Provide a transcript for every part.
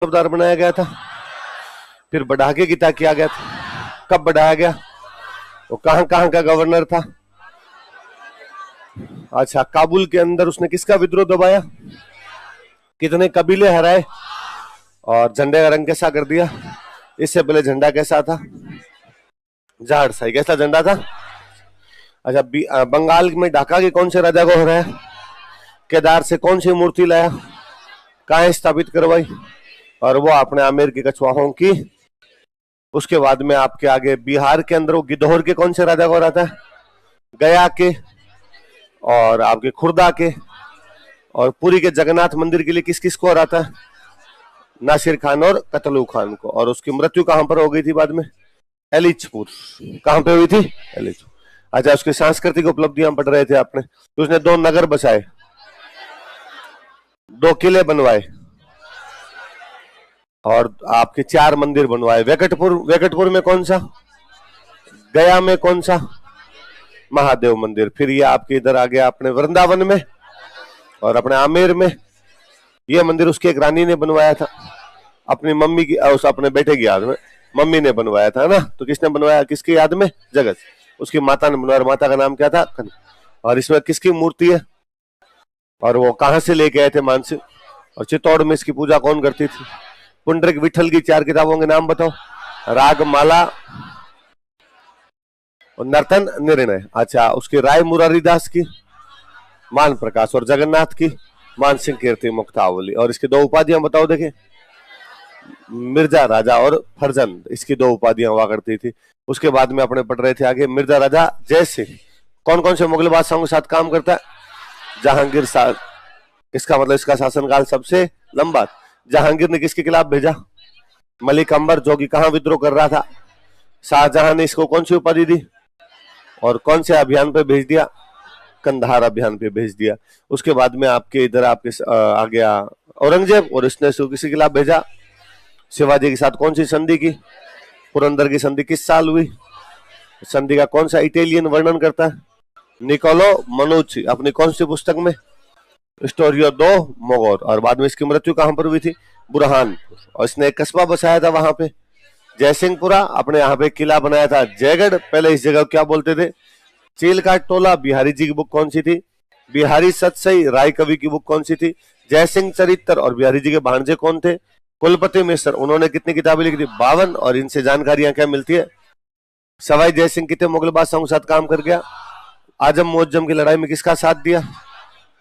सूबेदार बनाया गया था, फिर बढ़ाके की क्या किया गया था, कब बढ़ाया गया, वो कहां कहां का गवर्नर था। अच्छा, काबुल के अंदर उसने किसका विद्रोह दबाया, कितने कबीले हराए, और झंडे का रंग कैसा कर दिया। इससे पहले झंडा कैसा था, झाड़ साई कैसा झंडा था। अच्छा, बंगाल में ढाका के कौन से राजा को हराया, केदार से कौन सी मूर्ति लाया, कहां स्थापित करवाई, और वो अपने आमेर की कछुआओं की। उसके बाद में आपके आगे बिहार के अंदर वो गिद्धौर के कौन से राजा को हराता है, गया के, और आपके खुर्दा के, और पुरी के जगन्नाथ मंदिर के लिए किस किस को हराता है, नासिर खान और कतलू खान को। और उसकी मृत्यु कहां पर हो गई थी बाद में, एलिचपुर। कहां पे हुई थी, एलिचपुर। अच्छा, उसकी सांस्कृतिक उपलब्धियां पढ़ रहे थे आपने, तो उसने 2 नगर बसाए, 2 किले बनवाए, और आपके 4 मंदिर बनवाए। वेकटपुर में कौन सा, गया में कौन सा, महादेव मंदिर। फिर ये आपके इधर आ गया अपने वृंदावन में और अपने आमेर में। ये मंदिर उसकी एक रानी ने बनवाया था, अपनी मम्मी की, उस अपने बेटे की याद में मम्मी ने बनवाया था ना। तो किसने बनवाया, किसकी याद में, जगत, उसकी माता ने बनवाया। माता का नाम क्या था, और इसमें किसकी मूर्ति है, और वो कहां से लेके आए थे, मानसिक। और चित्तौड़ में इसकी पूजा कौन करती थी। पुंडरिक विठल की 4 किताबों के नाम बताओ, रागमाला और नर्तन निर्णय। अच्छा, उसकी राय मुरारीदास की मान प्रकाश, और जगन्नाथ की मान सिंह कीर्ति मुक्तावली। और इसकी 2 उपाधियां बताओ, देखें, मिर्जा राजा और फरजंद, इसकी 2 उपाधियां हुआ करती थी। उसके बाद में अपने पढ़ रहे थे आगे, मिर्जा राजा जय सिंह कौन कौन से मुगल बादशाहों के साथ काम करता है, जहांगीर साहब। इसका मतलब इसका शासनकाल सबसे लंबा। जहांगीर ने किसके खिलाफ भेजा, मलिक अंबर, जो कि कहां विद्रोह कर रहा था। शाहजहां ने इसको कौन सी उपाधि दी, और कौन से अभियान पे भेज दिया, कंधार अभियान पे भेज दिया। उसके बाद में आपके इधर आपके आ गया औरंगजेब, और इसने किसी खिलाफ भेजा, शिवाजी के साथ कौन सी संधि की, पुरंदर की संधि किस साल हुई, संधि का कौन सा इटालियन वर्णन करता है, निकोलो मनुची, अपनी कौन सी पुस्तक में, स्टोरियो दो मोगोर। और बाद में इसकी मृत्यु कहां पर हुई थी, बुरहानपुर। और इसने एक कस्बा बसाया था वहां पे, जयसिंहपुरा। अपने यहाँ पे किला बनाया था जयगढ़। पहले इस जगह क्या बोलते थे, चील का टोला। बिहारी जी की बुक कौन सी थी, बिहारी सतसई। राय कवि की बुक कौन सी थी, जयसिंह चरित्र। और बिहारी जी के भांजे कौन थे, कुलपति मिश्र। उन्होंने कितनी किताबें लिखी थी, 52। और इनसे जानकारियां क्या मिलती है, सवाई जयसिंह कितने मुगल बादशाहों के साथ काम कर गया, आजम मुअज्जम की लड़ाई में किसका साथ दिया,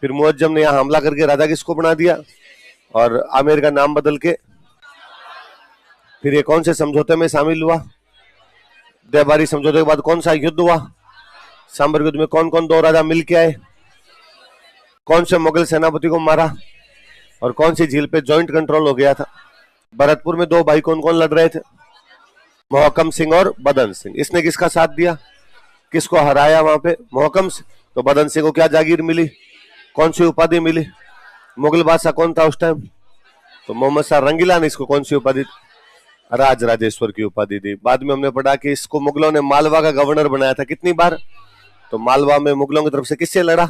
फिर मुअज्जम ने यहाँ हमला करके राजा किसको बना दिया, और आमेर का नाम बदल के। फिर ये कौन से समझौते में शामिल हुआ, देवबारी समझौते के बाद कौन सा युद्ध हुआ, सांबर युद्ध में कौन कौन 2 राजा मिल के आए, कौन से मुगल सेनापति को मारा, और कौन सी झील पे जॉइंट कंट्रोल हो गया था। भरतपुर में 2 भाई कौन कौन लड़ रहे थे, मोहकम सिंह और बदन सिंह। इसने किसका साथ दिया, किसको हराया वहां पे, मोहकम सिंह। तो बदन सिंह को क्या जागीर मिली, कौन सी उपाधि मिली, मुगल बादशाह कौन था उस टाइम, तो मोहम्मद शाह रंगीला ने इसको कौन सी उपाधि, राज राजेश्वर की उपाधि दी। बाद में हमने पढ़ा कि इसको मुगलों ने मालवा का गवर्नर बनाया था, कितनी बार, तो मालवा में मुगलों की तरफ से किससे लड़ा,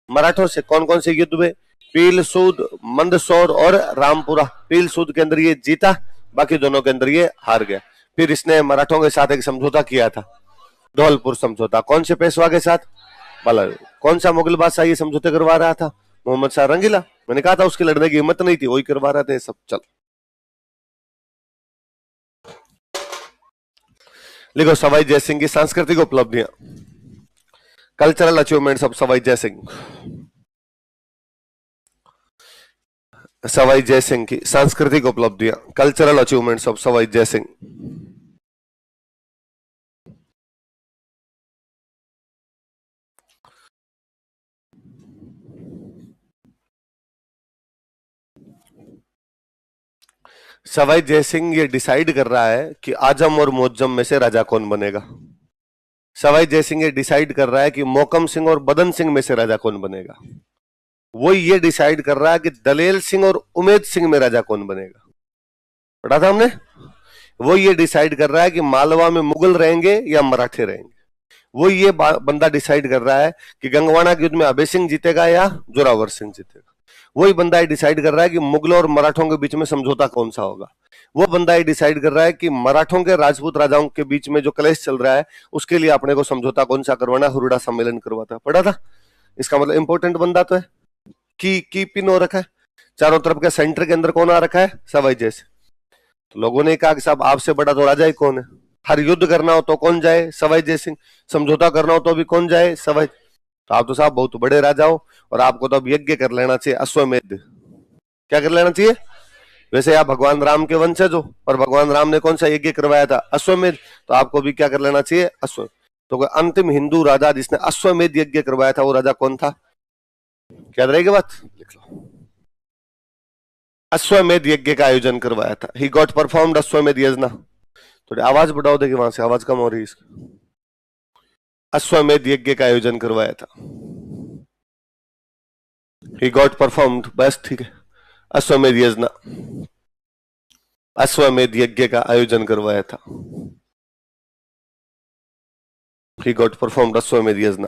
मराठों से। कौन कौन से युद्ध हुए, पील सूद, मंदसौर और रामपुरा। पील सूद के अंदर ये जीता, बाकी दोनों के अंदर ये हार गया। फिर इसने मराठों के साथ एक समझौता किया था, धौलपुर समझौता। कौन से पेशवा के साथ, कौन सा मुगल बादशाह ये समझौते करवा रहा था, मोहम्मद शाह रंगीला। मैंने कहा था उसकी लड़ने की हिम्मत नहीं थी, वही करवा रहे थे सब। चल लिखो, सवाई जयसिंह की सांस्कृतिक उपलब्धियां, cultural achievements of Sawai Jai Singh. Sawai Jai Singh की सांस्कृतिक उपलब्धियां, cultural achievements of Sawai Jai Singh. Sawai Jai Singh ये डिसाइड कर रहा है कि आजम और मुअज्जम में से राजा कौन बनेगा। सवाई जयसिंह ये डिसाइड कर रहा है कि मोहकम सिंह और बदन सिंह में से राजा कौन बनेगा। वो ये डिसाइड कर रहा है कि दलेल सिंह और उमेद सिंह में राजा कौन बनेगा, पढ़ा था हमने। वो ये डिसाइड कर रहा है कि मालवा में मुगल रहेंगे या मराठे रहेंगे। वो ये बंदा डिसाइड कर रहा है कि गंगवाना के युद्ध में अभय सिंह जीतेगा या जोरावर सिंह जीतेगा। वही बंदा ये डिसाइड कर रहा है कि मुगलों और मराठों के बीच में समझौता कौन सा होगा। वो बंदा ये डिसाइड कर रहा है कि मराठों के राजपूत राजाओं के बीच में जो कलेश चल रहा है उसके लिए अपने को समझौता कौन सा करवाना, हुरडा सम्मेलन करवाता। पढ़ा था? इसका मतलब इंपॉर्टेंट बंदा तो है। की पिन हो रखा है चारों तरफ के, सेंटर के अंदर कौन आ रखा है? सवाई जय सिंह। तो लोगों ने कहा कि साहब आपसे बड़ा तो राजा ही कौन है, हर युद्ध करना हो तो कौन जाए? सवाई जय सिंह। समझौता करना हो तो भी कौन जाए? सवाई। तो आप तो साहब बहुत बड़े राजा हो और आपको तो अब यज्ञ कर लेना चाहिए, अश्वमेध। क्या कर लेना चाहिए? वैसे आप भगवान राम के वंशज हो और भगवान राम ने कौन सा यज्ञ करवाया था? अश्वमेध। तो आपको भी क्या कर लेना चाहिए? अश्व। तो कोई अंतिम हिंदू राजा जिसने अश्वमेध यज्ञ करवाया था वो राजा कौन था? याद रहेगी बात? लिख लो। अश्वमेध यज्ञ का आयोजन करवाया था। ही गॉट परफॉर्म्ड अश्वमेध यज्ञ। थोड़ी आवाज बढ़ाओ, देखिए वहां से आवाज कम हो रही है। अश्वमेध यज्ञ का आयोजन करवाया था। ही गॉट परफॉर्म्ड, बस ठीक है। अश्वमेध यज्ञ, अश्वमेध यज्ञ का आयोजन करवाया था। ही गॉट परफॉर्म्ड अश्वमेध यज्ञ,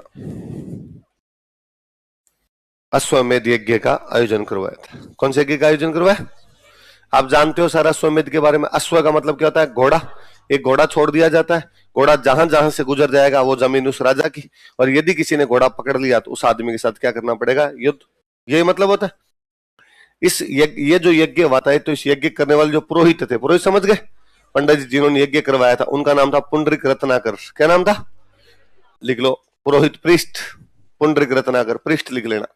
अश्वमेध यज्ञ का आयोजन करवाया था। कौन से यज्ञ का आयोजन करवाया? आप जानते हो सारा अश्वमेध के बारे में। अश्व का मतलब क्या होता है? घोड़ा। एक घोड़ा छोड़ दिया जाता है, घोड़ा जहां जहां से गुजर जाएगा वो जमीन उस राजा की, और यदि किसी ने घोड़ा पकड़ लिया तो उस आदमी के साथ क्या करना पड़ेगा? युद्ध। यही मतलब होता है। ये जो यज्ञ हुआ था, तो इस यज्ञ करने वाले जो पुरोहित थे, पुरोहित समझ गए? पंडित जी जिन्होंने यज्ञ करवाया था उनका नाम था पुंडरीक रत्नाकर। क्या नाम था? लिख लो। पुरोहित, पृष्ठ, पुंडरीक रत्नाकर, पृष्ठ लिख लेना।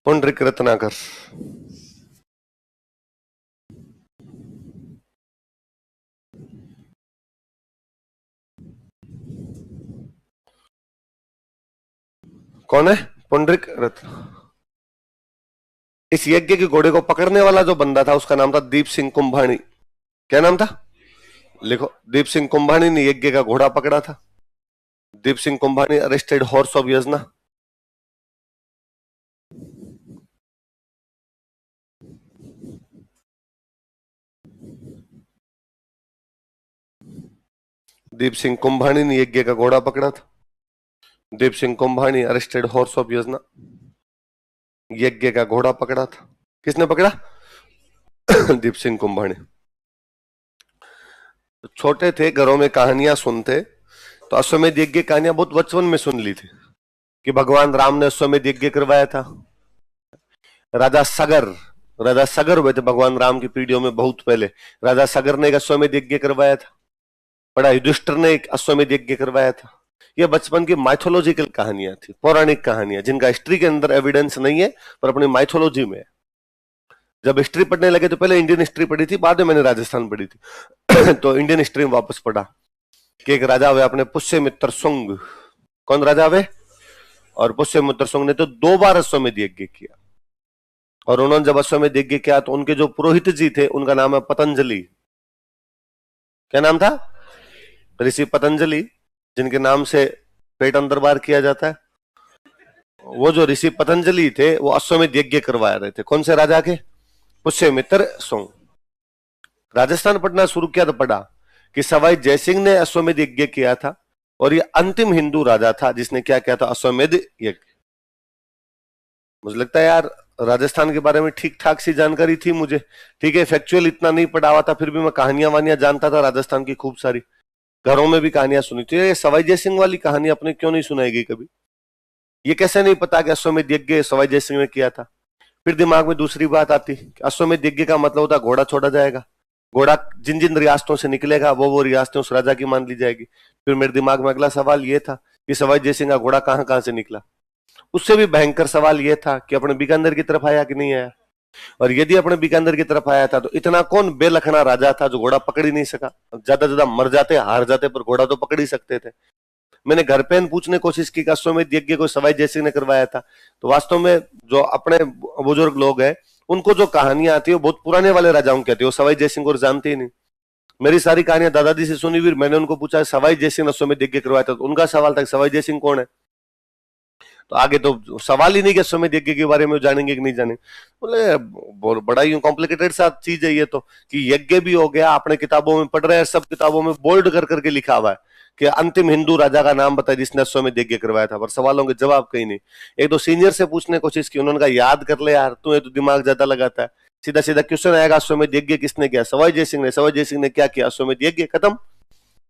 पुंडरीक रत्नाकर। कौन है? पुंडरीक रत्न। इस यज्ञ के घोड़े को पकड़ने वाला जो बंदा था उसका नाम था दीप सिंह कुंभाणी। क्या नाम था? लिखो। दीप सिंह कुंभाणी ने यज्ञ का घोड़ा पकड़ा था। Deep Singh Kumbhani arrested horse of yajna. Deep Singh Kumbhani ने यज्ञ का घोड़ा पकड़ा था। Deep Singh Kumbhani arrested horse of yajna. यज्ञ का घोड़ा पकड़ा था। किसने पकड़ा? दीप सिंह कुंभाणी। छोटे थे, घरों में कहानियां सुनते, तो अश्वमेध यज्ञ कहानियां बहुत बचपन में सुन ली थी कि भगवान राम ने अश्वमेध यज्ञ करवाया था। राजा सगर, राजा सगर हुए थे भगवान राम की पीढ़ियों में बहुत पहले। राजा सगर ने एक अश्वमेध यज्ञ करवाया था। बड़ा युधिष्ठिर ने एक अश्वमेध यज्ञ करवाया था। ये बचपन की माइथोलॉजिकल कहानियां थी, पौराणिक कहानियां, जिनका हिस्ट्री के अंदर एविडेंस नहीं है पर अपनी माइथोलॉजी में है। जब हिस्ट्री पढ़ने लगे तो पहले इंडियन हिस्ट्री पढ़ी थी, बाद में मैंने राजस्थान पढ़ी थी। तो इंडियन हिस्ट्री में वापस पढ़ा कि एक राजा हुए अपने पुष्यमित्र सुंग। कौन राजा हुए? और पुष्यमित्र सुंग ने तो 2 बार अश्वमेध यज्ञ किया, और उन्होंने जब अश्वमेध यज्ञ किया तो उनके जो पुरोहित जी थे उनका नाम है पतंजलि। क्या नाम था? ऋषि पतंजलि, जिनके नाम से पेट अंदर बार किया जाता है। वो जो ऋषि पतंजलि थे वो अश्वमेध यज्ञ करवा रहे थे। कौन से राजा के? पुष्यमित्र सुंग। राजस्थान पढ़ना शुरू किया तो पढ़ा कि सवाई जयसिंह ने अश्वमेध यज्ञ किया था, और ये अंतिम हिंदू राजा था जिसने क्या किया था? अश्वमेध यज्ञ। मुझे लगता है यार राजस्थान के बारे में ठीक ठाक सी जानकारी थी मुझे। ठीक है, फैक्चुअल इतना नहीं पढ़ा हुआ था, फिर भी मैं कहानियां वानियां जानता था राजस्थान की खूब सारी। घरों में भी कहानियां सुनी थी। ये सवाई जयसिंह वाली कहानी अपने क्यों नहीं सुनाई गई कभी? ये कैसे नहीं पता कि अश्वमेध यज्ञ सवाई जयसिंह ने किया था? फिर दिमाग में दूसरी बात आती, अश्वमेध यज्ञ का मतलब होता घोड़ा छोड़ा जाएगा, घोड़ा जिन जिन रियासतों से निकलेगा वो रियासतें उस राजा की मान ली जाएगी। फिर मेरे दिमाग में अगला सवाल ये था कि सवाई जयसिंह का घोड़ा कहां कहां से निकला। उससे भी भयंकर सवाल यह था कि अपने बीकानेर की तरफ आया कि नहीं आया, और यदि अपने बीकानेर की तरफ आया था तो इतना कौन बेलखना राजा था जो घोड़ा पकड़ ही नहीं सका? ज्यादा ज्यादा मर जाते, हार जाते, पर घोड़ा तो पकड़ ही सकते थे। मैंने घर पे पूछने कोशिश की कि अश्वमेध यज्ञ को सवाई जयसिंह ने करवाया था, तो वास्तव में जो अपने बुजुर्ग लोग हैं उनको जो कहानियां आती है वो बहुत पुराने वाले राजाओं की आती है, वो सवाई जयसिंह को जानते ही नहीं। मेरी सारी कहानियां दादाजी से सुनी हुई। मैंने उनको पूछा सवाई जयसिंह ने अश्वमेध यज्ञ करवाया था, तो उनका सवाल था सवाई जयसिंह कौन है? तो आगे तो सवाल ही नहीं कि अश्वमेध यज्ञ के बारे में जानेंगे कि नहीं जानेंगे। बोले बड़ा ही कॉम्प्लिकेटेड सा चीज है ये तो, कि यज्ञ भी हो गया, अपने किताबों में पढ़ रहे हैं, सब किताबों में बोल्ड कर करके लिखा हुआ है कि अंतिम हिंदू राजा का नाम बताया जिसने अश्वमेध यज्ञ करवाया था, पर सवालों के जवाब कहीं नहीं। एक दो सीनियर से पूछने की कोशिश की, उन्होंने कहा याद कर ले यार, तू तो दिमाग ज्यादा लगाता है, सीधा सीधा क्वेश्चन आएगा अश्वमेध यज्ञ किसने किया, सवाई जय सिंह ने। सवाई जय सिंह ने क्या किया, अश्वमेध यज्ञ, खत्म।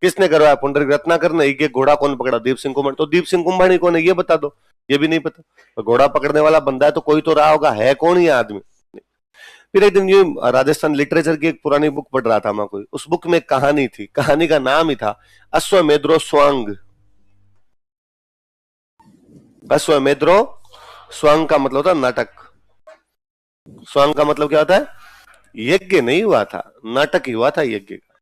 किसने करवाया, पुंडरीक रत्नाकर ने। एक घोड़ा कौन पकड़ा, दीप सिंह कुमार। तो दीप सिंह कुंभाणी कौन है ये बता दो, ये भी नहीं पता। तो घोड़ा पकड़ने वाला बंदा है तो कोई तो रहा होगा, है कौन ये आदमी। फिर एक दिन ये राजस्थान लिटरेचर की एक पुरानी बुक पढ़ रहा था मैं कोई, उस बुक में एक कहानी थी, कहानी का नाम ही था अश्वमेध्रो स्वांग। अश्वमेध्रो स्वांग का मतलब होता नाटक। स्वांग का मतलब क्या होता है, यज्ञ नहीं हुआ था, नाटक ही हुआ था यज्ञ का।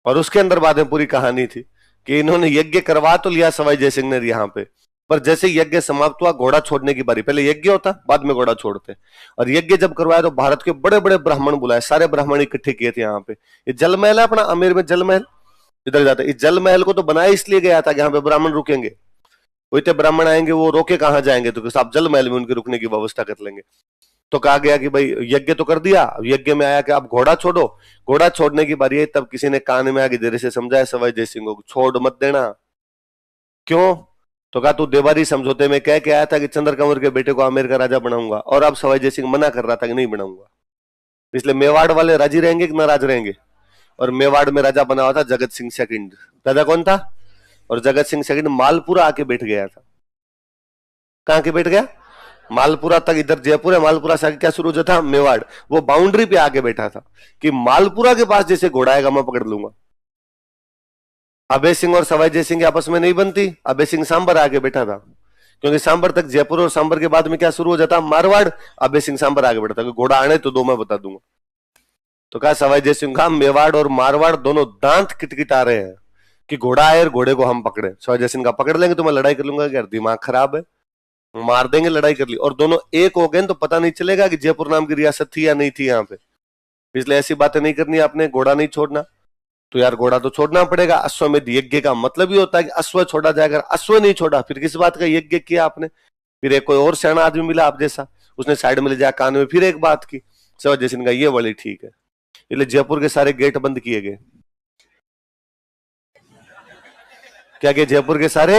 और उसके अंदर बाद में पूरी कहानी थी कि इन्होंने यज्ञ करवा तो लिया सवाई जय सिंह ने यहाँ पे, पर जैसे यज्ञ समाप्त हुआ घोड़ा छोड़ने की बारी, पहले यज्ञ होता बाद में घोड़ा छोड़ते। और यज्ञ जब करवाया तो भारत के बड़े बड़े ब्राह्मण बुलाए, सारे ब्राह्मण इकट्ठे किए थे यहाँ पे। ये जल महल है अपना आमेर में, जल महल इधर जाता है। इस जल महल को तो बनाया इसलिए गया था कि यहाँ पे ब्राह्मण रुकेंगे, वही ब्राह्मण आएंगे वो रोके कहाँ जाएंगे, तो आप जल महल में उनके रुकने की व्यवस्था कर लेंगे। तो कहा गया कि भाई यज्ञ तो कर दिया, यज्ञ में आया कि आप घोड़ा छोड़ो। घोड़ा छोड़ने की बारी है, तब किसी ने कान में आगे धीरे से समझाया सवाई जय सिंह को, छोड़ मत देना। क्यों, तो कहा तू देवारी समझौते में कह के आया था कि चंद्र कंवर के बेटे को आमेर का राजा बनाऊंगा, और अब सवाई जय सिंह मना कर रहा था कि नहीं बनाऊंगा। इसलिए मेवाड़ वाले राजी रहेंगे कि नाराज रहेंगे। और मेवाड़ में राजा बना हुआ था जगत सिंह सेकंड। राजा कौन था, और जगत सिंह सेकंड मालपुरा आके बैठ गया था। कहां के बैठ गया, मालपुरा तक। इधर जयपुर है, मालपुरा से आगे क्या शुरू होता था, मेवाड़। वो बाउंड्री पे आके बैठा था कि मालपुरा के पास जैसे घोड़ा आएगा मैं पकड़ लूंगा। अभय सिंह और सवाई जय सिंह आपस में नहीं बनती, अभय सिंह सांबर आगे बैठा था, क्योंकि सांबर तक जयपुर और सांबर के बाद में क्या शुरू हो जाता, मारवाड़। अभय सिंह सांबर आगे बैठा था, घोड़ा आने तो दो मैं बता दूंगा। तो कहा सवाई जय सिंह का मेवाड़ और मारवाड़ दोनों दांत किटकिटा रहे हैं कि घोड़ा आए और घोड़े को हम पकड़े। सवाई जय सिंह का पकड़ लेंगे तो मैं लड़ाई कर लूंगा, यार दिमाग खराब है, मार देंगे, लड़ाई कर ली। और दोनों एक हो गए तो पता नहीं चलेगा कि जयपुर नाम की रियासत थी या नहीं थी यहाँ पे। इसलिए ऐसी बातें नहीं करनी आपने, घोड़ा नहीं छोड़ना। तो यार घोड़ा तो छोड़ना पड़ेगा। अश्वमेध यज्ञ का मतलब ही होता है कि अश्व छोड़ा जाएगा, अश्व नहीं छोड़ा फिर किस बात का यज्ञ किया आपने। फिर एक कोई और सियाना आदमी मिला आप जैसा, उसने साइड में ले जाया कान में फिर एक बात की। सवाई जय सिंह का ये वाली ठीक है। इसलिए जयपुर के सारे गेट बंद किए गए। क्या किए जयपुर के सारे,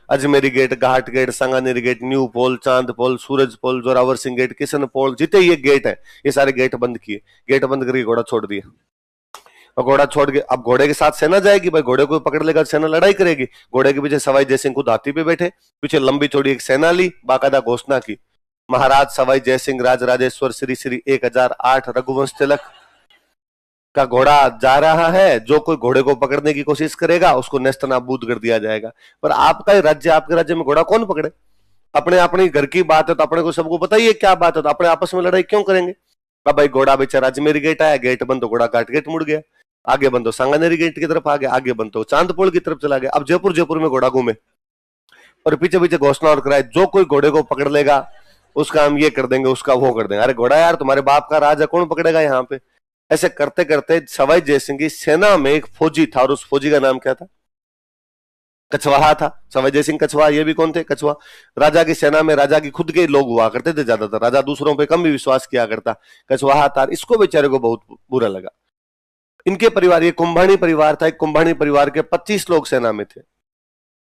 अजमेरी गेट, घाट गेट, सांगानेरी गेट, न्यू पोल, चांद पोल, सूरज पोल, जोरावर सिंह गेट, किशन पोल, जितने ये गेट है ये सारे गेट बंद किए। गेट बंद करके घोड़ा छोड़ दिया। और घोड़ा छोड़ के अब घोड़े के साथ सेना जाएगी, भाई घोड़े को पकड़ लेगा सेना लड़ाई करेगी। घोड़े के पीछे सवाई जय सिंह खुद हाथी पे बैठे, पीछे लंबी चौड़ी एक सेना ली, बाकायदा घोषणा की, महाराज सवाई जय सिंह राज राजेश्वर श्री श्री 1008 रघुवंश तिलक का घोड़ा जा रहा है, जो कोई घोड़े को पकड़ने की कोशिश करेगा उसको नेस्तनाबूद कर दिया जाएगा। पर आपका ही राज्य, आपके राज्य में घोड़ा कौन पकड़े, अपने अपने घर की बात है तो अपने को सबको पता ही है क्या बात है, तो अपने आपस में लड़ाई क्यों करेंगे। अब भाई घोड़ा बेचारा अजमेरी गेट आया, गेट बंद तो घोड़ा घाट गेट मुड़ गया, आगे बंद तो सांगानेरी गेट की तरफ आ गया, आगे बंद तो चांदपोल की तरफ चला गया। अब जयपुर में घोड़ा घूमे और पीछे पीछे घोषणा और कराए, जो कोई घोड़े को पकड़ लेगा उसका हम ये कर देंगे, उसका वो कर देंगे। अरे घोड़ा यार तुम्हारे बाप का राज है, कौन पकड़ेगा यहाँ पे। ऐसे करते करते सवाई जय सिंह की सेना में एक फौजी था, और उस फौजी का नाम क्या था, कछवाहा था। सवाई जय सिंह कछवाहा, ये भी कौन थे, कछवा। राजा की सेना में राजा की खुद के लोग हुआ करते थे ज्यादातर, राजा दूसरों पे कम भी विश्वास किया करता। कछवाहा था, इसको बेचारे को बहुत बुरा लगा। इनके परिवार, ये कुंभाणी परिवार था, एक कुंभाणी परिवार के 25 लोग सेना में थे।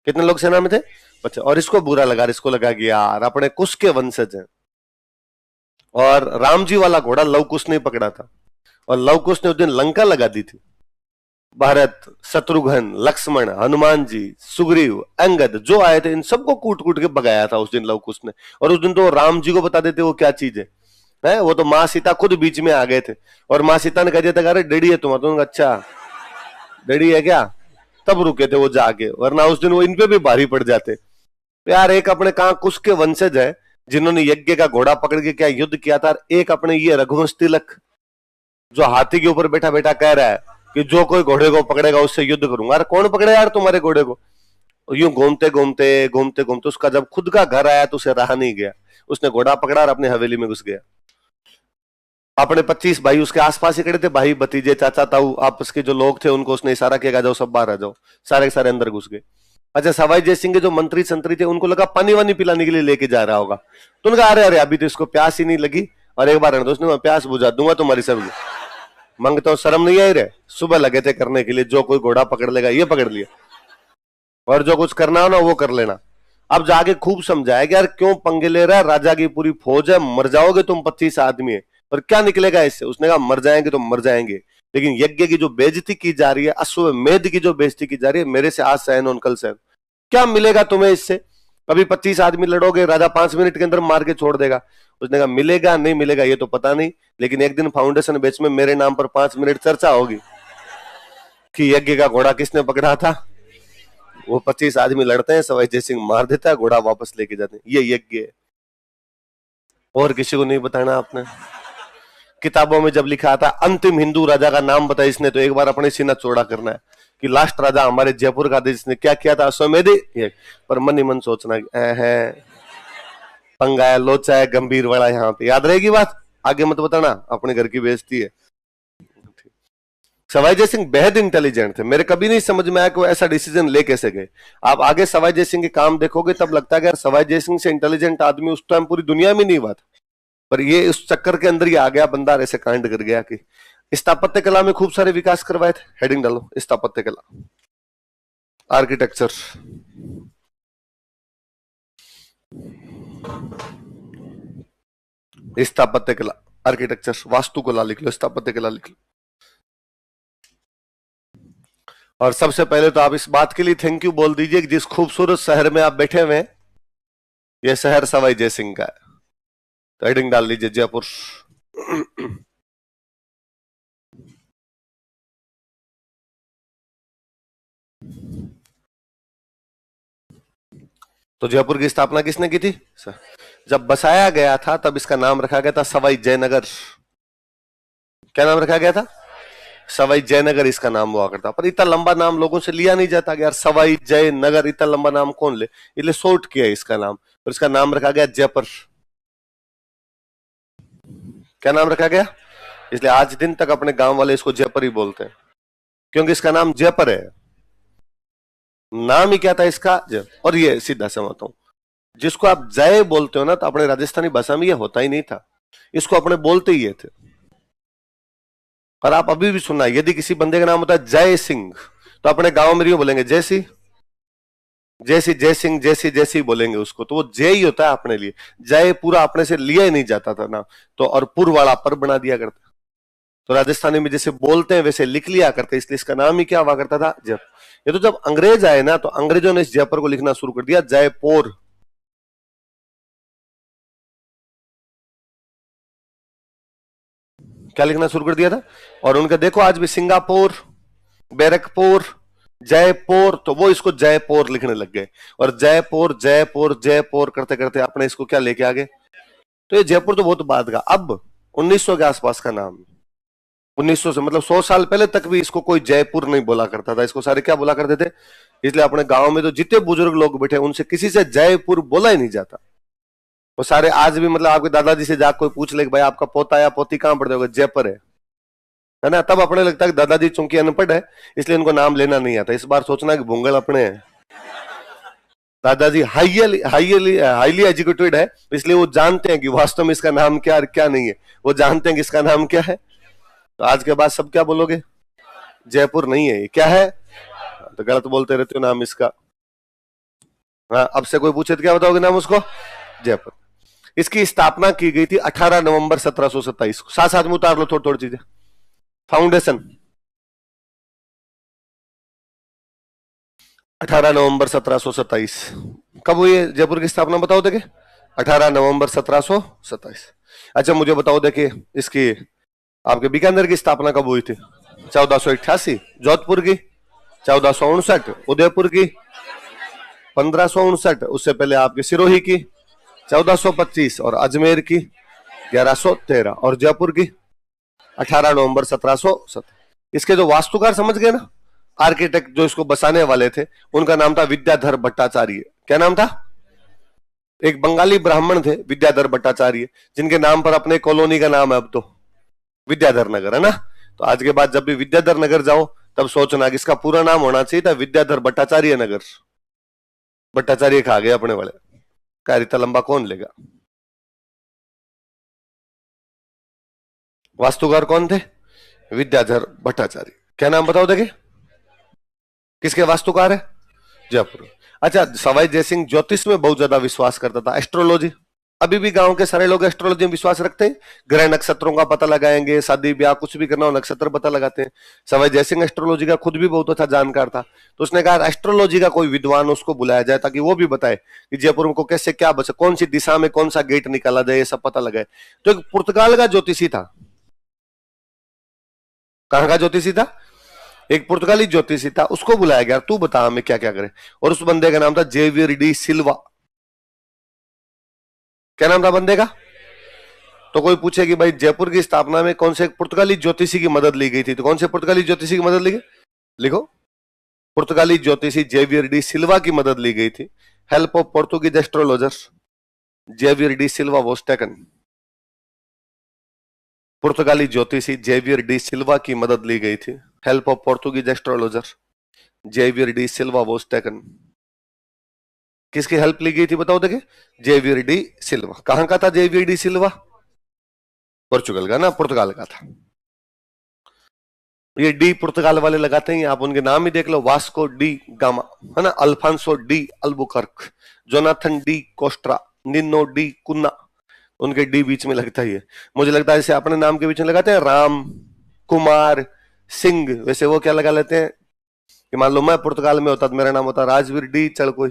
कितने लोग सेना में थे, 25। और इसको बुरा लगा, इसको लगा कि यार अपने कुश के वंशज हैं, और राम जी वाला घोड़ा लव कुश ने पकड़ा था, और लव कुश ने उस दिन लंका लगा दी थी। भरत, शत्रुघ्न, लक्ष्मण, हनुमान जी, सुग्रीव, अंगद जो आए थे इन सबको कूट कूट के भगाया था उस दिन लव कुश ने। और उस दिन तो राम जी को बता देते वो क्या चीज है, वो तो माँ सीता खुद बीच में आ गए थे, और माँ सीता ने कह दिया था अरे डैडी है तुम्हारा, तो अच्छा डैडी है क्या, तब रुके थे वो जाके, वरना उस दिन वो इन पे भी भारी पड़ जाते। यार एक अपने कहा कुश के वंशज है जिन्होंने यज्ञ का घोड़ा पकड़ के क्या युद्ध किया था, एक अपने ये रघुवंश तिलक जो हाथी के ऊपर बैठा बैठा कह रहा है कि जो कोई घोड़े को पकड़ेगा उससे युद्ध करूंगा। अरे कौन पकड़े यार तुम्हारे घोड़े को। यूं घूमते घूमते घूमते घूमते उसका जब खुद का घर आया तो उसे रहा नहीं गया, उसने घोड़ा पकड़ा और अपनी हवेली में घुस गया। अपने 25 भाई उसके आसपास ही खड़े थे, भाई भतीजे चाचा ताऊ आपस के जो लोग थे उनको उसने इशारा किया जाओ सब बाहर आ जाओ, सारे के सारे अंदर घुस गए। अच्छा, सवाई जय सिंह के जो मंत्री संतरी थे उनको लगा पानी वानी पिलाने के लिए लेके जा रहा होगा, तो उनका अरे अरे अभी तो इसको प्यास ही नहीं लगी, और एक बार दोस्त ने मैं प्यास बुझा दूंगा तुम्हारी सब्जी, मांगता हूँ शर्म नहीं आई रहे, सुबह लगे थे करने के लिए, जो कोई घोड़ा पकड़ लेगा ये पकड़ लिया, और जो कुछ करना हो ना वो कर लेना। अब जाके खूब समझाया कि यार क्यों पंगे ले रहा है, राजा की पूरी फौज है, मर जाओगे तुम, 25 आदमी है, पर क्या निकलेगा इससे। उसने कहा मर जाएंगे तो मर जाएंगे, लेकिन यज्ञ की जो बेइज्जती की जा रही है, अश्वमेध की जो बेइज्जती की जा रही है, मेरे से आज सहन और कल सहन, क्या मिलेगा तुम्हें इससे। कभी 25 आदमी लड़ोगे, राजा 5 मिनट के अंदर मार के छोड़ देगा। उसने कहा मिलेगा नहीं मिलेगा ये तो पता नहीं, लेकिन एक दिन फाउंडेशन बेच में मेरे नाम पर 5 मिनट चर्चा होगी कि यज्ञ का घोड़ा किसने पकड़ा था। वो 25 आदमी लड़ते हैं, सवाई जय सिंह मार देता है, घोड़ा वापस लेके जाते हैं, ये यज्ञ है। और किसी को नहीं बताना आपने। किताबों में जब लिखा था अंतिम हिंदू राजा का नाम बताया इसने, तो एक बार अपने सीना चौड़ा करना है कि लास्ट राजा हमारे जयपुर का था जिसने क्या किया था, अश्वमेध। पर मन ही मन सोचना है पंगा है, लोचा है, गंभीर वाला, यहाँ पे याद रहेगी बात, आगे मत बताना, अपने घर की बेइज्जती है। सवाई जय सिंह बेहद इंटेलिजेंट थे, मेरे कभी नहीं समझ में आया कि वो ऐसा डिसीजन ले कैसे गए। आप आगे सवाई जय सिंह के काम देखोगे तब लगता है कि यार सवाई जय सिंह से इंटेलिजेंट आदमी उस टाइम पूरी दुनिया में नहीं हुआ था, पर ये उस चक्कर के अंदर ही आ गया बंदा, ऐसे कांड कर गया कि स्थापत्य कला में खूब सारे विकास करवाए थे। हेडिंग डालो, स्थापत्य कला, आर्किटेक्चर, स्थापत्य कला, आर्किटेक्चर, वास्तु कला लिख लो, स्थापत्य कला लिख लो। और सबसे पहले तो आप इस बात के लिए थैंक यू बोल दीजिए कि जिस खूबसूरत शहर में आप बैठे हुए हैं, यह शहर सवाई जय सिंह का है। तो हेडिंग डाल लीजिए जयपुर। तो जयपुर की स्थापना किसने की थी? जब बसाया गया था तब इसका नाम रखा गया था सवाई जयनगर। क्या नाम रखा गया था? सवाई जयनगर इसका नाम हुआ करता। पर इतना लंबा नाम लोगों से लिया नहीं जाता कि यार सवाई जयनगर, इतना लंबा नाम कौन ले, इसलिए शॉर्ट किया इसका नाम, और इसका नाम रखा गया जयपुर। क्या नाम रखा गया? इसलिए आज दिन तक अपने गांव वाले इसको जयपुर ही बोलते हैं, क्योंकि इसका नाम जयपुर है। नाम ही क्या था इसका? जय। और ये सीधा समझता हूं, जिसको आप जय बोलते हो ना, तो अपने राजस्थानी भाषा में ये होता ही नहीं था, इसको अपने बोलते ही ये थे। और आप अभी भी सुनना, यदि किसी बंदे का नाम होता है जय सिंह, तो अपने गांव में बोलेंगे जैसी जैसी, जय सिंह जैसी जैसी बोलेंगे उसको, तो वो जय ही होता है अपने लिए। जय पूरा अपने से लिया ही नहीं जाता था ना, तो और पुर वाला पर बना दिया करता। तो राजस्थानी में जैसे बोलते हैं वैसे लिख लिया करते, इसलिए इसका नाम ही क्या हुआ करता था? जय। ये तो जब अंग्रेज आए ना, तो अंग्रेजों ने इस जयपुर को लिखना शुरू कर दिया जयपुर। क्या लिखना शुरू कर दिया था? और उनका देखो आज भी सिंगापुर, बैरकपुर, जयपुर, तो वो इसको जयपुर लिखने लग गए, और जयपुर जयपुर जयपुर करते करते अपने इसको क्या लेके आ गए। तो ये जयपुर तो बहुत बाद का, अब 1900 के आसपास का नाम। 1900 से मतलब 100 साल पहले तक भी इसको कोई जयपुर नहीं बोला करता था, इसको सारे क्या बोला करते थे। इसलिए अपने गांव में तो जितने बुजुर्ग लोग बैठे उनसे किसी से जयपुर बोला ही नहीं जाता। वो सारे आज भी मतलब आपके दादाजी से जाकर कोई पूछ ले भाई आपका पोता या पोती कहां पढ़ते होगा, जयपुर है ना, तब अपने लगता है दादाजी चूंकि अनपढ़ है इसलिए इनको नाम लेना नहीं आता। इस बार सोचना कि भूंगल अपने हैं, दादाजी हाईली एजुकेटेड है, इसलिए वो जानते हैं कि वास्तव में इसका नाम क्या क्या नहीं है, वो जानते हैं कि इसका नाम क्या है। तो आज के बाद सब क्या बोलोगे? जयपुर नहीं है, ये क्या है? तो गलत बोलते रहते हो नाम इसका। हाँ, अब से कोई पूछे तो क्या बताओगे नाम उसको? जयपुर। इसकी स्थापना की गई थी 18 नवंबर 1727 को। साथ साथ में उतार लो थोड़ी थोड़ी चीजें। फाउंडेशन 18 नवंबर 1727। कब हुई है जयपुर की स्थापना बताओ देखे? 18 नवंबर 1727। अच्छा मुझे बताओ देखे, इसकी आपके बीकानेर की स्थापना कब हुई थी? 1488। जोधपुर की 1459। उदयपुर की 1559। उससे पहले आपकी सिरोही की 1425 और अजमेर की 1113 और जयपुर की 18 नवंबर 1770। इसके जो वास्तुकार समझ गए ना, आर्किटेक्ट जो इसको बसाने वाले थे, उनका नाम था विद्याधर भट्टाचार्य। क्या नाम था? एक बंगाली ब्राह्मण थे विद्याधर भट्टाचार्य, जिनके नाम पर अपने कॉलोनी का नाम है अब तो विद्याधर नगर, है ना। तो आज के बाद जब भी विद्याधर नगर जाओ तब सोचना कि इसका पूरा नाम होना चाहिए था विद्याधर भट्टाचार्य नगर। भट्टाचार्य खा गए अपने वाले, कार्य इतना लंबा कौन लेगा। वास्तुकार कौन थे? विद्याधर भट्टाचार्य। क्या नाम बताओ देखे, किसके वास्तुकार है? जयपुर। अच्छा, सवाई जयसिंह ज्योतिष में बहुत ज्यादा विश्वास करता था, एस्ट्रोलॉजी। अभी भी गांव के सारे लोग एस्ट्रोलॉजी में विश्वास रखते हैं, ग्रह नक्षत्रों का पता लगाएंगे, शादी ब्याह कुछ भी करना हो नक्षत्र पता लगाते हैं। सवाई जयसिंह एस्ट्रोलॉजी का खुद भी बहुत अच्छा जानकार था, तो उसने कहा एस्ट्रोलॉजी का कोई विद्वान उसको बुलाया जाए ताकि वो भी बताए कि जयपुर को कैसे क्या बचे, कौन सी दिशा में कौन सा गेट निकाला जाए, ये सब पता लगाए। तो एक पुर्तगाल का ज्योतिषी था। कहां का ज्योतिषी था? एक पुर्तगाली ज्योतिषी था, उसको बुलाया गया, तू बता हमें क्या क्या करे। और उस बंदे का नाम था जेवियर डी सिल्वा। क्या नाम था बंदे का? तो कोई पूछे कि भाई जयपुर की स्थापना में कौन से पुर्तगाली ज्योतिषी की मदद ली गई थी, तो कौन से पुर्तगाली ज्योतिषी की मदद ली गई? लिखो, पुर्तगाली ज्योतिषी जेवियर डी सिल्वा की मदद ली गई थी। Help of Portuguese astrologers, Xavier de Silva was taken. पुर्तगाली ज्योतिषी जेवियर डी सिल्वा की मदद ली गई थी। Help of Portuguese astrologer, Xavier de Silva was taken. किसकी हेल्प ली गई थी बताओ देखे? Xavier de Silva. कहां का था जेवियर डी सिल्वा? पोर्चुगल का ना, पुर्तगाल का था। ये डी पुर्तगाल वाले लगाते हैं, आप उनके नाम ही देख लो, वास्को डी गामा, है ना, Alfonso de Albuquerque, Jonathan de Costa, Nino de Cunha, उनके डी बीच में लगता ही है। मुझे लगता है जैसे अपने नाम के बीच में लगाते हैं राम कुमार सिंह, वैसे वो क्या लगा लेते हैं कि मान लो मैं पुर्तगाल में होता तो मेरा नाम होता राजवीर डी चढ़ कोई,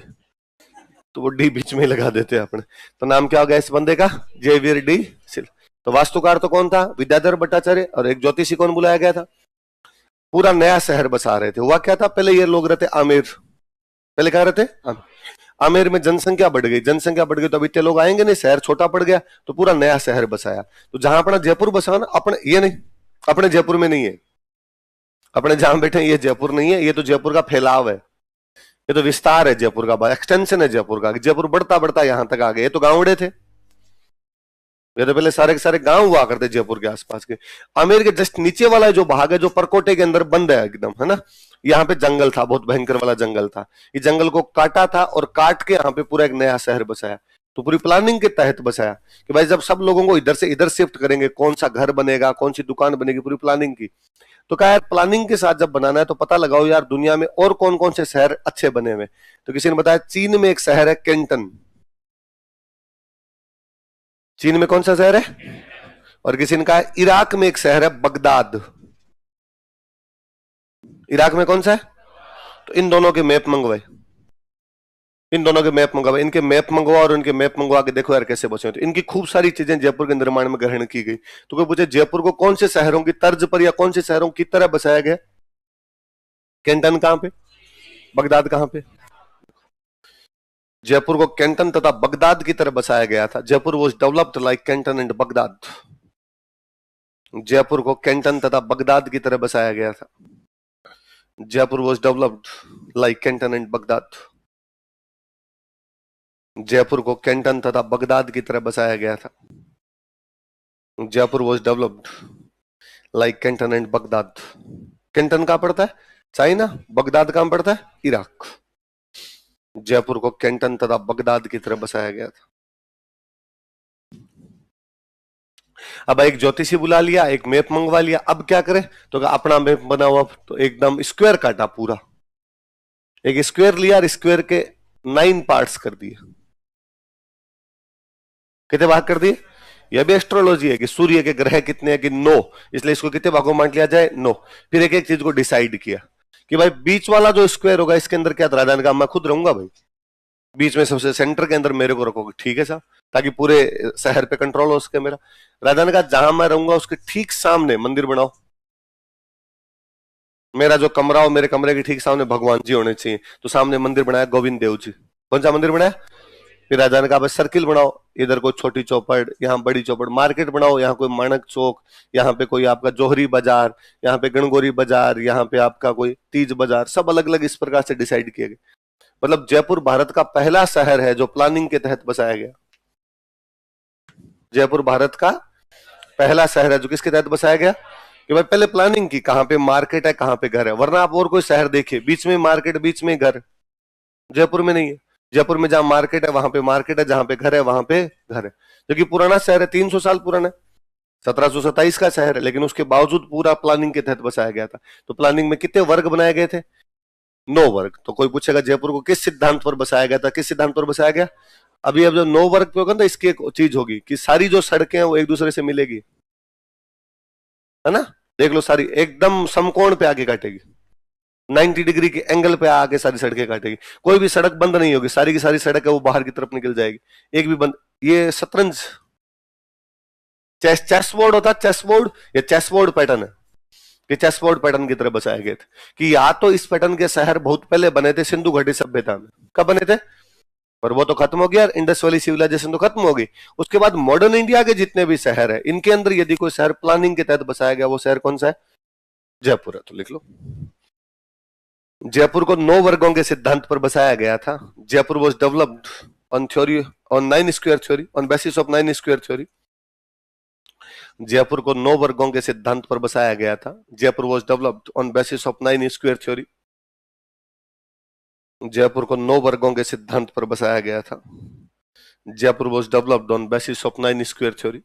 तो वो डी बीच में लगा देते हैं अपने। तो नाम क्या हो गया इस बंदे का? जेवियर डी सिल। तो वास्तुकार तो कौन था? विद्याधर भट्टाचार्य। और एक ज्योतिषी कौन बुलाया गया था? पूरा नया शहर बसा रहे थे। हुआ क्या था, पहले ये लोग रहते आमेर, पहले कहा रहते आमेर में जनसंख्या बढ़ गई, जनसंख्या बढ़ गई तो अब इतने लोग आएंगे नहीं, शहर छोटा पड़ गया, तो पूरा नया शहर बसाया। तो जहां अपना जयपुर बसा ना, अपने ये नहीं, अपने जयपुर में नहीं है, अपने जहां बैठे ये जयपुर नहीं है, ये तो जयपुर का फैलाव है, ये तो विस्तार है जयपुर का, एक्सटेंशन है जयपुर का। जयपुर बढ़ता बढ़ता यहां तक आ गए। ये तो गांवड़े थे, ये तो पहले सारे के सारे गांव हुआ करते जयपुर के आसपास के। आमेर के जस्ट नीचे वाला जो भाग है जो परकोटे के अंदर बंद है एकदम, है ना, यहाँ पे जंगल था, बहुत भयंकर वाला जंगल था। इस जंगल को काटा था और काट के यहाँ पे पूरा एक नया शहर बसाया। तो पूरी प्लानिंग के तहत बसाया कि भाई जब सब लोगों को इधर से इधर शिफ्ट करेंगे, कौन सा घर बनेगा, कौन सी दुकान बनेगी, पूरी प्लानिंग की। तो कहा यार प्लानिंग के साथ जब बनाना है तो पता लगाओ यार दुनिया में और कौन कौन से शहर अच्छे बने हुए। तो किसी ने बताया चीन में एक शहर है केंटन। चीन में कौन सा शहर है? और किसी ने कहा इराक में एक शहर है बगदाद। इराक में कौन सा है? तो इन दोनों के मैप मंगवाए, इन दोनों के मैप मंगवाए, इनके मैप मंगवा और उनके मैप मंगवा के देखो यार कैसे बसे। तो इनकी खूब सारी चीजें जयपुर के निर्माण में ग्रहण की गई। तो कोई पूछे जयपुर को कौन से शहरों की तर्ज पर या कौन से शहरों की तरह बसाया गया? कैंटन कहां पे, बगदाद कहां पे? जयपुर को कैंटन तथा बगदाद की तरह बसाया गया था। Jaipur was developed like Canton and Baghdad. Jaipur को कैंटन तथा बगदाद की तरह बसाया गया था। Jaipur was developed like Canton and Baghdad. Jaipur को कैंटन तथा बगदाद की तरह बसाया गया था। Jaipur was developed like Canton and Baghdad. Canton कहां पड़ता है? चाइना। बगदाद कहां पड़ता है? इराक। जयपुर को कैंटन तथा बगदाद की तरह बसाया गया था। अब एक ज्योतिषी बुला लिया, एक मैप मंगवा लिया, अब क्या करें? तो अपना मैप बना हुआ तो एकदम स्क्वायर काटा पूरा, एक स्क्वायर लिया और स्क्वायर के 9 पार्ट्स कर दिए। कितने भाग कर दिए? यह भी एस्ट्रोलॉजी है कि सूर्य के ग्रह कितने हैं कि 9, इसलिए इसको कितने भागों में बांट लिया जाए? 9। फिर एक एक चीज को डिसाइड किया कि भाई बीच वाला जो स्क्वायर होगा इसके अंदर क्या राजधानी का मैं खुद रहूंगा भाई, बीच में सबसे सेंटर के अंदर मेरे को रखोगे, ठीक है साहब, ताकि पूरे शहर पे कंट्रोल हो सके मेरा। राजधानी का जहां मैं रहूंगा उसके ठीक सामने मंदिर बनाओ, मेरा जो कमरा हो मेरे कमरे के ठीक सामने भगवान जी होने चाहिए, तो सामने मंदिर बनाया गोविंद देव जी। कौन सा मंदिर बनाया? फिर राजधानी का सर्किल बनाओ, इधर कोई छोटी चौपड़, यहाँ बड़ी चौपड़, मार्केट बनाओ, यहाँ कोई मानक चौक, यहाँ पे कोई आपका जोहरी बाजार, यहाँ पे गणगौरी बाजार, यहाँ पे आपका कोई तीज बाजार, सब अलग अलग इस प्रकार से डिसाइड किए गए। मतलब जयपुर भारत का पहला शहर है जो प्लानिंग के तहत बसाया गया। जयपुर भारत का पहला शहर है जो किसके तहत बसाया गया? कि भाई पहले प्लानिंग की कहां पे मार्केट है कहां पे घर है, वरना आप और कोई शहर देखिए बीच में मार्केट बीच में घर, जयपुर में नहीं है। जयपुर में जहां मार्केट है वहां पे मार्केट है, जहां पे घर है वहां पे घर है। जो कि पुराना शहर है, 300 साल पुराना है, 1727 का शहर है, लेकिन उसके बावजूद पूरा प्लानिंग के तहत बसाया गया था। तो प्लानिंग में कितने वर्ग बनाए गए थे? 9 वर्ग। तो कोई पूछेगा जयपुर को किस सिद्धांत पर बसाया गया था, किस सिद्धांत पर बसाया गया? अभी अब जो 9 वर्ग पे होगा ना, इसकी एक चीज होगी कि सारी जो सड़कें हैं वो एक दूसरे से मिलेगी, है ना? देख लो, सारी एकदम समकोण पे आगे काटेगी, 90 डिग्री के एंगल पे आके सारी सड़कें काटेगी। कोई भी सड़क बंद नहीं होगी, सारी की सारी सड़क है वो बाहर की तरफ निकल जाएगी, एक भी बंद। ये शतरंज, चेस बोर्ड होता, चेस बोर्ड, ये चेस बोर्ड पैटर्न है कि चेस बोर्ड पैटर्न की तरह बसाए गए थे। कि या तो इस पैटर्न के शहर बहुत पहले बने थे सिंधु घाटी सभ्यता में, कब बने थे? पर वो तो खत्म हो गया, इंडस वैली सिविलाइजेशन तो खत्म हो गई। उसके बाद मॉडर्न इंडिया के जितने भी शहर है, इनके अंदर यदि कोई शहर प्लानिंग के तहत बसाया गया, वो शहर कौन सा है? जयपुर है। तो लिख लो, जयपुर को 9 वर्गों के सिद्धांत पर बसाया गया था। Jaipur was developed on theory, on 9 square theory, on basis of 9 square theory. Jaipur को 9 वर्गों के सिद्धांत पर बसाया गया था। Jaipur was developed on basis of 9 square theory. Jaipur को 9 वर्गों के सिद्धांत पर बसाया गया था। Jaipur was developed on basis of 9 square theory.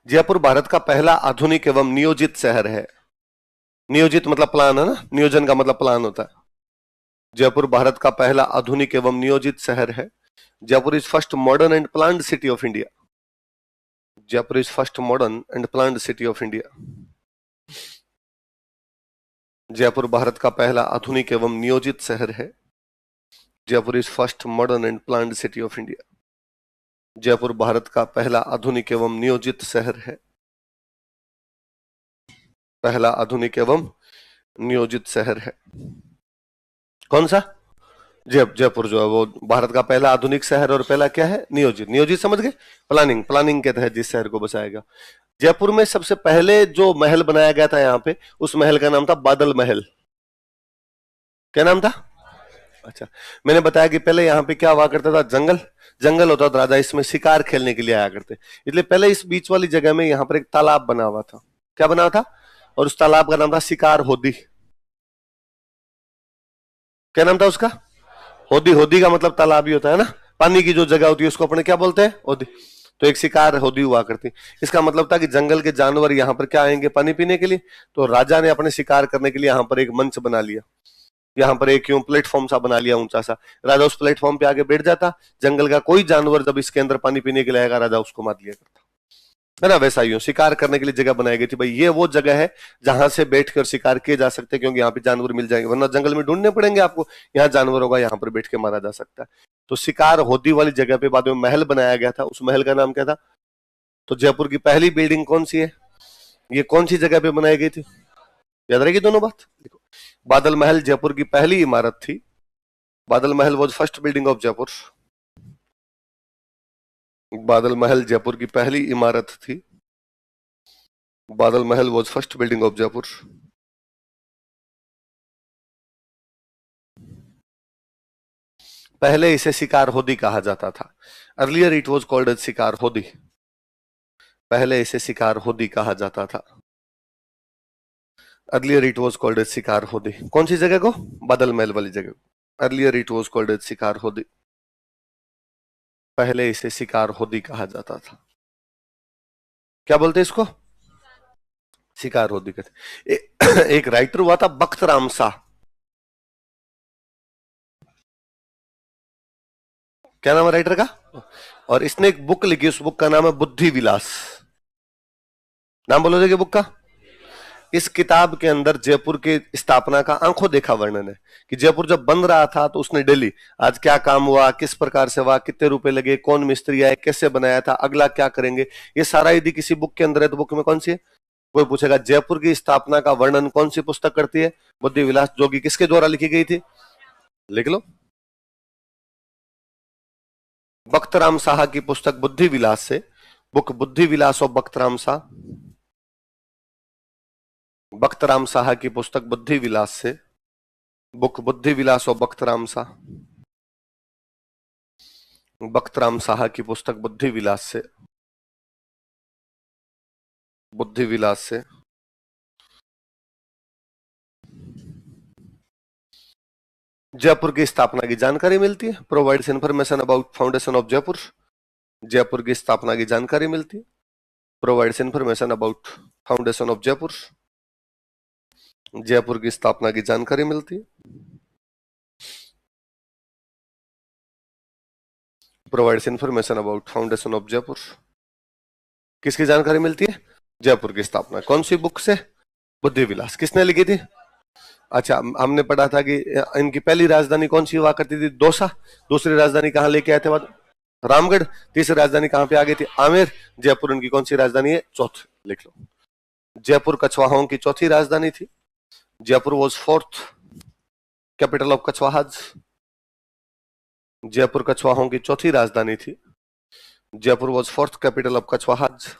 Jaipur Bharat का पहला आधुनिक एवं नियोजित शहर है। नियोजित मतलब प्लान है ना, नियोजन का मतलब प्लान होता है। जयपुर भारत का पहला आधुनिक एवं नियोजित शहर है। Jaipur is first modern and planned city of India. Jaipur is first modern and planned city of India. Jaipur Bharat का पहला आधुनिक एवं नियोजित शहर है। Jaipur is first modern and planned city of India. Jaipur Bharat का पहला आधुनिक एवं नियोजित शहर है। पहला आधुनिक एवं नियोजित शहर है कौन सा? जयपुर जो है वो भारत का पहला आधुनिक शहर, और पहला क्या है? नियोजित। नियोजित समझ गए? प्लानिंग, प्लानिंग के तहत जिस शहर को बसाएगा। जयपुर में सबसे पहले जो महल बनाया गया था यहाँ पे, उस महल का नाम था बादल महल। क्या नाम था? अच्छा, मैंने बताया कि पहले यहाँ पे क्या हुआ करता था? जंगल, जंगल होता था, राजा इसमें शिकार खेलने के लिए आया करते। इसलिए पहले इस बीच वाली जगह में यहाँ पर एक तालाब बना हुआ था। क्या बना हुआ था? और उस तालाब का नाम था शिकार होदी। क्या नाम था उसका? होदी। होदी का मतलब तालाब ही होता है ना, पानी की जो जगह होती है उसको अपने क्या बोलते हैं? होदी। तो एक शिकार होदी हुआ करती। इसका मतलब था कि जंगल के जानवर यहाँ पर क्या आएंगे? पानी पीने के लिए। तो राजा ने अपने शिकार करने के लिए यहाँ पर एक मंच बना लिया, यहाँ पर एक यूं प्लेटफॉर्म सा बना लिया ऊंचा सा। राजा उस प्लेटफॉर्म पे आगे बैठ जाता, जंगल का कोई जानवर जब इसके अंदर पानी पीने के लिए आएगा, राजा उसको मार लिया करता, है ना? वैसा यूं शिकार करने के लिए जगह बनाई गई थी। भाई ये वो जगह है जहां से बैठकर शिकार किए जा सकते हैं, क्योंकि यहाँ पे जानवर मिल जाएंगे, वरना जंगल में ढूंढने पड़ेंगे आपको। यहाँ जानवर होगा, यहाँ पर बैठ के मारा जा सकता है। तो शिकार होदी वाली जगह पे बाद में महल बनाया गया था। उस महल का नाम क्या था? तो जयपुर की पहली बिल्डिंग कौन सी है? ये कौन सी जगह पे बनाई गई थी? याद रहेगी दोनों बात। देखो, बादल महल जयपुर की पहली इमारत थी। Badal Mahal was first building of Jaipur. Badal Mahal Jaipur की पहली इमारत थी। Badal Mahal was first building of Jaipur. पहले इसे शिकार होदी कहा जाता था। Earlier it was called as Shikar Hodi. पहले इसे शिकार होदी कहा जाता था। Earlier it was called as Shikar Hodi. कौन सी जगह को? बादल महल वाली जगह को। Earlier it was called as Shikar Hodi. पहले इसे शिकार होदी कहा जाता था। क्या बोलते इसको? शिकार होदी कहते। एक राइटर हुआ था बख्त राम शाह। क्या नाम है राइटर का? और इसने एक बुक लिखी, उस बुक का नाम है बुद्धि विलास। नाम बोलो देखिए बुक का। इस किताब के अंदर जयपुर की स्थापना का आंखों देखा वर्णन है कि जयपुर जब बन रहा था तो उसने डेली आज क्या काम हुआ, किस प्रकार से हुआ, कितने रुपए लगे, कौन मिस्त्री आए, कैसे बनाया था, अगला क्या करेंगे, ये सारा यदि किसी बुक के अंदर है तो बुक में कौन सी है? कोई पूछेगा जयपुर की स्थापना का वर्णन कौन सी पुस्तक करती है? बुद्धि विलास, जो कि किसके द्वारा लिखी गई थी? लिख लो, बख्त राम शाह की पुस्तक बुद्धि विलास से। बुक बुद्धि विलास ऑफ बख्त राम शाह। बख्त राम शाह की पुस्तक बुद्धि विलास से। बुक बुद्धि विलास ऑफ बख्त राम शाह। बख्त राम शाह की पुस्तक बुद्धि विलास से। बुद्धि विलास से। जयपुर की स्थापना की जानकारी मिलती है। Provides information about foundation of Jaipur. Jaipur की स्थापना की जानकारी मिलती है। Provides information about foundation of Jaipur. Jaipur की स्थापना की जानकारी मिलती है। Provides information about foundation of Jaipur. किसकी जानकारी मिलती है? जयपुर की स्थापना। कौन सी बुक से? बुद्धि विलास। किसने लिखी थी? अच्छा, हमने पढ़ा था कि इनकी पहली राजधानी कौन सी हुआ करती थी? दौसा। दूसरी राजधानी कहां लेके आए थे बाद? रामगढ़। तीसरी राजधानी कहां पे आ गई थी? आमेर। जयपुर उनकी कौन सी राजधानी है? चौथी। लिख लो। जयपुर कछवाहों की चौथी राजधानी थी। Jaipur was fourth capital of Kachhwahas. Jaipur कछवाहों की चौथी राजधानी थी। Jaipur was fourth capital of Kachhwahas.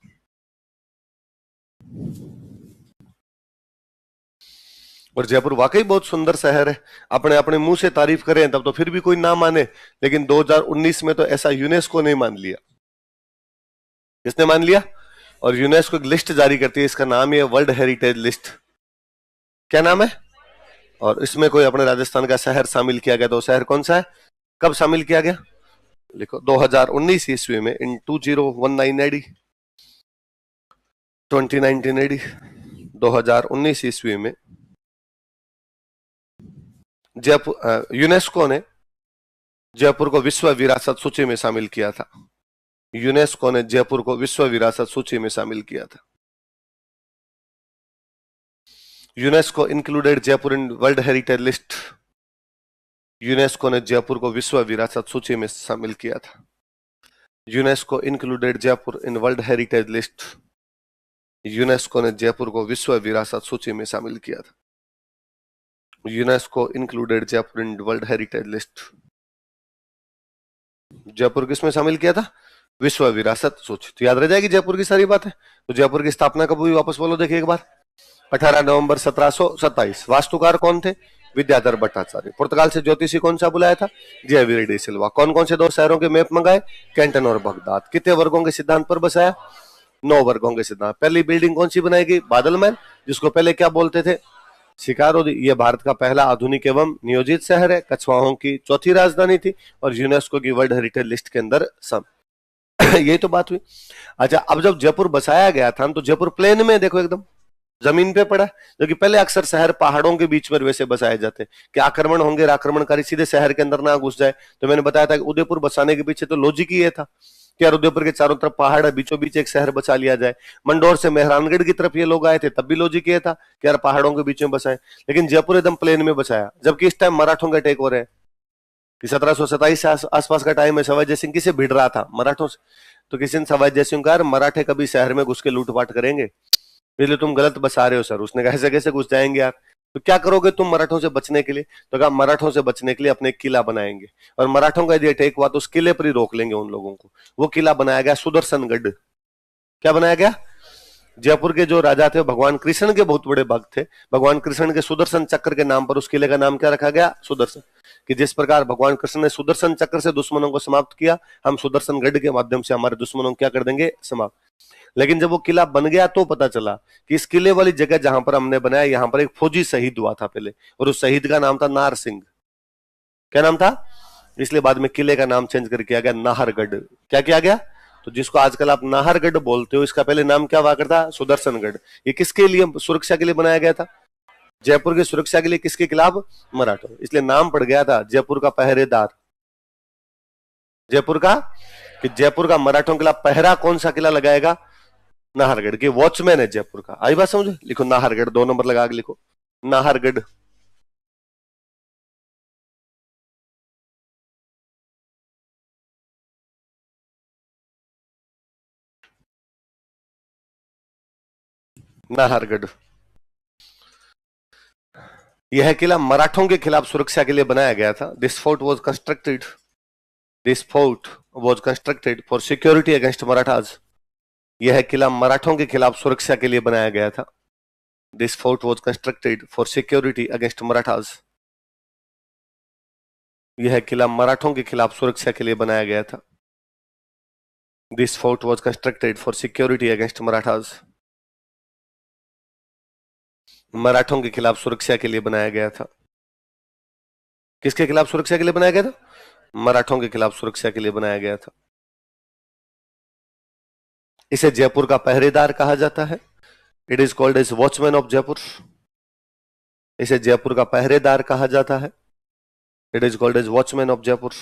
और जयपुर वाकई बहुत सुंदर शहर है। अपने अपने मुंह से तारीफ करें तब तो फिर भी कोई ना माने, लेकिन 2019 में तो ऐसा यूनेस्को ने मान लिया। किसने मान लिया? और यूनेस्को एक लिस्ट जारी करती है, इसका नाम है वर्ल्ड हेरिटेज लिस्ट। क्या नाम है? और इसमें कोई अपने राजस्थान का शहर शामिल किया गया, तो शहर कौन सा है? कब शामिल किया गया? लिखो 2019 ईस्वी में, इन 2019 एडी, 2019 एडी, 2019 ईस्वी में जयपुर यूनेस्को ने जयपुर को विश्व विरासत सूची में शामिल किया था। यूनेस्को ने जयपुर को विश्व विरासत सूची में शामिल किया था। UNESCO included Jaipur in world heritage list. UNESCO ने जयपुर को विश्व विरासत सूची में शामिल किया था। UNESCO included Jaipur in world heritage list. UNESCO ने जयपुर को विश्व विरासत सूची में शामिल किया था। UNESCO included Jaipur in world heritage list. Jaipur किसमें शामिल किया था? विश्व विरासत सूची। तो याद रह जाएगी जयपुर की सारी बातें। तो जयपुर की स्थापना कब हुई? वापस बोलो देखिए एक बार। 18 नवंबर 1727। वास्तुकार कौन थे? विद्याधर भट्टाचार्य। पुर्तगाल से ज्योतिषी कौन सा बुलाया था? जयवीर डी सिल्वा। कौन कौन से दो शहरों के मैप मंगाए? कैंटन और बगदाद। कितने वर्गों के सिद्धांत पर बसाया? 9 वर्गों के सिद्धांत। पहली बिल्डिंग कौन सी बनाई गई? बादल महल, जिसको पहले क्या बोलते थे? शिकारो। ये भारत का पहला आधुनिक एवं नियोजित शहर है। कछवाहों की चौथी राजधानी थी और यूनेस्को की वर्ल्ड हेरिटेज लिस्ट के अंदर सब यही तो बात हुई। अच्छा, अब जब जयपुर बसाया गया था तो जयपुर प्लेन में देखो, एकदम जमीन पे पड़ा, जो कि पहले अक्सर शहर पहाड़ों के बीच में वैसे बसाए जाते कि आक्रमण होंगे, आक्रमणकारी सीधे शहर के अंदर ना घुस जाए। तो मैंने बताया था कि उदयपुर बसाने के पीछे तो लॉजिक ही ये था कि यार उदयपुर के चारों तरफ पहाड़ है, बीचों बीच एक शहर बचा लिया जाए। मंडोर से मेहरानगढ़ की तरफ ये लोग आए थे, तब भी लॉजिक ये था कि यार पहाड़ों के बीच में बसाए। लेकिन जयपुर एकदम प्लेन में बसाया, जबकि इस टाइम मराठों का अटैक हो रहे हैं कि 1727 से आसपास का टाइम है। सवाई जय सिंह किसे भिड़ रहा था? मराठों से। तो किसी ने सवाई जय सिंह कहा मराठे कभी शहर में घुस के लूटपाट करेंगे, इसलिए तुम गलत बसा रहे हो सर। उसने कहा ऐसे कैसे घुस जाएंगे यार, तो क्या करोगे तुम मराठों से बचने के लिए? तो कहा मराठों से बचने के लिए अपने एक किला बनाएंगे, और मराठों का यदि अटैक हुआ तो उस किले पर ही रोक लेंगे उन लोगों को। वो किला बनाया गया सुदर्शनगढ़। क्या बनाया गया? जयपुर के जो राजा थे भगवान कृष्ण के बहुत बड़े भक्त थे। भगवान कृष्ण के सुदर्शन चक्र के नाम पर उस किले का नाम क्या रखा गया? सुदर्शन। कि जिस प्रकार भगवान कृष्ण ने सुदर्शन चक्र से दुश्मनों को समाप्त किया, हम सुदर्शनगढ़ के माध्यम से हमारे दुश्मनों को क्या कर देंगे? समाप्त। लेकिन जब वो किला बन गया तो पता चला कि इस किले वाली जगह जहां पर हमने बनाया, यहां पर एक फौजी शहीद हुआ था पहले, और उस शहीद का नाम था नार सिंह। क्या नाम था? इसलिए बाद में किले का नाम चेंज करके किया गया नाहरगढ़। क्या किया गया? तो जिसको आजकल आप नाहरगढ़ बोलते हो, इसका पहले नाम क्या हुआ करता? सुदर्शनगढ़। ये किसके लिए? सुरक्षा के लिए बनाया गया था। जयपुर की सुरक्षा के लिए। किसके खिलाफ? मराठों। इसलिए नाम पड़ गया था जयपुर का पहरेदार। जयपुर का, कि जयपुर का मराठों के खिलाफ पहरा कौन सा किला लगाएगा? नाहरगढ़। की वॉचमैन है जयपुर का। आई बात समझे? लिखो नाहरगढ़, 2 नंबर लगा के लिखो नाहरगढ़। नाहरगढ़। यह किला मराठों के खिलाफ सुरक्षा के लिए बनाया गया था। This fort was constructed for security against Marathas. यह किला मराठों के खिलाफ सुरक्षा के लिए बनाया गया था। This fort was constructed for security against Marathas. यह किला मराठों के खिलाफ सुरक्षा के लिए बनाया गया था। This fort was constructed for security against Marathas. मराठों के खिलाफ सुरक्षा के लिए बनाया गया था। किसके खिलाफ सुरक्षा के लिए बनाया गया था? मराठों के खिलाफ सुरक्षा के लिए बनाया गया था। इसे जयपुर का पहरेदार कहा जाता है। It is called as watchman of Jaipur. इसे जयपुर का पहरेदार कहा जाता है। It is called as watchman of Jaipur.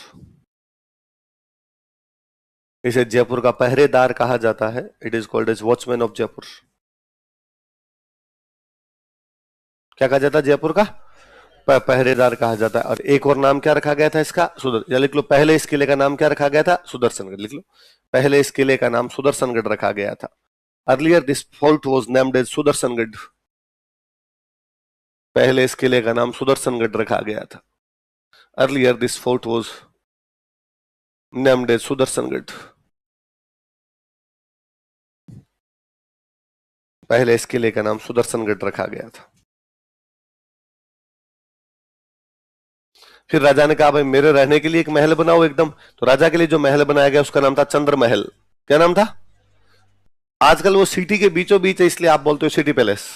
इसे जयपुर का पहरेदार कहा जाता है। It is called as watchman of Jaipur. क्या कहा जाता है? जयपुर का पहरेदार कहा जाता है। और एक और नाम क्या रखा गया था इसका? या लिख लो, पहले इस किले का नाम क्या रखा गया था? सुदर्शनगढ़। लिख लो, पहले इस किले का नाम सुदर्शनगढ़ रखा गया था। Earlier this fort was named as Sudarshangarh. पहले इस किले का नाम सुदर्शनगढ़ रखा गया था। Earlier this fort was named as Sudarshangarh. पहले इस किले का नाम सुदर्शनगढ़ रखा गया था। फिर राजा ने कहा भाई मेरे रहने के लिए एक महल बनाओ एकदम। तो राजा के लिए जो महल बनाया गया उसका नाम था चंद्र महल। क्या नाम था? आजकल वो सिटी के बीचों बीच है इसलिए आप बोलते हो सिटी पैलेस।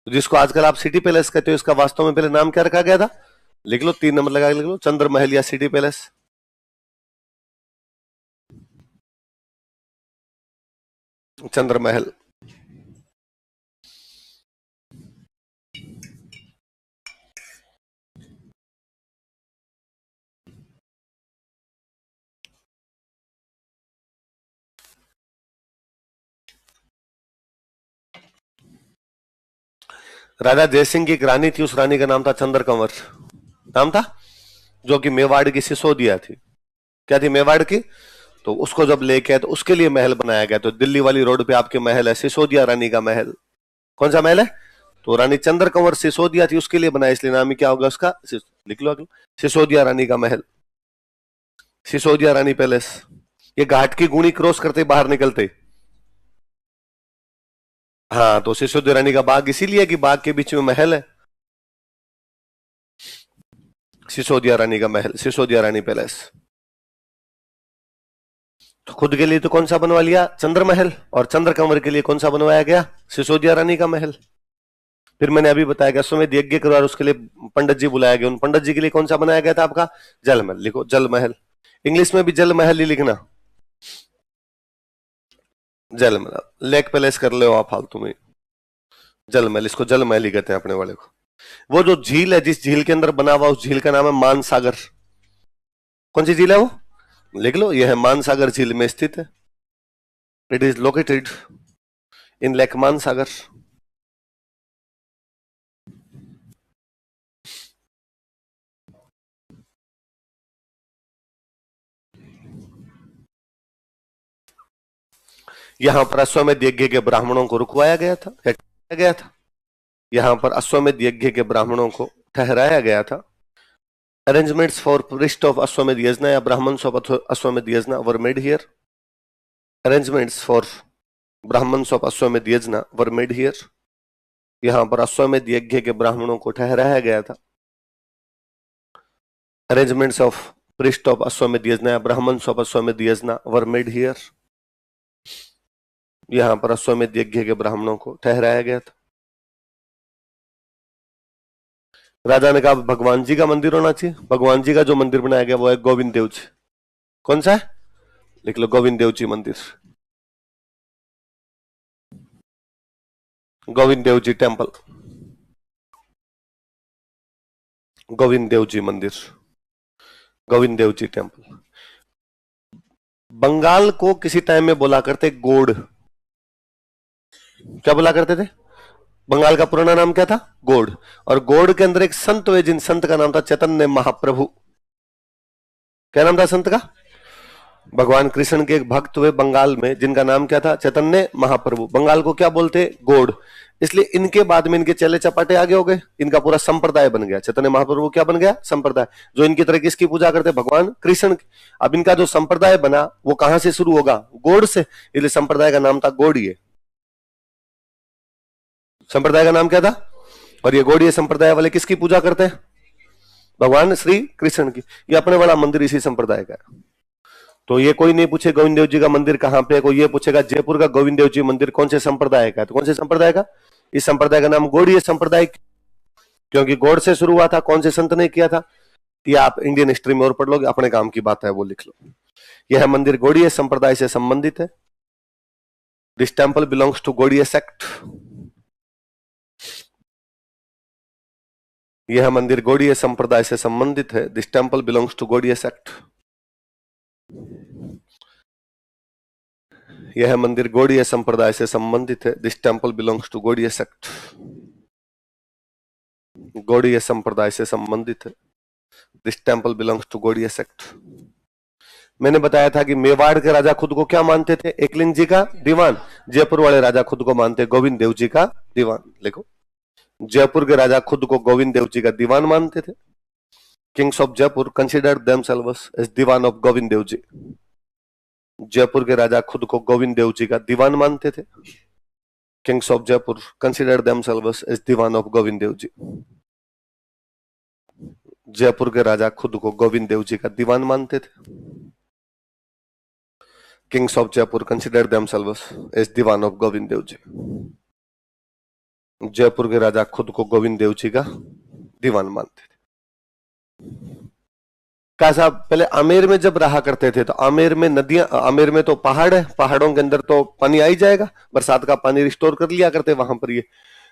तो जिसको आजकल आप सिटी पैलेस कहते हो इसका वास्तव में पहले नाम क्या रखा गया था? लिख लो, 3 नंबर लगा के लिख लो, चंद्र महल या सिटी पैलेस। चंद्र महल। राजा जयसिंह की एक रानी थी, उस रानी का नाम था चंद्र कंवर। नाम था, जो कि मेवाड़ की सिसोदिया थी। क्या थी? मेवाड़ की। तो उसको जब लेके आए तो उसके लिए महल बनाया गया। तो दिल्ली वाली रोड पे आपके महल है सिसोदिया रानी का महल। कौन सा महल है? तो रानी चंद्र कंवर सिसोदिया थी, उसके लिए बनाया, इसलिए नाम ही क्या होगा उसका? लिख लो, सिसोदिया रानी का महल, सिसोदिया रानी पैलेस। ये घाट की गुणी क्रॉस करते बाहर निकलते। हाँ, तो सिसोदिया रानी का बाग इसीलिए कि बाग के बीच में महल है। सिसोदिया रानी का महल, सिसोदिया रानी पैलेस। तो खुद के लिए तो कौन सा बनवा लिया? चंद्र महल। और चंद्र कंवर के लिए कौन सा बनवाया गया? सिसोदिया रानी का महल। फिर मैंने अभी बताया कि अश्वमेध यज्ञ करवा, उसके लिए पंडित जी बुलाया गया। उन पंडित जी के लिए कौन सा बनाया गया था आपका? जल महल। लिखो, जल महल। इंग्लिश में भी जल महल ही लिखना, जल महल। लेक पैलेस कर ले आप फालतू में। जल महल, इसको जल महल ही कहते हैं अपने वाले को। वो जो झील है, जिस झील के अंदर बना हुआ, उस झील का नाम है मानसागर। कौन सी झील है वो? लिख लो, यह है मानसागर झील में स्थित है। It is located in lake Mansagar. यहां पर अश्वमेध यज्ञ के ब्राह्मणों को रुकवाया गया था, क्या गया था? यहां पर अश्वमेध यज्ञ के ब्राह्मणों को ठहराया गया था। अरेंजमेंट्स फॉर priest of अश्वमेध यज्ञ या Brahmins of Ashwamedha yagya were made here. Arrangements for Brahmans of Ashwamedha yagya were made here. यहां पर अश्वमेध यज्ञ के ब्राह्मणों को ठहराया गया था। अरेंजमेंट्स ऑफ priest of अश्वमेध यज्ञ या Brahmins of Ashwamedha yagya were made here. यहां पर अश्वमेध यज्ञ के ब्राह्मणों को ठहराया गया था। राजा ने कहा भगवान जी का मंदिर होना चाहिए। भगवान जी का जो मंदिर बनाया गया वो है गोविंद देव जी। कौन सा है? लिख लो, गोविंद देव जी मंदिर, गोविंद देव जी टेम्पल, गोविंद देव जी मंदिर, गोविंद देव जी टेम्पल। बंगाल को किसी टाइम में बोला करते गोड़। क्या बोला करते थे? बंगाल का पुराना नाम क्या था? गोड़। और गोड़ के अंदर एक संत हुए, जिन संत का नाम था चैतन्य महाप्रभु। क्या नाम था संत का? भगवान कृष्ण के एक भक्त हुए बंगाल में, जिनका नाम क्या था? चैतन्य महाप्रभु। बंगाल को क्या बोलते? गोड़। इसलिए इनके बाद में इनके चेले चपाटे आगे हो गए, इनका पूरा संप्रदाय बन गया। चैतन्य महाप्रभु क्या बन गया? संप्रदाय। जो इनकी तरह किसकी पूजा करते? भगवान कृष्ण की। अब इनका जो संप्रदाय बना वो कहां से शुरू होगा? गोड़ से। इसलिए संप्रदाय का नाम था गोड़िए। संप्रदाय का नाम क्या था? और ये गोड़िए संप्रदाय वाले किसकी पूजा करते हैं? भगवान श्री कृष्ण की। ये अपने वाला मंदिर इसी संप्रदाय का है। तो ये कोई नहीं पूछे गोविंद देव जी का मंदिर कहां पे है, कोई ये पूछेगा जयपुर का गोविंद देव जी मंदिर कौन से संप्रदाय का है। तो कौन से संप्रदाय का? इस संप्रदाय का नाम गोड़िए संप्रदाय, क्योंकि गोड़ से शुरू हुआ था। कौन से संत ने किया था? ये आप इंडियन हिस्ट्री में और पढ़ लोगे, अपने काम की बात है वो लिख लो। यह मंदिर गौड़ीय संप्रदाय से संबंधित है। This temple belongs to Gaudiya sect. यह मंदिर गौड़ीय संप्रदाय से संबंधित है। This temple belongs to Gaudiya sect. यह मंदिर गौड़ीय संप्रदाय से संबंधित है। This temple belongs to Gaudiya sect. Gaudiya संप्रदाय से संबंधित है। This temple belongs to Gaudiya sect. मैंने बताया था कि मेवाड़ के राजा खुद को क्या मानते थे? एकलिंग जी का दीवान। जयपुर वाले राजा खुद को मानते गोविंद देव जी का दीवान। लिखो, जयपुर के राजा खुद को गोविंद देव जी का दीवान मानते थे। Kings of Jaipur consider themselves as diwan of Govind Dev ji. Jaipur के राजा खुद को गोविंद देव जी का दीवान मानते थे। Kings of Jaipur consider themselves as diwan of Govind Dev ji. Jaipur के राजा खुद को गोविंद देव जी का दीवान मानते थे। Kings of Jaipur consider themselves as diwan of Govind Dev ji. Jaipur के राजा खुद को गोविंद देव जी का दीवान मानते थे। क्या साहब, पहले आमेर में जब रहा करते थे तो आमेर में नदियां, आमेर में तो पहाड़ है, पहाड़ों के अंदर तो पानी आ ही जाएगा, बरसात का पानी रिस्टोर कर लिया करते वहां पर ये।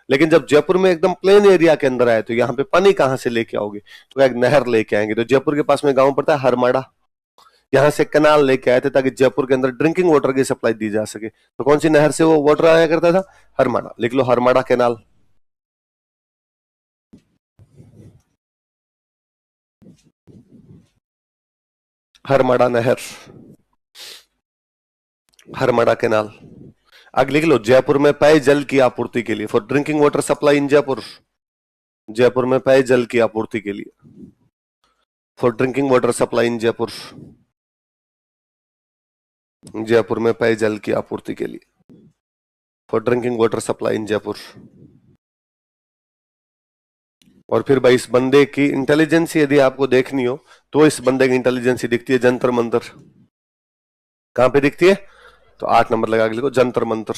लेकिन जब जयपुर में एकदम प्लेन एरिया के अंदर आए तो यहाँ पे पानी कहाँ से लेके आओगे? तो एक नहर लेके आएंगे। तो जयपुर के पास में गांव पड़ता है हरमाड़ा, यहाँ से कनाल लेके आए थे ताकि जयपुर के अंदर ड्रिंकिंग वाटर की सप्लाई दी जा सके। तो कौन सी नहर से वो वाटर आया करता था? हरमाड़ा। लिख लो, हरमाड़ा कैनाल। हरमाड़ा नहर, हरमाड़ा कैनाल। आगे लिख लो, जयपुर में पेय जल की आपूर्ति के लिए, for drinking water supply in Jaipur. Jaipur में पेय जल की आपूर्ति के लिए, for drinking water supply in Jaipur. Jaipur में पेय जल की आपूर्ति के लिए, for drinking water supply in Jaipur. और फिर भाई इस बंदे की इंटेलिजेंस यदि आपको देखनी हो तो इस बंदे की इंटेलिजेंस दिखती है जंतर मंतर। कहां पे दिखती है? तो 8 नंबर लगा के लिखो, जंतर मंतर।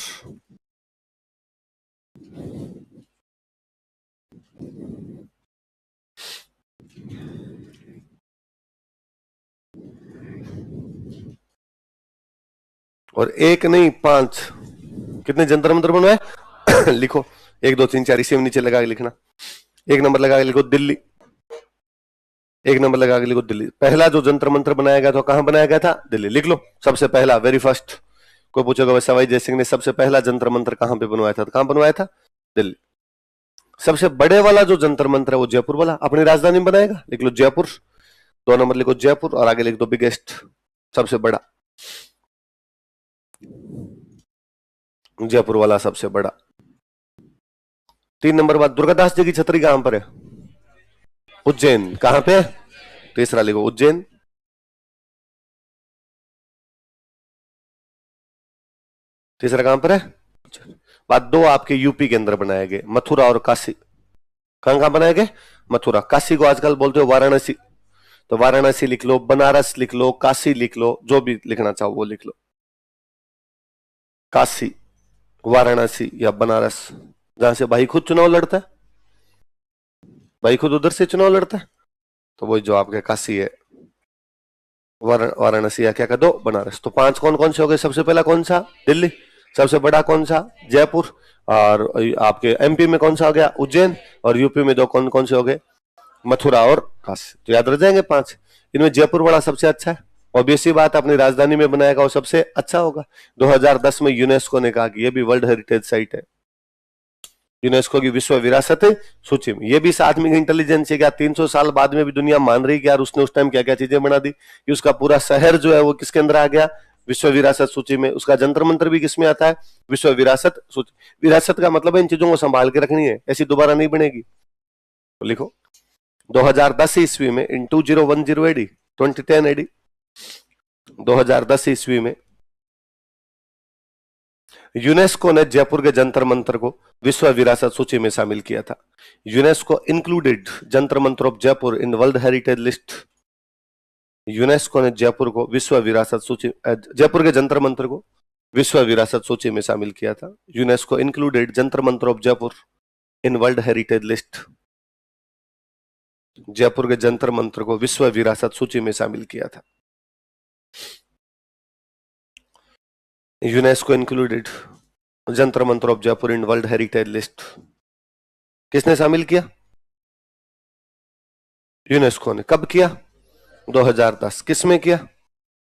और एक नहीं 5, कितने जंतर मंतर बनवाए? लिखो, 1 2 3 4, इसी में नीचे लगा के लिखना। 1 नंबर लगा के लिखो दिल्ली। 1 नंबर लगा के लिखो दिल्ली। पहला जो जंतर मंतर बनाया गया था कहां बनाया गया था? दिल्ली। लिख लो, सबसे पहला, वेरी फर्स्ट। कोई पूछेगा सवाई जय सिंह ने सबसे पहला जंतर मंतर कहां पे बनवाया था? कहां बनवाया था? दिल्ली। सबसे बड़े वाला जो जंतर मंतर है वो जयपुर वाला अपनी राजधानी में बनाएगा। लिख लो जयपुर। 2 नंबर लिखो जयपुर और आगे लिख दो बिगेस्ट, सबसे बड़ा। जयपुर वाला सबसे बड़ा। 3 नंबर बाद दुर्गादास जी की छतरी कहां पर है? उज्जैन। कहां पे? तीसरा लिखो उज्जैन। तीसरा कहां पर है? बात 2 आपके यूपी के अंदर बनाए गए, मथुरा और काशी। कहां कहां बनाए गए? मथुरा। काशी को आजकल बोलते हो वाराणसी, तो वाराणसी लिख लो, बनारस लिख लो, काशी लिख लो, जो भी लिखना चाहो वो लिख लो। काशी, वाराणसी या बनारस, जहां से भाई खुद चुनाव लड़ता है। भाई खुद उधर से चुनाव लड़ता है, तो वही जो आपके काशी है, वाराणसी या क्या कह दो बनारस। तो 5 कौन कौन से हो गए? सबसे पहला कौन सा? दिल्ली। सबसे बड़ा कौन सा? जयपुर। और आपके एमपी में कौन सा हो गया? उज्जैन। और यूपी में 2 कौन कौन से हो गए? मथुरा और काशी। तो याद रह जाएंगे 5। इनमें जयपुर वाला सबसे अच्छा है, ऑब्वियसली बात, अपनी राजधानी में बनाएगा वो सबसे अच्छा होगा। 2010 में यूनेस्को ने कहा कि ये भी वर्ल्ड हेरिटेज साइट है, यूनेस्को की विश्व विरासत सूची में। ये भी इस आदमी की इंटेलिजेंस है, क्या 300 साल बाद में भी दुनिया मान रही कि यार उसने उस टाइम क्या क्या चीजें बना दी, कि उसका पूरा शहर जो है वो किसके अंदर आ गया? विश्व विरासत सूची में। उसका जंतर मंतर भी किसमें आता है? विश्व विरासत सूची। विरासत का मतलब है इन चीजों को संभाल के रखनी है, ऐसी दोबारा नहीं बनेगी। तो लिखो 2010 ईस्वी में, इन 2010 एडी, 2010 एडी, 2010 ईस्वी में यूनेस्को ने जयपुर के जंतर मंतर को विश्व विरासत सूची में शामिल किया था। UNESCO included Jantar Mantar of Jaipur in world heritage list. UNESCO ने जयपुर को विश्व विरासत सूची, जयपुर के जंतर मंतर को विश्व विरासत सूची में शामिल किया था। UNESCO included Jantar Mantar of Jaipur in world heritage list. Jaipur के जंतर मंत्र को विश्व विरासत सूची में शामिल किया था? यूनेस्को इंक्लूडेड जंतर मंत्र of Jaipur in world heritage list. किसने शामिल किया? यूनेस्को ने। कब किया? 2010। किसमें किया?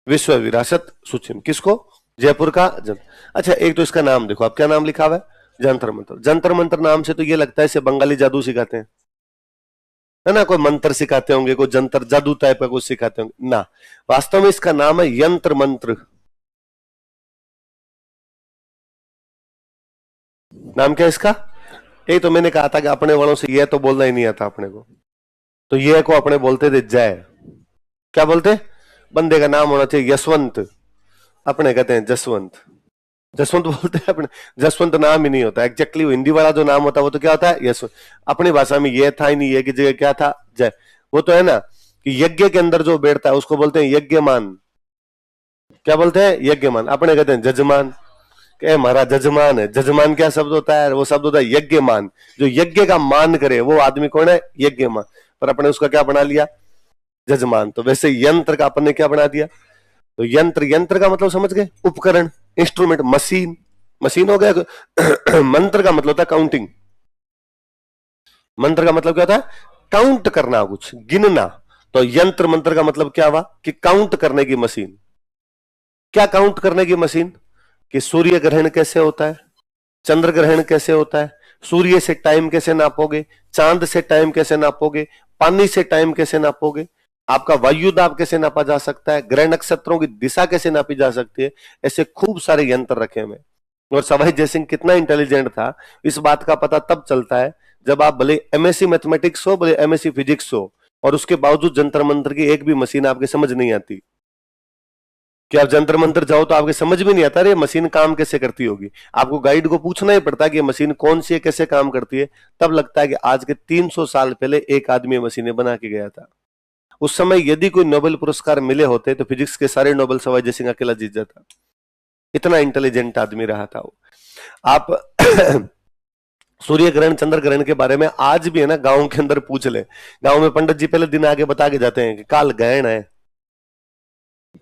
विश्व विरासत सूची में। किसको? जयपुर का अच्छा, एक तो इसका नाम देखो, आप क्या नाम लिखा हुआ है? जंतर मंत्र। जंतर मंत्र नाम से तो ये लगता है इसे बंगाली जादू सिखाते हैं, है ना? कोई मंत्र सिखाते होंगे, कोई जंतर जादू टाइप का कुछ सिखाते होंगे ना। वास्तव में इसका नाम है यंत्र मंत्र। नाम क्या है इसका? एक तो मैंने कहा था कि अपने वालों से यह तो बोलना ही नहीं आता अपने को, तो यह को अपने बोलते थे जय। क्या बोलते? बंदे का नाम होना चाहिए यशवंत, अपने कहते हैं जसवंत। जसवंत बोलते हैं अपने, जसवंत नाम ही नहीं होता एग्जैक्टली। हिंदी वाला जो नाम होता है वो तो क्या होता है? यशवंत। अपनी भाषा में यह था ही नहीं है कि जगह क्या था? जय। वो तो है ना कि यज्ञ के अंदर जो बैठता है उसको बोलते हैं यज्ञमान। क्या बोलते हैं? यज्ञमान। अपने कहते हैं जजमान, कि हमारा जजमान है। जजमान क्या शब्द होता है? वो शब्द होता है यज्ञमान। जो यज्ञ का मान करे वो आदमी कौन है? यज्ञमान। पर अपने उसका क्या बना लिया? जजमान। तो वैसे यंत्र का अपन ने क्या बना दिया? तो यंत्र, यंत्र का मतलब समझ गए? उपकरण, इंस्ट्रूमेंट, मशीन। मशीन हो गया। मंत्र का मतलब होता है काउंटिंग। मंत्र का मतलब क्या होता है? काउंट करना, कुछ गिनना। तो यंत्र मंत्र का मतलब क्या हुआ? कि काउंट करने की मशीन। क्या काउंट करने की मशीन? कि सूर्य ग्रहण कैसे होता है, चंद्र ग्रहण कैसे होता है, सूर्य से टाइम कैसे नापोगे, चांद से टाइम कैसे नापोगे, पानी से टाइम कैसे नापोगे, आपका वायु दाब कैसे नापा जा सकता है, ग्रह नक्षत्रों की दिशा कैसे नापी जा सकती है। ऐसे खूब सारे यंत्र रखे हुए। और सवाई जयसिंह कितना इंटेलिजेंट था, इस बात का पता तब चलता है जब आप भले एमएससी मैथमेटिक्स हो, भले एमएससी फिजिक्स हो, और उसके बावजूद जंतर मंत्र की एक भी मशीन आपके समझ नहीं आती। कि आप जंतर मंत्र जाओ तो आपके समझ में नहीं आता अरे मशीन काम कैसे करती होगी। आपको गाइड को पूछना ही पड़ता है कि मशीन कौन सी है, कैसे काम करती है। तब लगता है कि आज के 300 साल पहले एक आदमी मशीनें बना के गया था। उस समय यदि कोई नोबेल पुरस्कार मिले होते तो फिजिक्स के सारे नोबेल सवाई जयसिंह अकेला जीत जाता। इतना इंटेलिजेंट आदमी रहा था वो। आप सूर्य ग्रहण चंद्र ग्रहण के बारे में आज भी है ना, गांव के अंदर पूछ ले, गांव में पंडित जी पहले दिन आगे बता के जाते हैं कि काल ग्रहण है,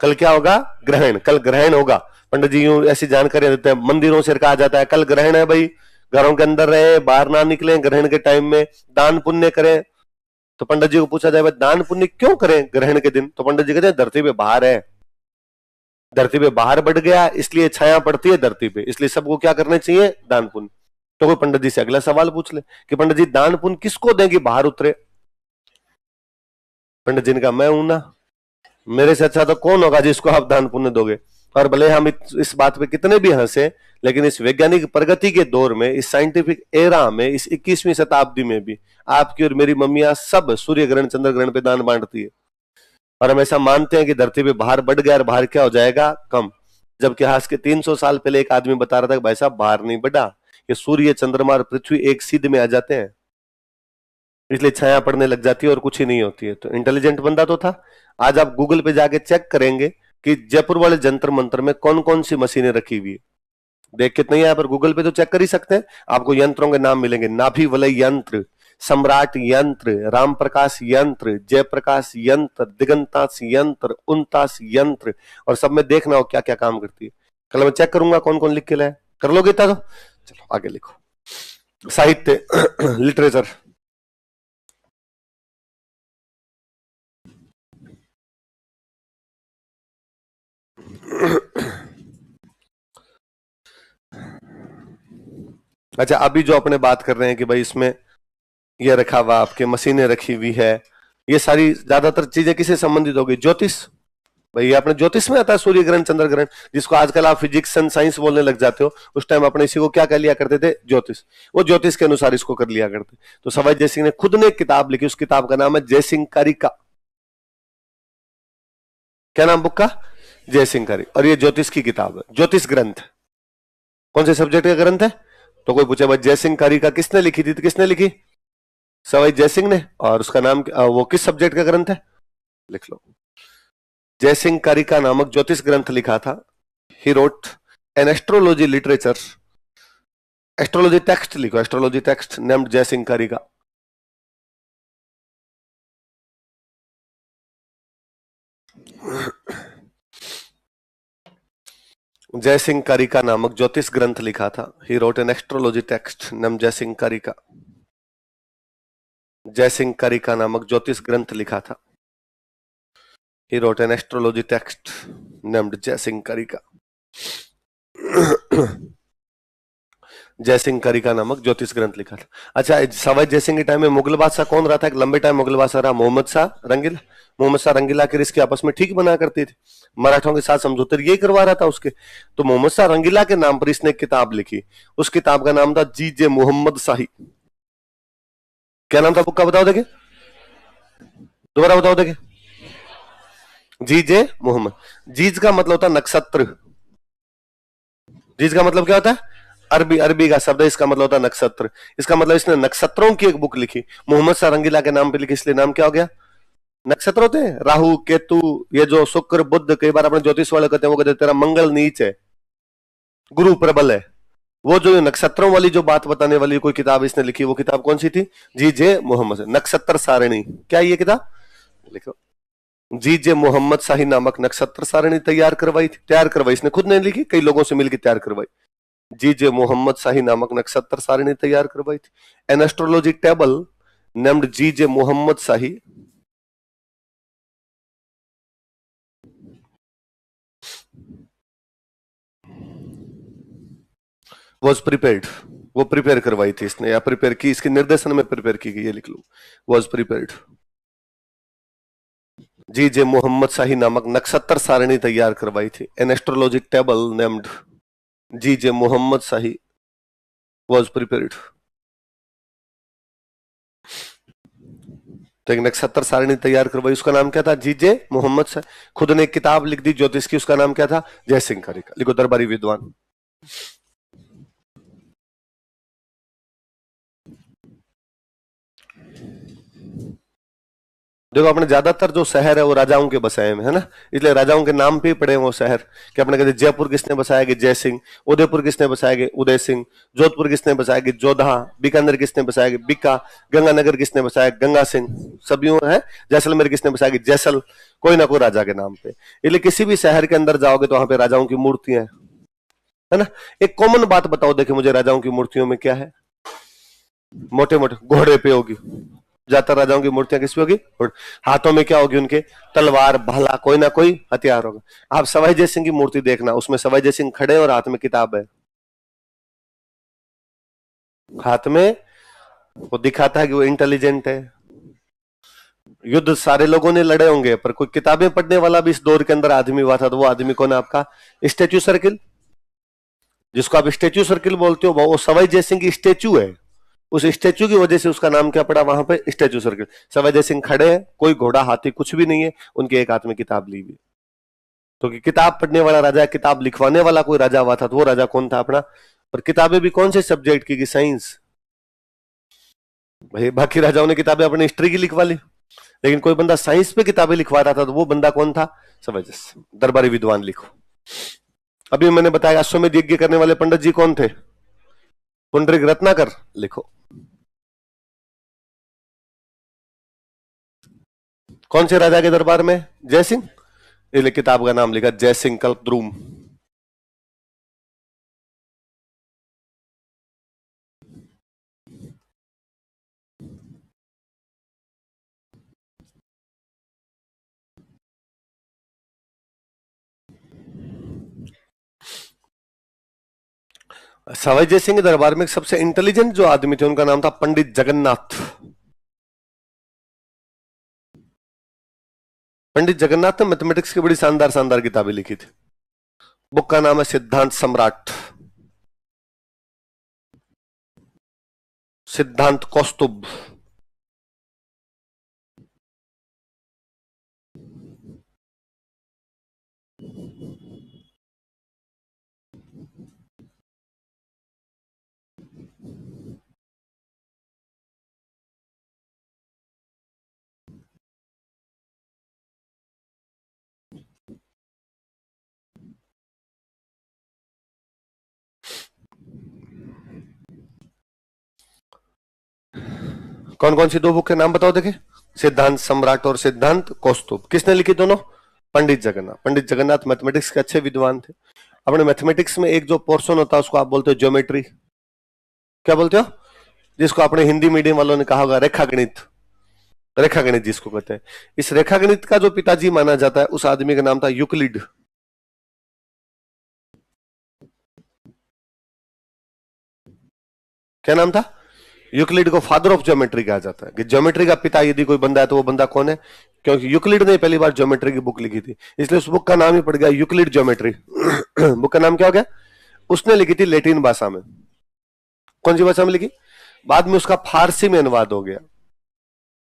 कल क्या होगा? ग्रहण, कल ग्रहण होगा। पंडित जी यूं ऐसी जानकारी देते हैं। मंदिरों से कहा जाता है कल ग्रहण है भाई, घरों के अंदर रहे, बाहर ना निकले ग्रहण के टाइम में, दान पुण्य करें। तो पंडित जी को पूछा जाए भाई दान पुण्य क्यों करें ग्रहण के दिन? तो पंडित जी कहते हैं धरती पे बाहर है, धरती पे बाहर बढ़ गया इसलिए छाया पड़ती है धरती पे, इसलिए सबको क्या करने चाहिए? दान पुण्य। तो कोई पंडित जी से अगला सवाल पूछ ले कि पंडित जी दान पुण्य किसको दें कि बाहर उतरे? पंडित जी ने कहा मैं हूं ना, मेरे से अच्छा तो कौन होगा जिसको आप दान पुण्य दोगे। और भले हम इस बात पे कितने भी हंसे, लेकिन इस वैज्ञानिक प्रगति के दौर में, इस साइंटिफिक एरा में, इस 21वीं शताब्दी में भी आपकी और मेरी मम्मियां सब सूर्य ग्रहण चंद्र ग्रहण पे दान बांटती है। और हम ऐसा मानते हैं कि धरती पे बाहर बढ़ गया और बाहर क्या हो जाएगा? कम। जबकि आज के 300 साल पहले एक आदमी बता रहा था कि भाई साहब बाहर नहीं बढ़ा, ये सूर्य चंद्रमा और पृथ्वी एक सीध में आ जाते हैं, इसलिए छाया पड़ने लग जाती है और कुछ ही नहीं होती है। तो इंटेलिजेंट बंदा तो था। आज आप गूगल पे जाके चेक करेंगे कि जयपुर वाले जंतर मंत्र में कौन कौन सी मशीनें रखी हुई है। देख के नहीं आया पर गूगल पे तो चेक कर ही सकते हैं। आपको यंत्रों के नाम मिलेंगे, नाभि वलय यंत्र, सम्राट यंत्र, राम प्रकाश यंत्र, जयप्रकाश यंत्र, दिगंतास यंत्र, उनतास यंत्र। और सब में देखना हो क्या क्या काम करती है। कल मैं चेक करूंगा कौन कौन लिख के लाए। कर लोगे इतना तो? चलो आगे लिखो। साहित्य लिटरेचर। अच्छा, अभी जो अपने बात कर रहे हैं कि भाई इसमें ये रखा हुआ, आपके मशीनें रखी हुई है, ये सारी ज्यादातर चीजें किसे संबंधित होगी? ज्योतिष। भाई ये अपने ज्योतिष में आता है सूर्य ग्रहण चंद्र ग्रहण, जिसको आजकल आप फिजिक्स एंड साइंस बोलने लग जाते हो। उस टाइम अपने इसी को क्या कर लिया करते थे? ज्योतिष। वो ज्योतिष के अनुसार इसको कर लिया करते। तो सवाई जयसिंह ने खुद ने एक किताब लिखी, उस किताब का नाम है जयसिंह कारिका। क्या नाम बुक का? जयसिंह कारिका। और ये ज्योतिष की किताब है, ज्योतिष ग्रंथ। कौन से सब्जेक्ट का ग्रंथ है? तो कोई पूछे भाई जयसिंह कारिका किसने लिखी थी? तो किसने लिखी? सवाई जयसिंह ने। और उसका नाम वो किस सब्जेक्ट का ग्रंथ है? लिख लो। जयसिंह कारिका नामक ज्योतिष ग्रंथ लिखा था। He wrote an astrology literature, astrology text लिखो, astrology text named Jai Singh Karika. Jai Singh Karika नामक ज्योतिष ग्रंथ लिखा था? He wrote an astrology text name Jai Singh Karika. Jai Singh Karika नामक ज्योतिष ग्रंथ लिखा था। He wrote an astrology text named Jai Singh Karika. Jai Singh Karika नामक ज्योतिष ग्रंथ लिखा था। अच्छा, सवाई जयसिंह के टाइम में मुगल बादशाह कौन रहा था? एक लंबे टाइम मुगल बादशाह रहा मोहम्मद शाह रंगीला। मोहम्मद शाह रंगीला के इसके आपस में ठीक बना करते थे, मराठों के साथ समझौते यही करवा रहा था उसके। तो मोहम्मद शाह रंगीला के नाम पर इसने एक किताब लिखी। उस किताब का नाम था जीजे मोहम्मद शाही। क्या नाम था बुक का? बताओ देखे, दोबारा बताओ देखे। जीजे मोहम्मद। जीज का मतलब होता नक्षत्र। जीज का मतलब क्या होता है? अरबी। अरबी का शब्द है, इसका मतलब होता है नक्षत्र। इसका मतलब इसने नक्षत्रों की एक बुक लिखी, मोहम्मद शाह रंगीला के नाम पे लिखी, इसलिए नाम क्या हो गया? नक्षत्र होते हैं राहु केतु, ये जो शुक्र बुध, कई बार अपने ज्योतिष वाले कहते हैं, वो कहते हैं तेरा मंगल नीच है, गुरु प्रबल है। वो जो नक्षत्रों वाली जो बात बताने वाली कोई किताब इसने लिखी, वो किताब कौन सी थी? जी जे मोहम्मद नक्षत्र सारिणी। क्या ये किताब लिखो? जी जे मोहम्मद शाही नामक नक्षत्र सारिणी तैयार करवाई थी। तैयार करवाई इसने खुद नहीं लिखी, कई लोगों से मिलकर तैयार करवाई। जी जे मोहम्मद शाही नामक नक्षत्र सारिणी तैयार करवाई थी। An astrology table named Zij Muhammad Shahi was prepared. वो प्रिपेयर करवाई थी इसने, या प्रिपेयर की, इसके निर्देशन में प्रिपेयर की गई, ये लिख लो, was prepared. Zij Muhammad Shahi नामक नक्षत्र सारिणी तैयार करवाई थी। An astrology table named Zij Muhammad Shahi was prepared. तो एक नक्षत्र सारिणी तैयार करवाई, उसका नाम क्या था? जी जे मोहम्मद शाही। खुद ने एक किताब लिख दी ज्योतिष की, उसका नाम क्या था? जयसिंह कारिका। लिखो, दरबारी विद्वान। देखो, अपने ज्यादातर जो शहर है वो राजाओं के बसाए में है ना, इसलिए राजाओं के नाम पे ही पड़े वो शहर। कि अपने कहते जयपुर किसने बसाया? जय सिंह। उदयपुर किसने बसाया? उदय सिंह। जोधपुर किसने बसाया? जोधा। बीकानेर किसने बसाया? बीका। गंगानगर किसने बसाया? गंगा सिंह। सब यूं है। जैसलमेर किसने बसाया? जैसल। कोई ना कोई राजा के नाम पे। इसलिए किसी भी शहर के अंदर जाओगे तो वहां पे राजाओं की मूर्तियां है ना। एक कॉमन बात बताओ देखे मुझे, राजाओं की मूर्तियों में क्या है? मोटे मोटे घोड़े पे होगी, ज्यादातर राजाओं की मूर्तियां किस पे होगी? हाथों में क्या होगी उनके? तलवार, भाला, कोई ना कोई हथियार होगा। आप सवाई जय सिंह की मूर्ति देखना, उसमें सवाई जय सिंह खड़े और हाथ में किताब है। हाथ में वो दिखाता है कि वो इंटेलिजेंट है। युद्ध सारे लोगों ने लड़े होंगे, पर कोई किताबें पढ़ने वाला भी इस दौर के अंदर आदमी हुआ था, तो वो आदमी कौन है आपका? Statue circle. जिसको आप स्टेच्यू सर्किल बोलते हो, वो सवाई जय सिंह की स्टेच्यू है। उस स्टेच्यू की वजह से उसका नाम क्या पड़ा वहां पे? Statue circle. सवाई जय सिंह खड़े हैं, कोई घोड़ा हाथी कुछ भी नहीं है, उनके एक हाथ में किताब ली हुई। तो कि किताब पढ़ने वाला राजा, किताब लिखवाने वाला कोई राजा हुआ था, तो वो राजा कौन था अपना? और किताबें भी कौन से सब्जेक्ट की? साइंस। भाई बाकी राजाओं ने किताबें अपनी हिस्ट्री की लिखवा ली, लेकिन कोई बंदा साइंस पे किताबें लिखवा रहा था, तो वो बंदा कौन था? सवाई जय सिंह। दरबारी विद्वान लिखो। अभी मैंने बताया अश्वमेध यज्ञ करने वाले पंडित जी कौन थे? पुंडरीक रत्नाकर। लिखो, कौन से राजा के दरबार में? जय सिंह। इसलिए किताब का नाम लिखा जय सिंह कल्पद्रुम। सवाई जय सिंह के दरबार में सबसे इंटेलिजेंट जो आदमी थे, उनका नाम था पंडित जगन्नाथ। पंडित जगन्नाथ ने मैथमेटिक्स की बड़ी शानदार शानदार किताबें लिखी थी। बुक का नाम है सिद्धांत सम्राट, सिद्धांत कौस्तुभ। कौन कौन सी दो बुक के नाम बताओ देखे? सिद्धांत सम्राट और सिद्धांत कौस्तुभ। किसने लिखी दोनों? पंडित जगन्नाथ। पंडित जगन्नाथ मैथमेटिक्स के अच्छे विद्वान थे। अपने मैथमेटिक्स में एक जो पोर्शन होता है उसको आप बोलते हो ज्योमेट्री। क्या बोलते हो? जिसको अपने हिंदी मीडियम वालों ने कहा होगा रेखा गणित। रेखा गणित जिसको कहते हैं। इस रेखा गणित का जो पिताजी माना जाता है उस आदमी का नाम था यूक्लिड। क्या नाम था? यूक्लिड को फादर ऑफ ज्योमेट्री कहा जाता है कि ज्योमेट्री का पिता यदि कोई बंदा है तो वो बंदा कौन है? क्योंकि यूक्लिड ने पहली बार ज्योमेट्री की बुक लिखी थी, इसलिए उस बुक का नाम ही पड़ गया यूक्लिड ज्योमेट्री। बुक का नाम क्या हो गया? उसने लिखी थी लैटिन भाषा में। कौन सी भाषा में लिखी? बाद में उसका फारसी में अनुवाद हो गया।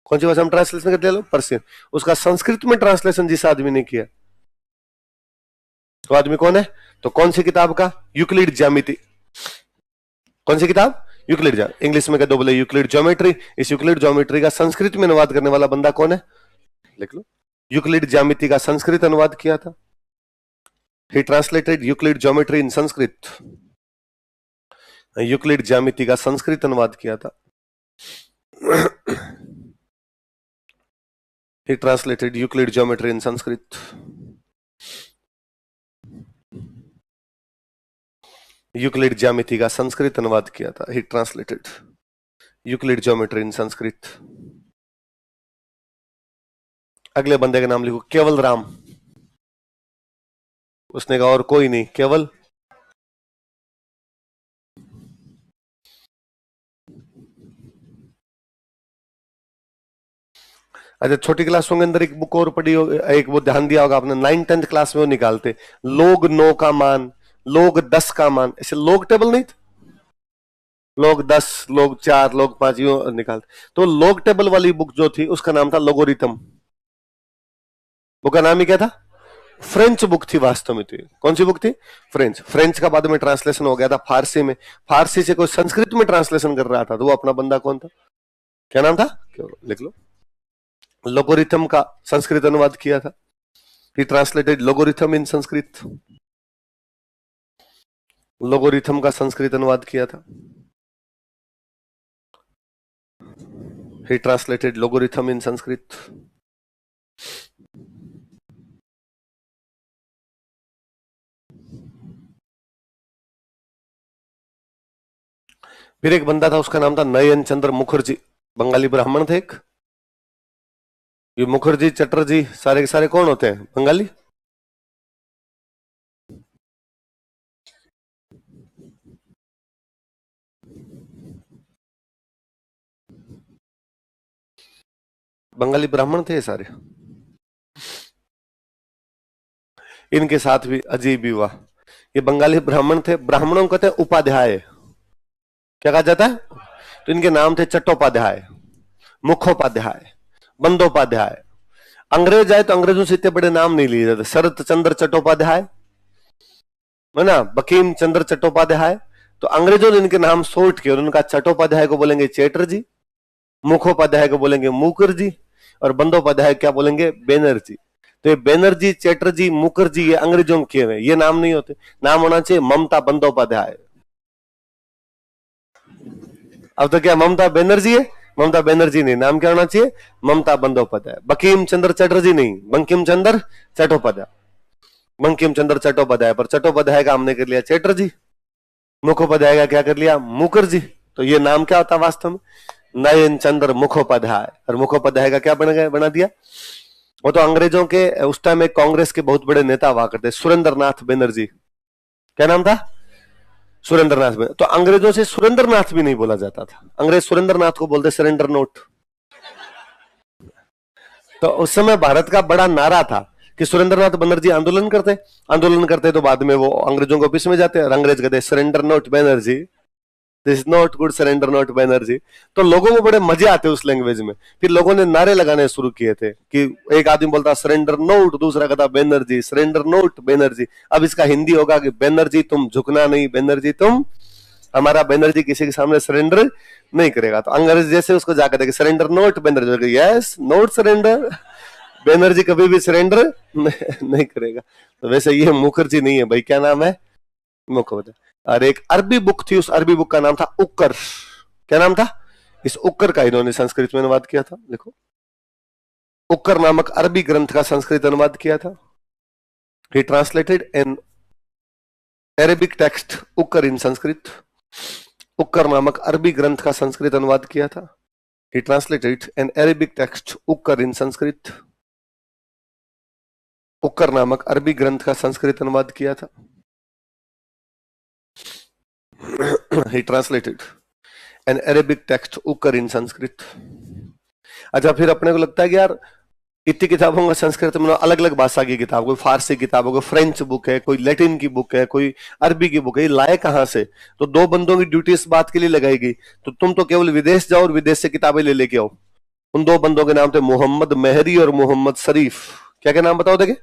कौन सी भाषा में ट्रांसलेशन कर लिया? पर्शियन। उसका संस्कृत में ट्रांसलेशन जिस आदमी ने किया वो आदमी कौन है? तो कौन सी किताब का? यूक्लिड ज्यामिति। कौन सी किताब? यूक्लिड। इंग्लिश में कहते बोले यूक्लिड ज्योमेट्री। इस यूक्लिड ज्योमेट्री का संस्कृत में अनुवाद करने वाला बंदा कौन है? लिख लो। यूक्लिड ज्यामिति का संस्कृत अनुवाद किया था। He translated Euclid geometry in Sanskrit. Euclid ज्यामिति का संस्कृत अनुवाद किया था। He translated Euclid geometry in Sanskrit. Euclid ज्यामिति का संस्कृत अनुवाद किया था। ही ट्रांसलेटेड यूक्लिड ज्योमेट्री इन संस्कृत। अगले बंदे का नाम लिखो, केवल राम। उसने कहा और कोई नहीं, केवल। अच्छा, छोटी क्लासों के अंदर एक बुक और पढ़ी हो, एक वो ध्यान दिया होगा आपने, 9th-10th क्लास में वो निकालते लोग 9 का मान, लोग 10 का मान, ऐसे लोग टेबल नहीं थे? लोग 10, लोग 4, लोग 5 यूं निकालते। तो लोग टेबल वाली बुक जो थी उसका नाम था लोगोरिथम। बुक का नाम ही क्या था? फ्रेंच बुक थी वास्तव में। थी कौन सी बुक थी? फ्रेंच। फ्रेंच का बाद में ट्रांसलेशन हो गया था फारसी में। फारसी से कोई संस्कृत में ट्रांसलेशन कर रहा था, तो वो अपना बंदा कौन था? क्या नाम था? लिख लो। लोगोरिथम का संस्कृत अनुवाद किया था। ही ट्रांसलेटेड लोगोरिथम इन संस्कृत। लोगोरिथम का संस्कृत अनुवाद किया था। ही ट्रांसलेटेड लोगोरिथम इन संस्कृत। फिर एक बंदा था, उसका नाम था नयन चंद्र मुखर्जी। बंगाली ब्राह्मण थे एक। ये मुखर्जी चटर्जी सारे के सारे कौन होते हैं? बंगाली। बंगाली ब्राह्मण थे सारे। इनके साथ भी अजीब ही हुआ। ये बंगाली ब्राह्मण थे। ब्राह्मणों को कहते हैं उपाध्याय। क्या कहा जाता है? तो इनके नाम थे चट्टोपाध्याय, मुखोपाध्याय, बंदोपाध्याय। अंग्रेज आए तो अंग्रेजों से इतने बड़े नाम नहीं लिए जाते। शरत चंद्र चट्टोपाध्याय है ना, बकीम चंद्र चट्टोपाध्याय। तो अंग्रेजों ने इनके नाम शॉर्ट किए और उनका चट्टोपाध्याय को बोलेंगे चैटर्जी, मुखोपाध्याय को बोलेंगे मुखर्जी, और बंदोपाध्याय क्या बोलेंगे? बैनर्जी। तो ये बैनर्जी, चैटर्जी, मुखर्जी ये अंग्रेजों के हैं, ये नाम नहीं होते। नाम होना चाहिए ममता बंदोपाध्याय। अब तो क्या ममता बनर्जी है? ममता बनर्जी नहीं, नाम क्या होना चाहिए? ममता बंदोपाध्याय। बंकिम चंद्र चटर्जी नहीं, बंकिम चंद्र चट्टोपाध्याय। बंकिम चंद्र चट्टोपाध्याय पर चट्टोपाध्याय का हमने कर लिया चैटर्जी, मुखोपाध्याय का क्या कर लिया? मुखर्जी। तो ये नाम क्या होता वास्तव में? नयन चंद्र मुखोपाध्याय। और मुखोपाध्याय का क्या बना दिया? वो तो अंग्रेजों के उस टाइम एक कांग्रेस के बहुत बड़े नेता हुआ करते, सुरेंद्रनाथ बनर्जी। क्या नाम था? सुरेंद्रनाथ में। तो अंग्रेजों से सुरेंद्रनाथ भी नहीं बोला जाता था, अंग्रेज सुरेंद्रनाथ को बोलते सरेंडर नोट। तो उस समय भारत का बड़ा नारा था कि सुरेंद्रनाथ बनर्जी आंदोलन करते तो बाद में वो अंग्रेजों के ऑफिस में जाते और अंग्रेज कहते surrender note Banerjee, this not good, surrender note Banerjee. तो लोगों को बड़े मजे आते उस लैंग्वेज में। फिर लोगों ने नारे लगाने शुरू किए थे कि एक आदमी बोलता सरेंडर नोट, दूसरा कहता बनर्जी, सरेंडर नोट बनर्जी। अब इसका हिंदी होगा कि बनर्जी तुम झुकना नहीं, बनर्जी तुम, हमारा बनर्जी किसी के सामने सरेंडर नहीं करेगा। तो अंग्रेज जैसे उसको जाकर देखे surrender note Banerjee, yes note surrender, Banerjee कभी भी सरेंडर नहीं करेगा। तो वैसे ये मुखर्जी नहीं है भाई, क्या नाम है? मुखर्जी। और एक अरबी बुक थी, उस अरबी बुक का नाम था उक्कर। क्या नाम था? इस उक्कर का इन्होंने संस्कृत में अनुवाद किया था। देखो, उक्कर नामक अरबी ग्रंथ का संस्कृत अनुवाद किया था। He translated an Arabic text Ukkar in Sanskrit, Ukkar नामक अरबी ग्रंथ का संस्कृत अनुवाद किया था। He translated an Arabic text Ukkar in Sanskrit, Ukkar नामक अरबी ग्रंथ का संस्कृत अनुवाद किया था। He translated an Arabic text Ukkar in Sanskrit. अच्छा, फिर अपने को लगता है कि यार इतनी किताबों का संस्कृत में अलग अलग भाषा की किताब, कोई फारसी किताब हो, कोई फ्रेंच बुक है, कोई लैटिन की बुक है, कोई अरबी की बुक है, ये लाए कहां से? तो दो बंदों की ड्यूटी इस बात के लिए लगाई गई, तो तुम तो केवल विदेश जाओ और विदेश से किताबें ले लेके आओ। उन दो बंदों के नाम थे मोहम्मद मेहरी और मोहम्मद शरीफ। क्या क्या नाम बताओ देखे?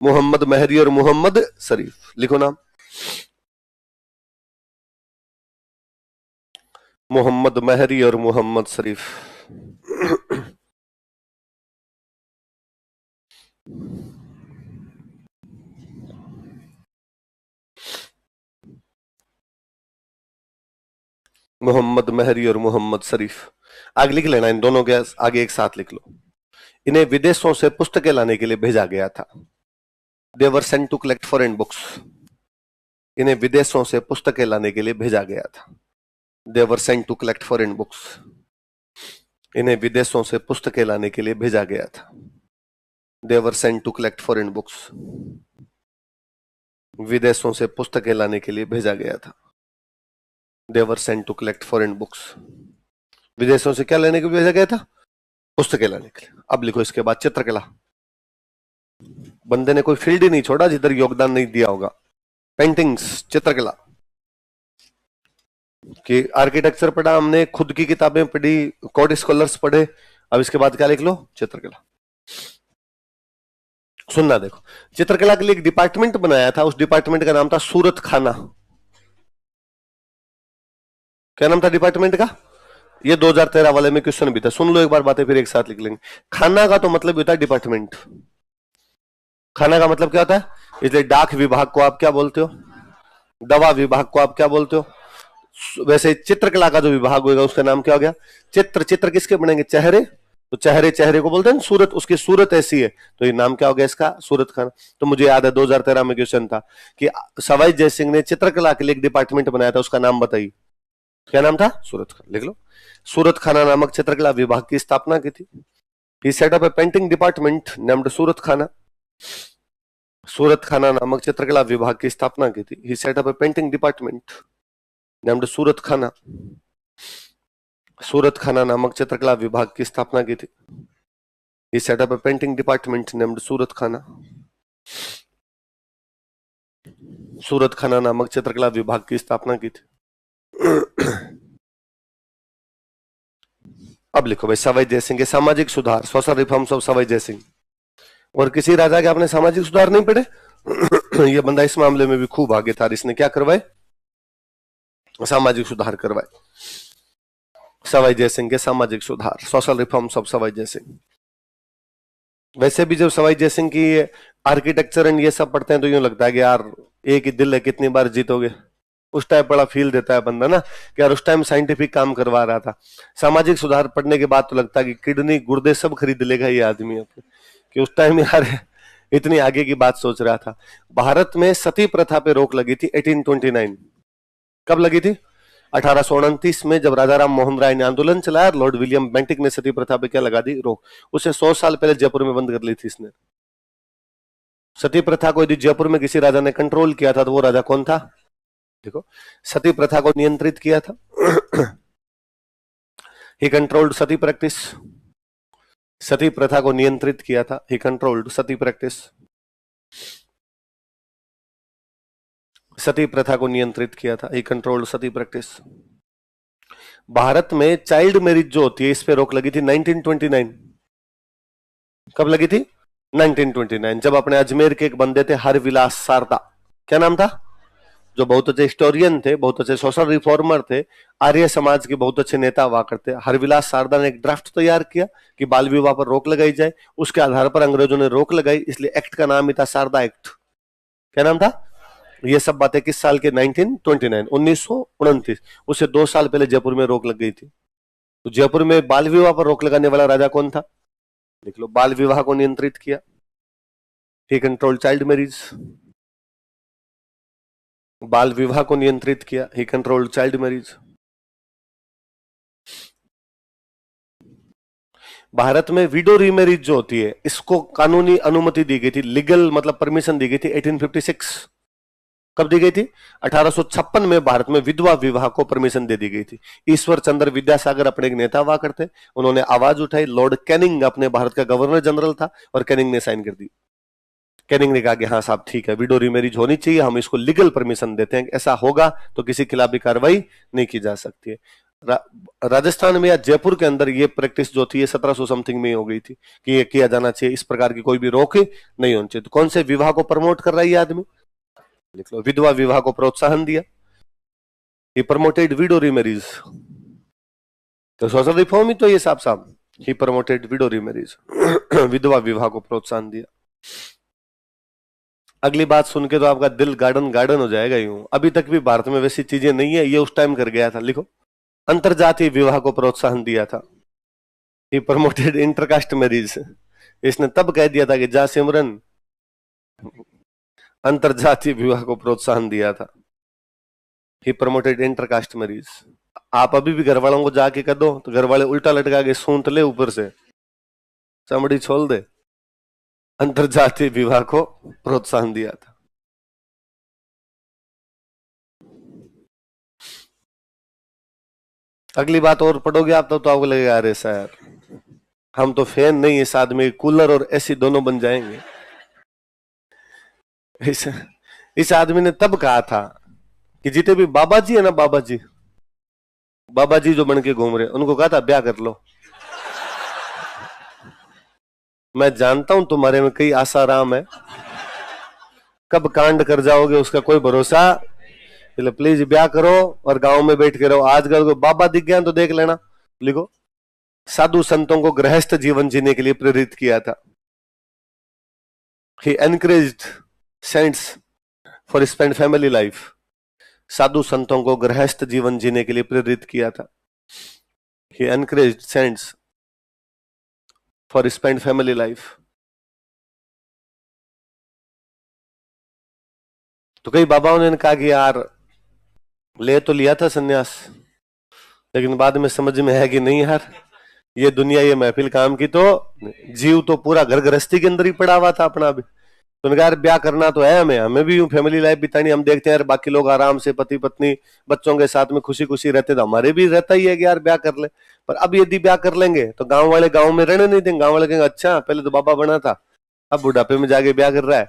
मोहम्मद मेहरी और मोहम्मद शरीफ। लिखो नाम। मोहम्मद मेहरी और मोहम्मद शरीफ। मोहम्मद मेहरी और मोहम्मद शरीफ। आगे लिख लेना, इन दोनों के आगे एक साथ लिख लो। इन्हें विदेशों से पुस्तकें लाने के लिए भेजा गया था। They were sent to collect foreign books. इन्हें विदेशों से पुस्तकें लाने के लिए भेजा गया था। They were sent to collect foreign books. इन्हें विदेशों से पुस्तकें लाने के लिए भेजा गया था। They were sent to collect foreign books. विदेशों से पुस्तकें लाने के लिए भेजा गया था। They were sent to collect foreign books. विदेशों से क्या लेने के लिए भेजा गया था? पुस्तकें लाने के लिए। अब लिखो इसके बाद चित्रकला। बंदे ने कोई फील्ड ही नहीं छोड़ा जिधर योगदान नहीं दिया होगा। पेंटिंग्स, चित्रकला कि आर्किटेक्चर पढ़ा हमने, खुद की किताबें पढ़ी, कोड स्कॉलर्स पढ़े। अब इसके बाद क्या लिख लो? चित्रकला। सुनना, देखो, चित्रकला के लिए एक डिपार्टमेंट बनाया था। उस डिपार्टमेंट का नाम था सूरत खाना। क्या नाम था डिपार्टमेंट का? ये 2013 वाले में क्वेश्चन भी था। सुन लो एक बार बातें, फिर एक साथ लिख लेंगे। खाना का तो मतलब होता है डिपार्टमेंट। खाना का मतलब क्या होता है? इसलिए डाक विभाग को आप क्या बोलते हो? दवा विभाग को आप क्या बोलते हो? वैसे चित्रकला का जो विभाग होगा उसका नाम क्या हो गया? चित्र। चित्र किसके बनेंगे? चेहरे। तो चेहरे, चेहरे को बोलते हैं सूरत। उसकी सूरत ऐसी है तो ये नाम क्या हो गया इसका? सूरत खाना। तो मुझे याद है 2013 में क्वेश्चन था कि सवाई जयसिंह ने चित्रकला के लिए एक डिपार्टमेंट बनाया था, उसका नाम बताइए। क्या नाम था? सूरत खाना। लिख लो। सूरत खाना नामक चित्रकला विभाग की स्थापना की थी। ही सेट अप ए पेंटिंग डिपार्टमेंट नेम्ड सूरत खाना। सूरत खाना नामक चित्रकला विभाग की स्थापना की थी। ही सेट अप ए पेंटिंग डिपार्टमेंट नेम्ड सूरत खाना। सूरत खाना नामक चित्रकला विभाग की स्थापना की थी। ही सेट अप ए पेंटिंग डिपार्टमेंट नेम्ड सूरत खाना। सूरत खाना नामक चित्रकला विभाग की स्थापना की थी। अब लिखो भाई, सवाई जयसिंह के सामाजिक सुधार, social reforms of Sawai Jai Singh. और किसी राजा के आपने सामाजिक सुधार नहीं पढ़े? ये बंदा इस मामले में भी खूब आगे था। इसने क्या करवाए? सामाजिक सुधार करवाए। सवाई जयसिंह के सामाजिक सुधार, social reforms of Sawai Jai Singh. वैसे भी जब सवाई जयसिंह की आर्किटेक्चर एंड ये सब पढ़ते हैं तो यूं लगता है कि यार एक ही दिल है, कितनी बार जीतोगे। उस टाइप बड़ा फील देता है बंदा ना कि यार उस टाइम साइंटिफिक काम करवा रहा था। सामाजिक सुधार पढ़ने के बाद तो लगता है कि किडनी गुर्दे सब खरीद लेगा ये आदमी अपने, कि उस टाइम यार इतनी आगे की बात सोच रहा था। भारत में सती प्रथा पे रोक लगी थी 1829। कब लगी थी? 1829 में, जब राजा राम मोहन राय ने आंदोलन चलाया, लॉर्ड विलियम बेंटिक ने सती प्रथा पे क्या लगा दी? रोक। उसे 100 साल पहले जयपुर में बंद कर ली थी इसने। सती प्रथा को यदि जयपुर में किसी राजा ने कंट्रोल किया था तो वो राजा कौन था? देखो, सती प्रथा को नियंत्रित किया था। ही कंट्रोल्ड सती प्रैक्टिस। सती प्रथा को नियंत्रित किया था। ही कंट्रोल्ड सती प्रैक्टिस। सती प्रथा को नियंत्रित किया था। ही कंट्रोल्ड सती प्रैक्टिस। भारत में चाइल्ड मैरिज जो होती है इस पे रोक लगी थी 1929। कब लगी थी? 1929, जब अपने अजमेर के एक बंदे थे हरविलास शारदा। क्या नाम था? जो बहुत अच्छे हिस्टोरियन थे, बहुत अच्छे सोशल रिफॉर्मर थे, आर्य समाज के बहुत अच्छे नेता हुआ करते। हरविलास शारदा ने एक ड्राफ्ट तैयार किया कि बाल विवाह पर रोक लगाई जाए। उसके आधार पर अंग्रेजों ने रोक लगाई, इसलिए एक्ट का नाम ही था शारदा एक्ट। क्या नाम था? ये सब बातें किस साल के? 1929, 1929। उससे 2 साल पहले जयपुर में रोक लग गई थी। तो जयपुर में बाल विवाह पर रोक लगाने वाला राजा कौन था? देख लो, बाल विवाह को नियंत्रित किया। ही कंट्रोल चाइल्ड मैरिज। बाल विवाह को नियंत्रित किया, ही कंट्रोल्ड चाइल्ड मैरिज। भारत में विडो रीमैरिज जो होती है इसको कानूनी अनुमति दी गई थी, लीगल मतलब परमिशन दी गई थी 1856। कब दी गई थी? 1856 में भारत में विधवा विवाह को परमिशन दे दी गई थी। ईश्वर चंद्र विद्यासागर अपने एक नेता हुआ करते, उन्होंने आवाज उठाई, लॉर्ड कैनिंग अपने भारत का गवर्नर जनरल था और कैनिंग ने साइन कर दी। कैनिंग ने कहा कि हाँ साहब ठीक है, विडो रीमैरिज होनी चाहिए, हम इसको लीगल परमिशन देते हैं, ऐसा होगा तो किसी के खिलाफ भी कार्रवाई नहीं की जा सकती है। राजस्थान में या जयपुर के अंदर ये प्रैक्टिस जो थी ये 1700 समथिंग में हो गई थी कि ये किया जाना चाहिए, इस प्रकार की कोई भी रोक नहीं होनी चाहिए। तो कौन से विवाह को प्रमोट कर रहा है ये आदमी? लिख लो, विधवा विवाह को प्रोत्साहन दिया। ही प्रमोटेड विडो रीमैरिज। तो सोशल रिफॉर्म ही तो ये साहब साहब, ही प्रमोटेड विडो रीमैरिज, विधवा विवाह को प्रोत्साहन दिया। अगली बात सुन के तो आपका दिल गार्डन गार्डन हो जाएगा यूं। अभी तक भी भारत में वैसी चीजें नहीं है, ये उस टाइम कर गया था। लिखो, अंतरजातीय विवाह को प्रोत्साहन दिया था। ही प्रमोटेड इंटरकास्ट मैरिज। इसने तब कह दिया था कि जा सिमरन, अंतरजातीय विवाह को प्रोत्साहन दिया था। ही प्रमोटेड इंटरकास्ट मैरिज। आप अभी भी घर वालों को जाके कह दो तो घर वाले उल्टा लटका के सूंत ले ऊपर से, चमड़ी छोड़ दे। अंतरजातीय विवाह को प्रोत्साहन दिया था। अगली बात और पढ़ोगे आप तो आपको लगेगा अरे सर हम तो फैन नहीं, इस आदमी कूलर और एसी दोनों बन जाएंगे। इस आदमी ने तब कहा था कि जितने भी बाबा जी है ना, बाबा जी जो बन के घूम रहे, उनको कहा था ब्याह कर लो। मैं जानता हूं तुम्हारे में कई आसाराम है, कब कांड कर जाओगे उसका कोई भरोसा, इसलिए प्लीज ब्याह करो और गांव में बैठ के रहो। आजकल को बाबा दिख गया तो देख लेना। लिखो, साधु संतों को गृहस्थ जीवन जीने के लिए प्रेरित किया था। He encouraged saints for spend family life. साधु संतों को गृहस्थ जीवन जीने के लिए प्रेरित किया था। He encouraged saints for spend family life. तो कई बाबाओं ने कहा कि यार ले तो लिया था सन्यास, लेकिन बाद में समझ में है कि नहीं यार, ये दुनिया ये महफिल काम की, तो जीव तो पूरा घर गृहस्थी के अंदर ही पड़ा हुआ था अपना भी। तो यार ब्याह करना तो है, हमें भी यूं फैमिली लाइफ बितानी। हम देखते हैं यार बाकी लोग आराम से पति पत्नी बच्चों के साथ में खुशी खुशी रहते, तो हमारे भी रहता ही है कि यार ब्याह कर ले। पर अब यदि ब्याह कर लेंगे तो गांव वाले गांव में रहने नहीं देंगे। गांव वाले कहेंगे अच्छा पहले तो बाबा बना था, अब बुढ़ापे में जाके ब्याह कर रहा है।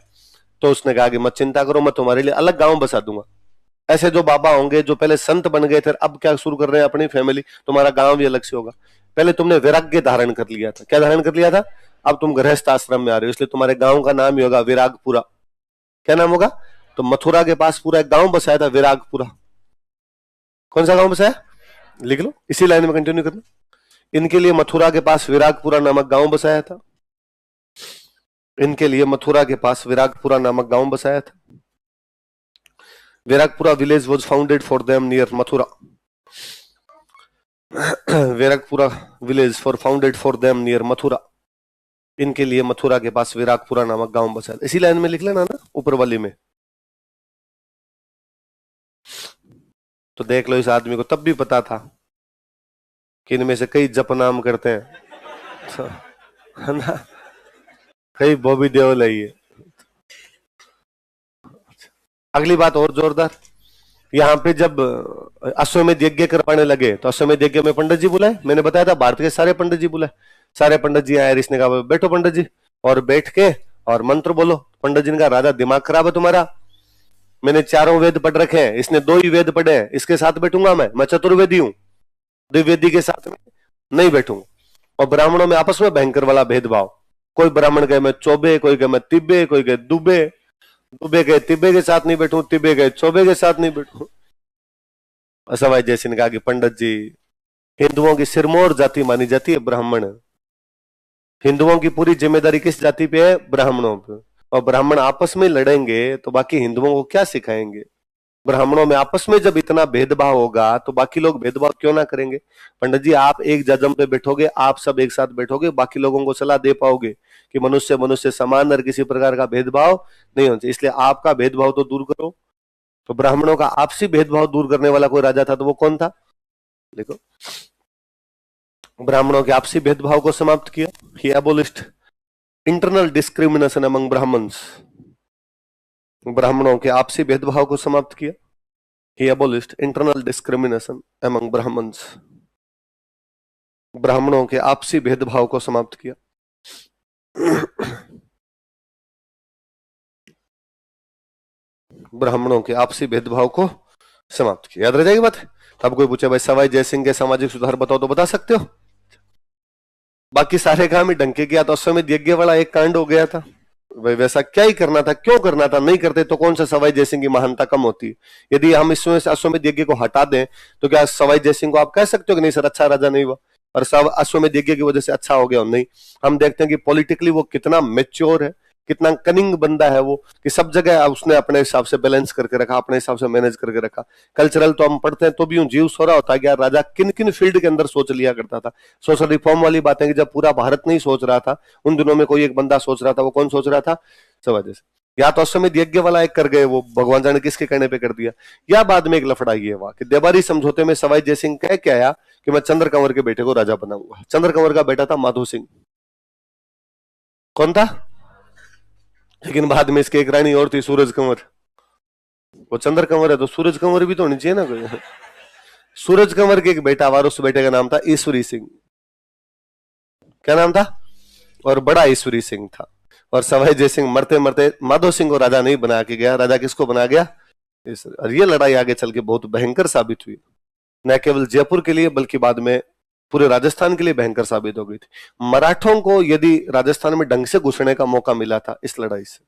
तो उसने कहा कि मत चिंता करो, मैं तुम्हारे लिए अलग गाँव बसा दूंगा। ऐसे जो बाबा होंगे जो पहले संत बन गए थे, अब क्या शुरू कर रहे हैं अपनी फैमिली, तुम्हारा गांव भी अलग से होगा। पहले तुमने वैराग्य धारण कर लिया था। क्या धारण कर लिया था? अब तुम गृहस्थ आश्रम में आ रहे हो, इसलिए तुम्हारे गांव का नाम ही होगा विरागपुरा। क्या नाम होगा? तो मथुरा के पास पूरा एक गांव बसाया था विरागपुरा। कौन सा गांव बसाया? लिख लो, इसी लाइन में कंटिन्यू करना। इनके लिए मथुरा के पास विरागपुरा नामक गांव बसाया था। इनके लिए मथुरा के पास विरागपुरा नामक गांव बसाया था। Viragpura village was founded for them near Mathura. Viragpura village for founded for them near Mathura. इनके लिए मथुरा के पास विरागपुरा नामक गांव बसाया। इसी लाइन में लिख लेना ना ऊपर वाली में। तो देख लो, इस आदमी को तब भी पता था कि इनमें से कई जप नाम करते हैं, है ना, कई बॉबी देओल है ये। अगली बात और जोरदार, यहाँ पे जब अश्वमेध यज्ञ करवाने लगे तो अश्वमेध यज्ञ में पंडित जी बुलाए। मैंने बताया था भारत के सारे पंडित जी बुलाए, सारे पंडित जी आए। इसने कहा बैठो पंडित जी, और बैठ के और मंत्र बोलो। पंडित जी ने कहा राजा दिमाग खराब है तुम्हारा, मैंने चारों वेद पढ़ रखे हैं, इसने दो ही वेद पढ़े हैं, इसके साथ बैठूंगा मैं चतुर्वेदी हूं, द्विवेदी के साथ में नहीं बैठूंगा। और ब्राह्मणों में आपस में भयंकर वाला भेदभाव, कोई ब्राह्मण कहे मैं चौबे, कोई कहे मैं तिब्बे, कोई कहे दुबे, दुबे गए तिब्बे के साथ नहीं बैठू, तिब्बे गए चौबे के साथ नहीं बैठू। असवाई जैसे ने कहा कि पंडित जी, हिंदुओं की सिरमौर जाति मानी जाती है ब्राह्मण। हिंदुओं की पूरी जिम्मेदारी किस जाति पे है? ब्राह्मणों पे। और ब्राह्मण आपस में लड़ेंगे तो बाकी हिंदुओं को क्या सिखाएंगे? ब्राह्मणों में आपस में जब इतना भेदभाव होगा तो बाकी लोग भेदभाव क्यों ना करेंगे? पंडित जी आप एक जजम पे बैठोगे, आप सब एक साथ बैठोगे, बाकी लोगों को सलाह दे पाओगे कि मनुष्य मनुष्य समान और किसी प्रकार का भेदभाव नहीं होना चाहिए, इसलिए आपका भेदभाव तो दूर करो। तो ब्राह्मणों का आपसी भेदभाव दूर करने वाला कोई राजा था, तो वो कौन था? देखो, ब्राह्मणों के आपसी भेदभाव को समाप्त किया। He abolished internal discrimination among Brahmins. ब्राह्मणों के आपसी भेदभाव को समाप्त किया। He abolished internal discrimination among Brahmins. ब्राह्मणों के आपसी भेदभाव को समाप्त किया। ब्राह्मणों के आपसी भेदभाव को समाप्त किया। याद रह जाएगी बात। अब कोई पूछे भाई सवाई जयसिंह के सामाजिक सुधार बताओ, तो बता सकते हो? बाकी सारे काम ही डंके किया, तो अश्वमेध यज्ञ वाला एक कांड हो गया था। भाई वैसा क्या ही करना था, क्यों करना था? नहीं करते तो कौन सा सवाई जयसिंह की महानता कम होती? यदि हम इसमें से अश्वमेध यज्ञ को हटा दें, तो क्या सवाई जयसिंह को आप कह सकते हो कि नहीं सर अच्छा राजा नहीं हुआ, और सब अश्वमेध यज्ञ की वजह से अच्छा हो गया? नहीं। हम देखते हैं कि पॉलिटिकली वो कितना मेच्योर है, कितना कनिंग बंदा है वो, कि सब जगह उसने अपने हिसाब से बैलेंस करके रखा, अपने हिसाब से मैनेज करके रखा। कल्चरल तो हम पढ़ते हैं तो भी जीव सो रहा होता है कि यार राजा किन किन फील्ड के अंदर सोच लिया करता था। सोशल रिफॉर्म वाली बातें कि जब पूरा भारत नहीं सोच रहा था, उन दिनों में कोई एक बंदा सोच रहा था। वो कौन सोच रहा था? सब से या तो अश्वमेध यज्ञ वाला एक कर गए, वो भगवान जाने किसके कहने पे कर दिया, या बाद में एक लफड़ा ये हुआ कि देवारी समझौते में सवाई जयसिंह कह के आया कि मैं चंद्र कंवर के बेटे को राजा बनाऊंगा। चंद्र कंवर का बेटा था माधो सिंह। कौन था? लेकिन बाद में इसके एक रानी और थी, सूरज कंवर। वो चंद्र कंवर है तो सूरज कंवर भी तो होनी चाहिए ना कोई। सूरज कंवर के एक बेटा और उस बेटे का नाम था ईश्वरी सिंह। क्या नाम था? और बड़ा ईश्वरी सिंह था। और सवाई जयसिंह मरते मरते माधो सिंह को राजा नहीं बना के गया, राजा किसको बना गया? और ये लड़ाई आगे चल के बहुत भयंकर साबित हुई, न केवल जयपुर के लिए बल्कि बाद में पूरे राजस्थान के लिए भयंकर साबित हो गई थी। मराठों को यदि राजस्थान में ढंग से घुसने का मौका मिला था इस लड़ाई से,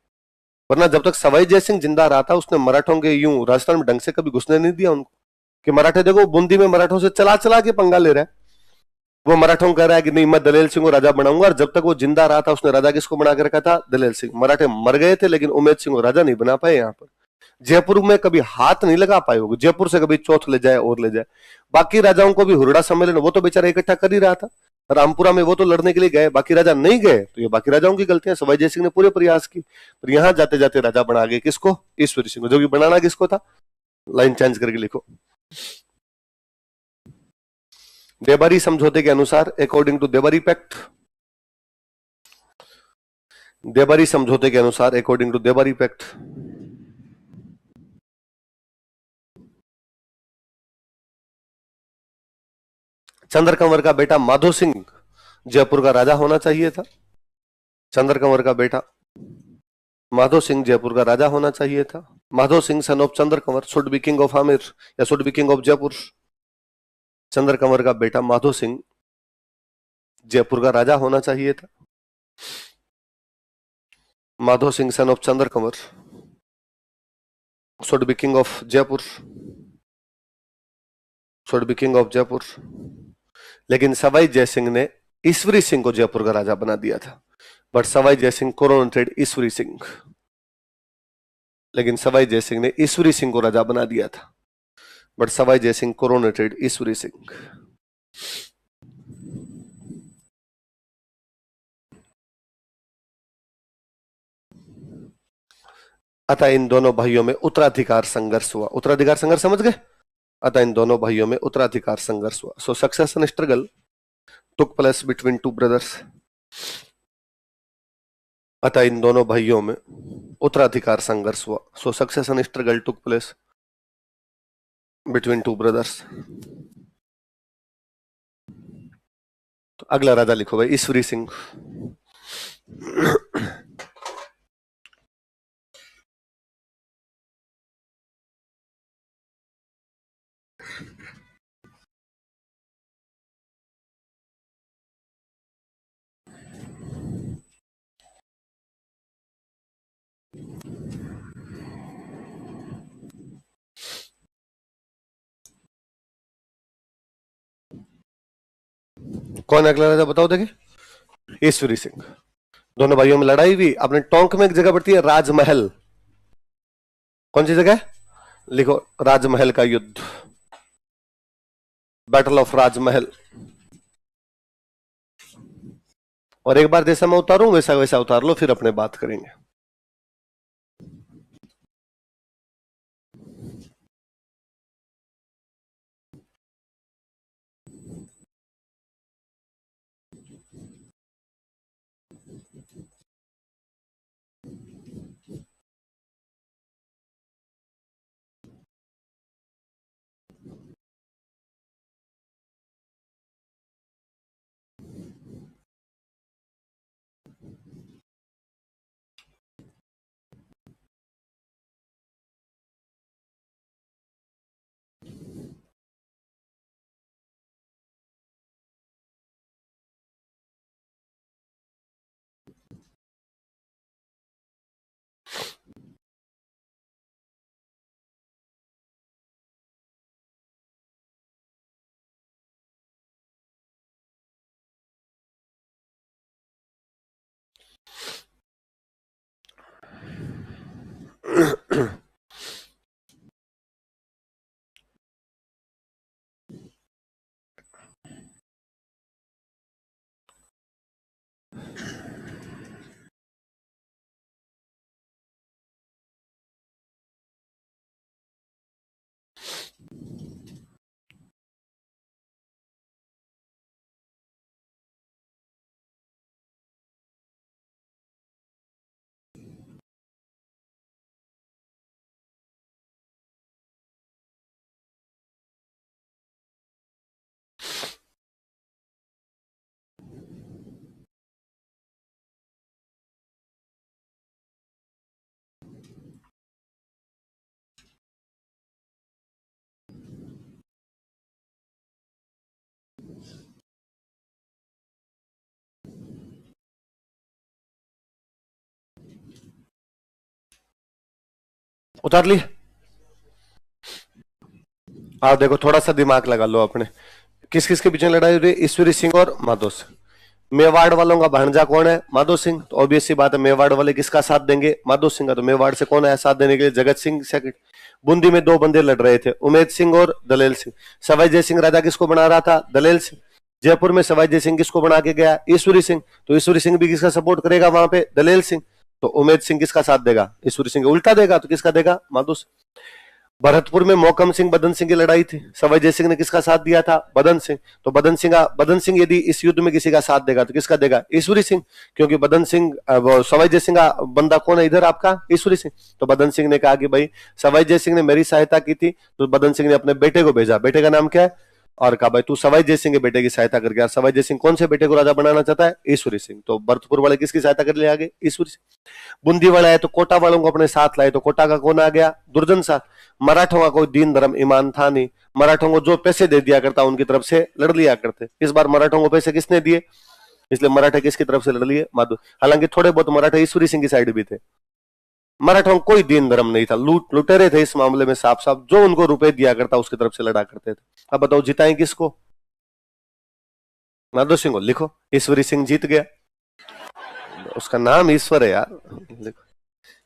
वरना जब तक सवाई जयसिंह जिंदा रहा था उसने मराठों के यूं राजस्थान में ढंग से कभी घुसने नहीं दिया उनको। कि मराठे देखो बूंदी में मराठों से चला चला के पंगा ले रहा है। वो मराठों कह रहा है कि नहीं मैं दलेल सिंह को राजा बनाऊंगा, और जब तक वो जिंदा रहा था उसने राजा किसको बना के रखा था? दलेल सिंह। मराठे मर गए थे लेकिन उमेद सिंह को राजा नहीं बना पाए। यहाँ पर जयपुर में कभी हाथ नहीं लगा पाए होगे, जयपुर से कभी चौथ ले जाए और ले जाए। बाकी राजाओं को भी हुरड़ा सम्मेलन वो तो बेचारा इकट्ठा कर ही रहा था, रामपुरा में वो तो लड़ने के लिए गए, बाकी राजा नहीं गए, तो ये बाकी राजाओं की गलतियां। सवाई जयसिंह ने पूरे प्रयास की, पर यहां जाते जाते राजा बना गए किसको? ईश्वरी सिंह को। जो कि बनाना किसको था? लाइन चेंज करके लिखो। देबारी समझौते के अनुसार, according to Debari pact, Debari समझौते के अनुसार, according to Debari pact, Chandra Kanwar का बेटा माधो सिंह जयपुर का राजा होना चाहिए था। चंद्र कंवर का बेटा माधो सिंह जयपुर का राजा होना चाहिए था। Madho Singh son of Chandra Kanwar should be king of Amer या should be king of Jaipur. Chandra Kanwar का बेटा माधो सिंह जयपुर का राजा होना चाहिए था। Madho Singh son of Chandra Kanwar should be king of Jaipur, should be king of Jaipur. लेकिन सवाई जयसिंह ने ईश्वरी सिंह को जयपुर का राजा बना दिया था। बट सवाई जयसिंह कोरोनेटेड ईश्वरी सिंह, लेकिन सवाई जयसिंह ने ईश्वरी सिंह को राजा बना दिया था। बट सवाई जयसिंह कोरोनेटेड ईश्वरी सिंह। अतः इन दोनों भाइयों में उत्तराधिकार संघर्ष हुआ। उत्तराधिकार संघर्ष समझ गए? अतः इन दोनों भाइयों में उत्तराधिकार संघर्ष हुआ। So succession struggle took place between two brothers. अतः इन दोनों भाइयों में उत्तराधिकार संघर्ष हुआ। So succession struggle took place between two brothers. तो अगला राजा लिखो भाई, ईश्वरी सिंह। कौन अगला राजा बताओ देखे? ईश्वरी सिंह। दोनों भाइयों में लड़ाई हुई। अपने टोंक में एक जगह पड़ती है राजमहल। कौन सी जगह? लिखो, राजमहल का युद्ध, बैटल ऑफ राजमहल। और एक बार जैसा मैं उतारूं वैसा वैसा उतार लो, फिर अपने बात करेंगे। उतार ली। आप देखो, थोड़ा सा दिमाग लगा लो अपने। किस किस के पीछे लड़ाई हो रही है? ईश्वरी सिंह और माधो सिंह। मेवाड़ वालों का भांजा कौन है? माधो सिंह। तो ऑब्वियस सी बात है, मेवाड़ वाले किसका साथ देंगे? माधो सिंह का। तो मेवाड़ से कौन आया साथ देने के लिए? जगत सिंह सेकंड। बूंदी में दो बंदे लड़ रहे थे, उमेद सिंह और दलेल सिंह। सवाई जय सिंह राजा किसको बना रहा था? दलेल सिंह। जयपुर में सवाई जय सिंह किसको बना के गया? ईश्वरी सिंह। तो ईश्वरी सिंह भी किसका सपोर्ट करेगा वहां पे? दलेल सिंह। तो उमेद सिंह किसका साथ देगा? ईश्वरी सिंह। उल्टा देगा तो किसका देगा? माधो सिंह। भरतपुर में मोहकम सिंह बदन सिंह की लड़ाई थी, सवाई जय सिंह ने किसका साथ दिया था? बदन सिंह। तो बदन सिंह यदि इस युद्ध में किसी का साथ देगा तो किसका देगा? ईश्वरी सिंह। क्योंकि बदन सिंह सवाई जय सिंह का बंदा कौन है इधर? आपका ईश्वरी सिंह। तो बदन सिंह ने कहा कि भाई सवाई जय सिंह ने मेरी सहायता की थी, तो बदन सिंह ने अपने बेटे को भेजा। बेटे का नाम क्या है? और कहा भाई तू सवाई जय सिंह के बेटे की सहायता करके। सवाई जय सिंह कौन से बेटे को राजा बनाना चाहता है? ईश्वरी सिंह। तो भरतपुर वाले किसकी सहायता कर ले आगे? ईश्वरी सिंह। बूंदी वाला है तो कोटा वालों को अपने साथ लाए, तो कोटा का कौन आ गया? दुर्जन साथ। मराठों का कोई दीन धर्म ईमान था नहीं, मराठों को जो पैसे दे दिया करता उनकी तरफ से लड़ लिया करते। इस बार मराठों को पैसे किसने दिए? इसलिए मराठे किसकी तरफ से लड़ लिए? माधो। हालांकि थोड़े बहुत मराठे ईश्वरी सिंह की साइड भी थे। मराठों को कोई दीन धर्म नहीं था, लुटेरे थे इस मामले में साफ साफ। जो उनको रुपए दिया करता उसकी तरफ से लड़ा करते थे। अब बताओ जिताएं किसको? माधो सिंह को। लिखो, ईश्वरी सिंह जीत गया। उसका नाम ईश्वर है यार, लिखो,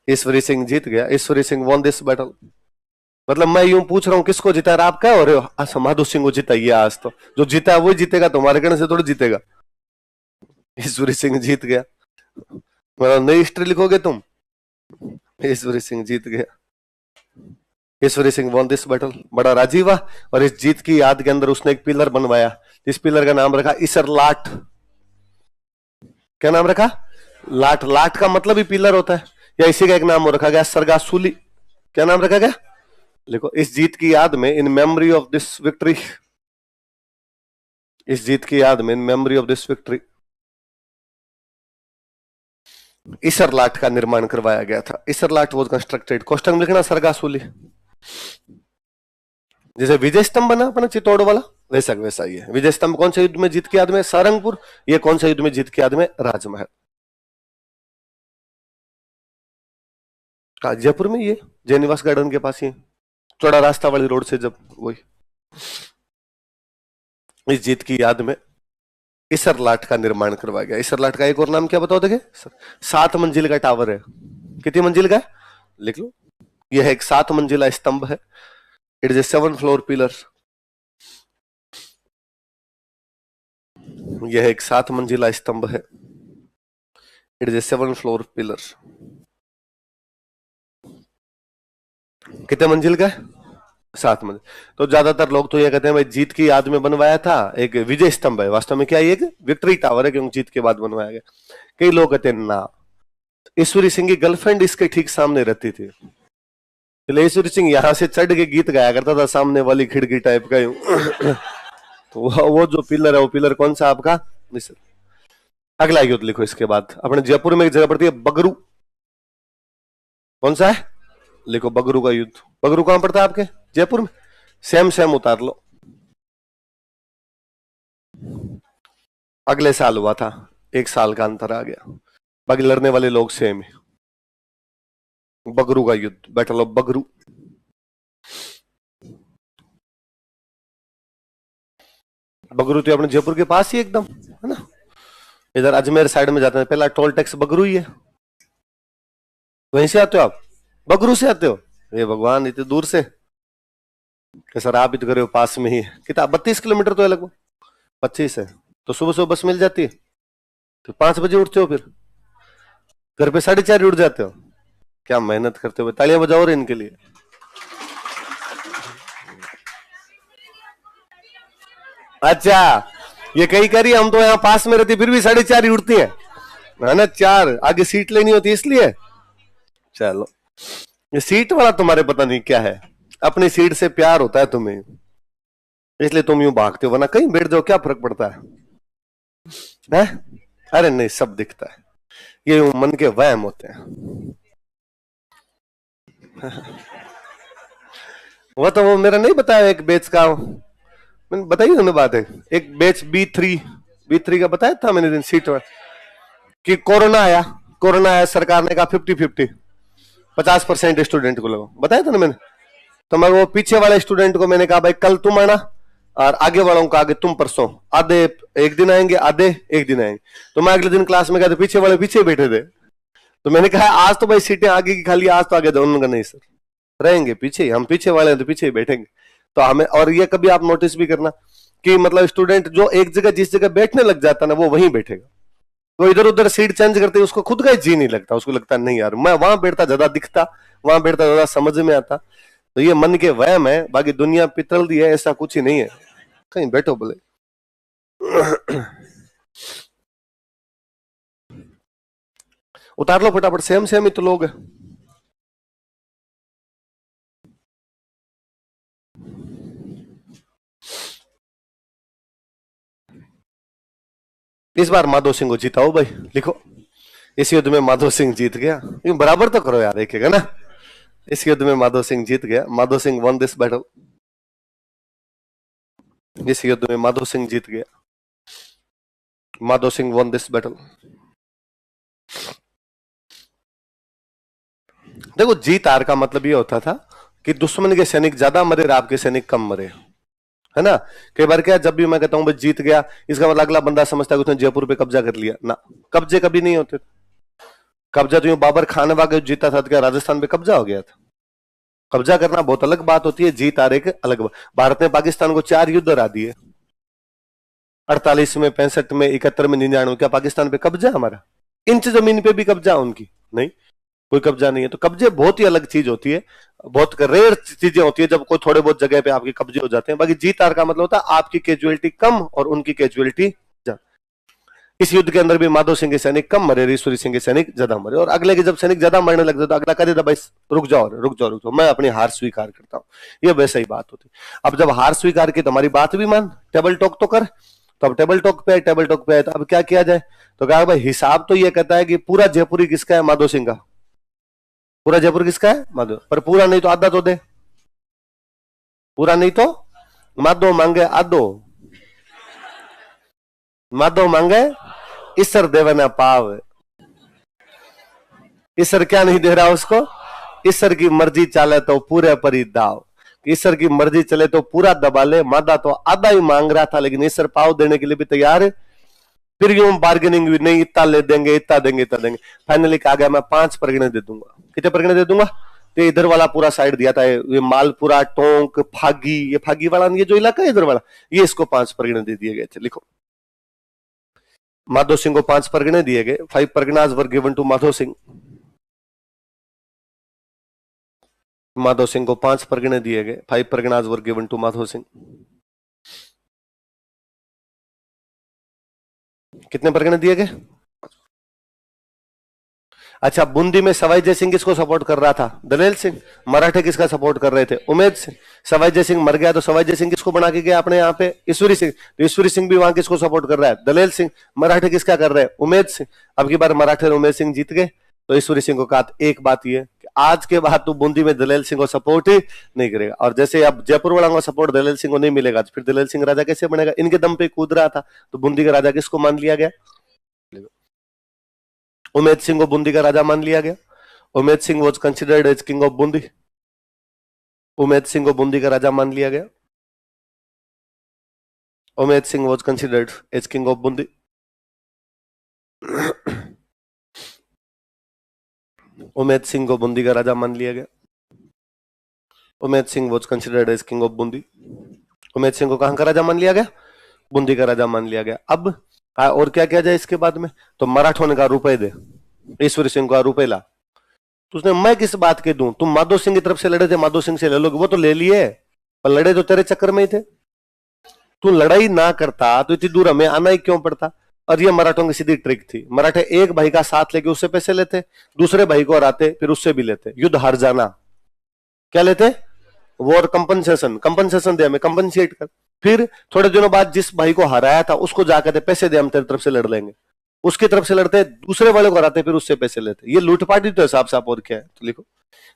ईश्वरी सिंह जीत गया। ईश्वरी सिंह वॉन दिस बैटल। मतलब मैं यूं पूछ रहा हूं किसको जिता? आप क्या हो रहे हो? अच्छा, माधो सिंह को जिताइए आज तो। जो जीता है वही जीतेगा, तुम्हारे कहने से थोड़ी जीतेगा। ईश्वरी सिंह जीत गया। मतलब नई हिस्ट्री लिखोगे तुम? ईश्वरी सिंह जीत गया। ईश्वरी सिंह वॉन दिस बैटल। बड़ा राजी हुआ, और इस जीत की याद के अंदर उसने एक पिलर बनवाया। इस पिलर का नाम रखा ईसर लाट। क्या नाम रखा? लाट। लाट का मतलब ही पिलर होता है, या इसी का एक नाम हो रखा गया सरगासूली। क्या नाम रखा गया? देखो, इस जीत की याद में, in memory of this victory, इस जीत की याद में, in memory of this victory, Isarlat का निर्माण करवाया गया था। इसरलाट वॉज कंस्ट्रक्टेड। कोष्टक में लिखना सरगासूली। जैसे विजय स्तंभ बना अपना चित्तौड़ वाला, वैसा वैसा ही है। विजय स्तंभ कौन से युद्ध में जीत की याद में? सारंगपुर। ये कौन से युद्ध में जीत की याद में? राजमहल। कहा? जयपुर में। ये जयनिवास गार्डन के पास ही, चौड़ा रास्ता वाली रोड से जब, वही। इस जीत की याद में इसरलाट का निर्माण करवाया गया। इसरलाट का एक और नाम क्या बताओ? देखे, 7 मंजिल का टावर है। कितनी मंजिल का है? लिख लो। यह एक 7 मंजिला स्तंभ है। It is a 7 floor pillar. यह एक 7 मंजिला स्तंभ है। It is a 7 floor pillar. कितने मंजिल का है? 7 मंजिल। तो ज्यादातर लोग तो ये कहते हैं भाई जीत की याद में बनवाया था, एक विजय स्तंभ है। वास्तव में क्या है? एक विक्ट्री टावर है, क्योंकि जीत के बाद बनवाया गया। कई लोग कहते हैं ना, ईश्वरी सिंह की गर्लफ्रेंड इसके ठीक सामने रहती थी, इसलिए ईश्वरी सिंह यहां से चढ़ के गीत गाया करता था, सामने वाली खिड़की टाइप का। तो वो जो पिलर है, वो पिलर कौन सा आपका? अगला युद्ध लिखो इसके बाद। अपने जयपुर में एक जगह पड़ती है बगरू। कौन सा है? लिखो, बगरू का युद्ध। बगरू कहां पड़ता है आपके? जयपुर में। सेम सेम उतार लो। अगले साल हुआ था, 1 साल का अंतर आ गया, बाकी लड़ने वाले लोग सेम है। बगरू का युद्ध, बैटल ऑफ बगरू। बगरू तो अपने जयपुर के पास ही एकदम है ना। इधर अजमेर साइड में जाते हैं, पहला टोल टैक्स बगरू ही है। वहीं से आते हो आप? बगरू से आते हो? ये भगवान, इतने दूर से। सर आप ही तो करे हो, पास में ही है। कितना? 32 किलोमीटर तो है लगभग। 25 है। तो सुबह सुबह बस मिल जाती है, तो 5 बजे उठते हो, फिर घर पे 4:30 उठ जाते हो। क्या मेहनत करते हो, तालियां बजाओ रे इनके लिए। अच्छा, ये कहीं करी, हम तो यहाँ पास में रहती फिर भी 4:30 ही उठती है ना। 4 आगे सीट लेनी होती है इसलिए। चलो, ये सीट वाला तुम्हारे पता नहीं क्या है, अपनी सीट से प्यार होता है तुम्हें, इसलिए तुम यूं भागते हो, वरना कहीं बैठ जाओ क्या फर्क पड़ता है? अरे नहीं, सब दिखता है, ये मन के वहम होते हैं। वो मेरा नहीं बताया एक बैच का, मैंने बताई ना बात है। एक बैच बी थ्री का बताया था मैंने दिन सीट कि कोरोना आया, सरकार ने कहा 50-50, 50% स्टूडेंट को लगा, बताया था ना मैंने। तो मैं वो पीछे वाले स्टूडेंट को मैंने कहा भाई कल तुम आना और आगे वालों को आगे तुम परसों, आधे एक दिन आएंगे आधे एक दिन आएंगे। तो मैं अगले दिन क्लास में गया तो पीछे वाले पीछे बैठे थे। तो मैंने कहा आज तो भाई सीटें आगे की खाली, आज तो आगे दो। उन्होंने कहा नहीं सर रहेंगे पीछे, हम पीछे वाले हैं तो पीछे ही बैठेंगे। तो हमें, और ये कभी आप नोटिस भी करना कि मतलब स्टूडेंट जो एक जगह जिस जगह बैठने लग जाता ना वो वहीं बैठेगा। वो इधर उधर सीट चेंज करते उसको खुद का ही जी नहीं लगता, उसको लगता नहीं यार मैं वहां बैठता ज्यादा दिखता, वहां बैठता ज्यादा समझ में आता। तो ये मन के वहम है, बाकी दुनिया पितल दी है, ऐसा कुछ ही नहीं है। कहीं बैठो बोले। उतार लो फटाफट, सेम सेम ही तो लोग है। इस बार माधो सिंह को जीताओ भाई, लिखो इस युद्ध में माधो सिंह जीत गया। ये बराबर तो करो यार, एक है ना। इस युद्ध में माधो सिंह जीत गया, Madho Singh one this battle. इस युद्ध में माधो सिंह जीत गया, Madho Singh one this battle. देखो जीत हार का मतलब ये होता था कि दुश्मन के सैनिक ज्यादा मरे और आपके सैनिक कम मरे, है ना। कई बार क्या, जब भी मैं कहता हूं भाई जीत गया, इसका मतलब अगला बंदा समझता है कि उसने जयपुर पे कब्जा कर लिया ना। कब्जे कभी नहीं होते। कब्जा तो यूं बाबर खान वागे जीता था तो क्या राजस्थान पे कब्जा हो गया था। कब्जा करना बहुत अलग बात होती है, जीत हार एक अलग बात। भारत ने पाकिस्तान को 4 युद्ध हरा दिए, 48 में, 65 में, 71 में, 99। क्या पाकिस्तान पे कब्जा हमारा? इंच जमीन पे भी कब्जा उनकी नहीं, कोई कब्जा नहीं है। तो कब्जे बहुत ही अलग चीज होती है, बहुत रेयर चीजें होती है जब कोई थोड़े बहुत जगह पे आपके कब्जे हो जाते हैं। बाकी जीत हार का मतलब होता है आपकी कैजुअलिटी कम और उनकी कैजुअलिटी ज्यादा। इस युद्ध के अंदर भी माधो सिंह के सैनिक कम मरे, ईश्वरी सिंह के सैनिक ज्यादा मरे। और अगले के जब सैनिक ज्यादा मरने लगते तो अगला कह देता भाई रुक जाओ रुक जाओ रुक जाओ, मैं अपनी हार स्वीकार करता हूं। ये वैसा ही बात होती। अब जब हार स्वीकार की तो हमारी बात भी मान, टेबल टॉक तो कर। तो अब टेबल टॉक पे, टेबल टॉक पे है तो अब क्या किया जाए। तो कहा भाई हिसाब तो ये कहता है कि पूरा जयपुरी किसका है, माधो सिंह का। पूरा जयपुर किसका है, माधो। पर पूरा नहीं तो आधा तो दे, पूरा नहीं तो माधो मांगे आधो, माधो मांगे ईश्वर देवे ना पाव। ईश्वर क्या नहीं दे रहा उसको, ईश्वर की मर्जी चाले तो पूरे पर ही दाव। ईश्वर की मर्जी चले तो पूरा दबा ले। मादा तो आधा ही मांग रहा था लेकिन ईश्वर पाव देने के लिए भी तैयार है। फिर यूं बार्गेनिंग भी नहीं, इतना ले देंगे इतना देंगे इतना देंगे। फाइनली कहा गया मैं 5 परगने दे दूंगा। कितने परगने दे दूंगा? तो इधर वाला पूरा साइड दिया था, ये मालपुरा, टोंक, फागी, ये फागी वाला, ये जो इलाका है इधर वाला, ये इसको 5 परगने दे दिए गए थे। लिखो माधो सिंह को 5 परगने दिए गए। 5 parganas were given to Madho Singh. Madho Singh को 5 परगने दिए गए। 5 parganas were given to Madho Singh. कितने परगने दिए गए? अच्छा, बूंदी में सवाई जय सिंह किसको सपोर्ट कर रहा था? दलेल सिंह। मराठे किसका सपोर्ट कर रहे थे? उमेद सिंह। सवाई जय सिंह मर गया तो सवाई जय सिंह किसको बना के गया अपने यहाँ पे? ईश्वरी सिंह। तो ईश्वरी सिंह भी वहां किसको सपोर्ट कर रहा है? दलेल सिंह। मराठे किसका कर रहे हैं? उमेद सिंह। अब की बार मराठे और उमेद सिंह जीत गए। तो ईश्वरी सिंह को कहा एक बात यह कि आज के बाद तू बूंदी में दलेल सिंह को सपोर्ट ही नहीं करेगा। और जैसे अब जयपुर वालों का सपोर्ट दलेल सिंह को नहीं मिलेगा तो फिर दलेल सिंह राजा कैसे बनेगा? इनके दम पे कूद रहा था। तो बूंदी का राजा किसको मान लिया गया? उमेद सिंह को बूंदी का राजा मान लिया गया। Umed Singh was considered as king of Bundi. Umed Singh को बूंदी का राजा मान लिया गया। Umed Singh was considered as king of Bundi. Umed Singh को बूंदी का राजा मान लिया गया। Umed Singh was considered as king of Bundi. Umed Singh को कहां का राजा मान लिया गया? बूंदी का राजा मान लिया गया। अब और क्या किया जाए इसके बाद में? तो मराठों ने कहा रुपए दे। ईश्वरी सिंह को रुपए ला। तो उसने मैं किस बात के दूं? तुम माधो सिंह की तरफ से लड़े थे, माधो सिंह से ले लोगे। वो तो ले लिए पर लड़े तो तेरे चक्कर में ही थे। तू लड़ाई ना करता तो इतनी दूर हमें आना ही क्यों पड़ता? और ये मराठों की सीधी ट्रिक थी। मराठे एक भाई का साथ लेके उससे पैसे लेते, दूसरे भाई को हराते, फिर उससे भी लेते। युद्ध हार जाना क्या लेते? War compensation. कंपनसेशन दे, हमें कंपनसेट कर। फिर थोड़े दिनों बाद जिस भाई को हराया था उसको जाकर पैसे दे, हम तेरी तरफ से लड़ लेंगे। उसकी तरफ से लड़ते, दूसरे वाले को हराते, फिर उससे पैसे लेते। ये लूटपाट ही तो हिसाब साफ और क्या है। तो लिखो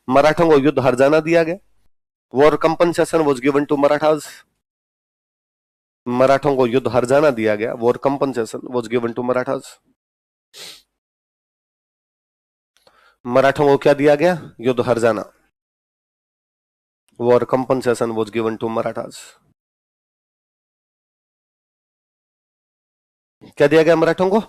मराठों को युद्ध हार जाना दिया गया। War compensation was given to Marathas. मराठों को युद्ध हार जाना दिया गया। War compensation was given to Marathas. मराठों को क्या दिया गया? युद्ध हर जाना। War compensation was given to Marathas. क्या दिया गया मराठों को?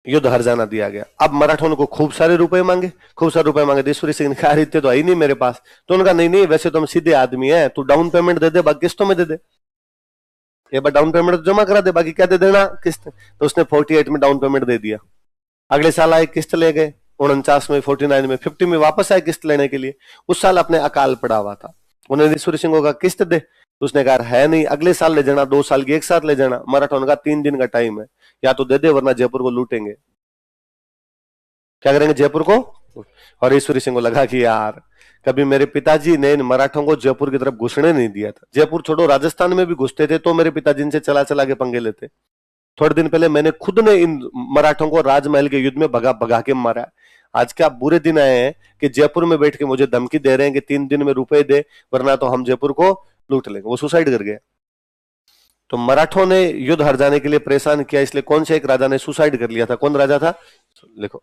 युद्ध हर जाना दिया गया। अब मराठों को खूब सारे रुपए मांगे, खूब सारे रुपए मांगे। ईश्वरी सिंह ने कहा इतने तो है ही नहीं मेरे पास। तो उनका नहीं नहीं, वैसे तो हम सीधे आदमी है, तू डाउन पेमेंट दे दे, बाकी किस्तों में दे दे। ये बार डाउन पेमेंट तो जमा करा दे, बाकी क्या दे देना किस्त। तो उसने 48 में डाउन पेमेंट दे दिया। अगले साल आए किस्त ले गए, 49 में, 49 में, 50 में वापस आए किस्त लेने के लिए। उस साल अपने अकाल पड़ा हुआ था। उन्होंने ईश्वरी सिंह को कहा किस्त दे, तो उसने कहा है नहीं, अगले साल ले जाना, 2 साल की एक साथ ले जाना। मराठा ने कहा 3 दिन का टाइम है, या तो दे दे वरना जयपुर को लूटेंगे। क्या करेंगे? जयपुर को। और ईश्वरी सिंह को लगा कि यार कभी मेरे पिताजी ने इन मराठों को जयपुर की तरफ घुसने नहीं दिया था। जयपुर छोड़ो, राजस्थान में भी घुसते थे तो मेरे पिताजी इनसे चला चला के पंगे लेते। थोड़े दिन पहले मैंने खुद ने इन मराठों को राजमहल के युद्ध में भगा भगा के मारा। आज क्या बुरे दिन आए हैं कि जयपुर में बैठ के मुझे धमकी दे रहे हैं कि 3 दिन में रुपए दे वरना तो हम जयपुर को लूट लेंगे। वो सुसाइड कर गया। तो मराठों ने युद्ध हर जाने के लिए परेशान किया, इसलिए कौन से एक राजा ने सुसाइड कर लिया था? कौन राजा था? लिखो।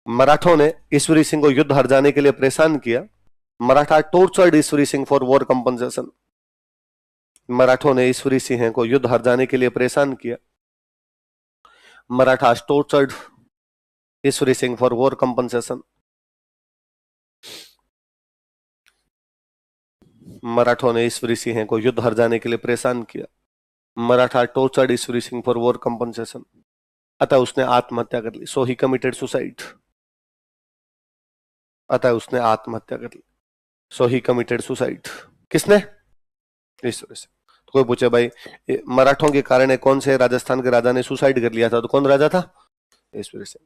मराठों ने ईश्वरी सिंह को युद्ध हर जाने के लिए परेशान किया। Maratha tortured Ishwari Singh for war compensation. मराठों ने ईश्वरी सिंह को युद्ध हर जाने के लिए परेशान किया। Maratha tortured Ishwari Singh for war compensation. मराठों ने ईश्वरी सिंह को युद्ध हर जाने के लिए परेशान किया। Maratha tortured Ishwari Singh for war compensation. अतः उसने आत्महत्या कर ली। सो ही कमिटेड सुसाइड। अतः उसने आत्महत्या कर ली। सो ही कमिटेड सुसाइड। किसने? ईश्वरी सिंह। तो कोई पूछे भाई मराठों के कारण कौन से राजस्थान के राजा ने सुसाइड कर लिया था? तो कौन राजा था? ईश्वरी सिंह।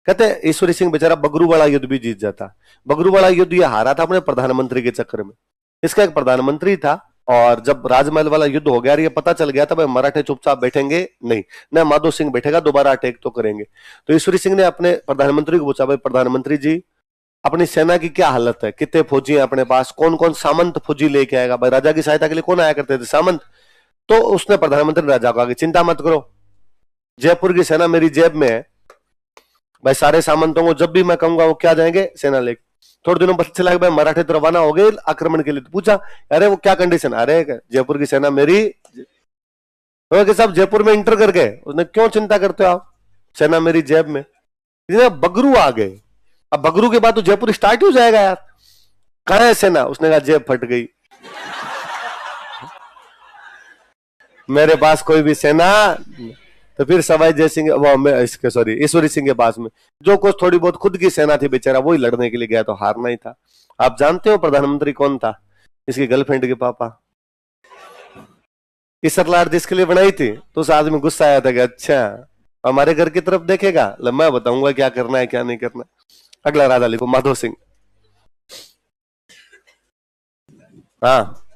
कहते हैं ईश्वरी सिंह बेचारा बगरूवाड़ा युद्ध भी जीत जाता। बगरूवाड़ा युद्ध ये हारा था अपने प्रधानमंत्री के चक्कर में। इसका एक प्रधानमंत्री था, और जब राजमहल वाला युद्ध हो गया, ये पता चल गया था भाई मराठे चुपचाप बैठेंगे नहीं, न माधो सिंह बैठेगा, दोबारा अटैक तो करेंगे। तो ईश्वरी सिंह ने अपने प्रधानमंत्री को पूछा, भाई प्रधानमंत्री जी अपनी सेना की क्या हालत है, कितने फौजी हैं अपने पास, कौन कौन सामंत फौजी लेके आएगा? भाई राजा की सहायता के लिए कौन आया करते थे? सामंत। तो उसने प्रधानमंत्री राजा को आगे, चिंता मत करो, जयपुर की सेना मेरी जेब में है। भाई सारे सामंतों को जब भी मैं कहूंगा वो क्या जाएंगे? सेना लेके। थोड़े दिनों बाद चला भाई मराठे तो रवाना हो गए आक्रमण के लिए। तो पूछा अरे वो क्या कंडीशन? अरे जयपुर की सेना मेरी। तो साहब जयपुर में इंटर कर गए। उसने क्यों चिंता करते हो आप, सेना मेरी जेब में। बगरू आ गए। अब बगरू के बाद तो जयपुर स्टार्ट हो जाएगा यार। कहां है सेना? उसने कहा जेब फट गई, मेरे पास कोई भी सेना। तो फिर सवाई जय सिंह इसके सॉरी ईश्वरी सिंह के पास में जो कुछ थोड़ी बहुत खुद की सेना थी, बेचारा वही लड़ने के लिए गया, तो हारना ही था। आप जानते हो प्रधानमंत्री कौन था? इसकी गर्लफ्रेंड के पापा। इसर लाड जिसके लिए बनाई थी, तो उस आदमी गुस्सा आया था कि अच्छा हमारे घर की तरफ देखेगा, मैं बताऊंगा क्या करना है क्या नहीं करना। अगला राजा लिखो, माधो सिंह। हाँ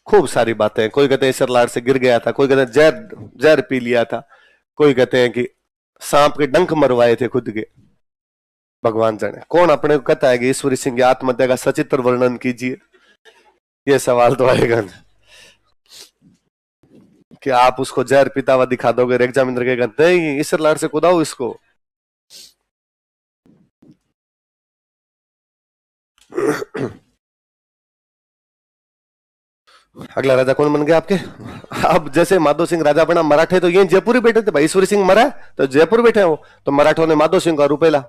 खूब सारी बातें। कोई कहते हैं इसर लाड से गिर गया था, कोई कहते हैं जहर जहर पी लिया था, कोई कहते हैं कि सांप के डंक मरवाए थे खुद के। भगवान जाने कौन अपने को कहता है कि ईश्वरी सिंह की आत्महत्या का सचित्र वर्णन कीजिए। ये सवाल तो आएगा कि आप उसको जहर पीता हुआ दिखा दोगे, एग्जामिनर के कहते हैं ईश्वर लाड से कुदाओ इसको। अगला राजा कौन बन गया आपके? अब जैसे माधो सिंह राजा बना, मराठे तो ये जयपुर ही बैठे थे भाई। ईश्वरी सिंह मरा तो जयपुर बैठे हो, तो मराठों ने माधो सिंह का रुपया।